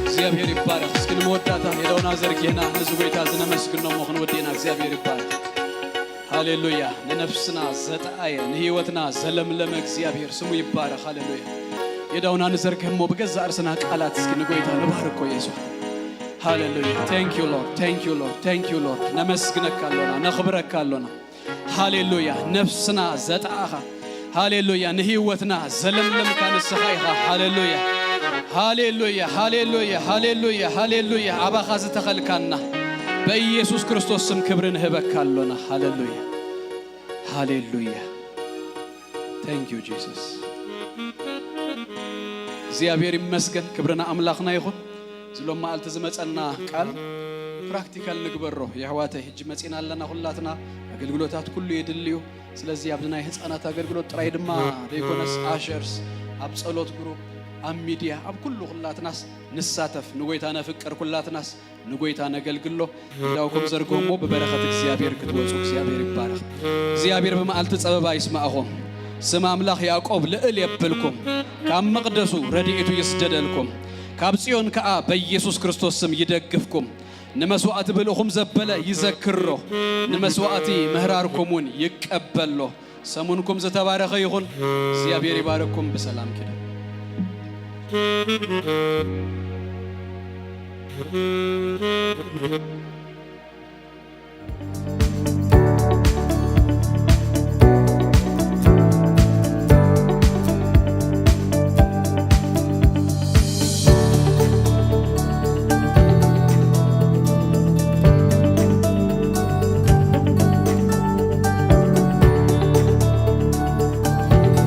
እግዚአብሔር ይባረክ እስኪ ንወዳታ ሄደውና ዘርጌና ህዝቡ ቤታ ዝነመስግን ነው ሞኽን ወዴና እግዚአብሔር ይባረክ ሃሌሉያ ለነፍስና ዘጣየ ለህይወትና ዘለምለም እግዚአብሔር ስሙ ይባረክ ሃሌሉያ ሄደውና ንዘርገሞ በገዛ አርስና ቃላት እስኪ ንጎይታ ንባርኮ ኢየሱስ ሃሌሉያ ታንክ ዩ ሎርድ ታንክ ዩ ሎርድ ታንክ ዩ ሎርድ ነመስግነካለና ነኽብረካለና ሃሌሉያ ነፍስና ዘጣኻ ሃሌሉያ ንህይወትና ዘለምለም ካንስኻይኻ ሃሌሉያ ሃሌሉያ ሃሌሉያ ሃሌሉያ ሃሌሉያ አባኻዝ ተኸልካና በኢየሱስ ክርስቶስ ስም ክብርን ህበካለና ሃሌሉያ ሃሌሉያ ታንክ ዩ ጂሰስ እግዚአብሔር ይመስገን ክብርና አምላኽና ይሁን ዝሎም ማልተ ዝመጸና ቃል ፕራክቲካል ንግበሮ የህዋተ ህጅ መጽናለና ሁላትና አገልግሎታት ሁሉ ይድልዩ ስለዚህ አብድና የህፃናት አገልግሎት ጥራይ ድማ ዲኮነስ አሸርስ አብ ጸሎት ግሩፕ አብ ሚዲያ አብ ኩሉ ሁላትናስ ንሳተፍ ንጎይታ ነፍቅር ሁላትናስ ንጎይታ ነገልግሎ እንዳውኩም ዘርጎሞ በበረከት እግዚአብሔር ክትወጹ እግዚአብሔር ይባረክ እግዚአብሔር በመዓልት ጸበባ ይስማዕኹም ስም አምላኽ ያዕቆብ ልዕል የብልኩም ካብ መቅደሱ ረድኤቱ ይስደደልኩም ካብ ጽዮን ከአ በኢየሱስ ክርስቶስ ስም ይደግፍኩም ንመስዋዕት ብልኹም ዘበለ ይዘክሮ ንመስዋዕቲ ምህራርኩሙን ይቀበሎ ሰሙንኩም ዘተባረኸ ይሁን እግዚአብሔር ይባረክኩም በሰላም ኪዳ Thank you.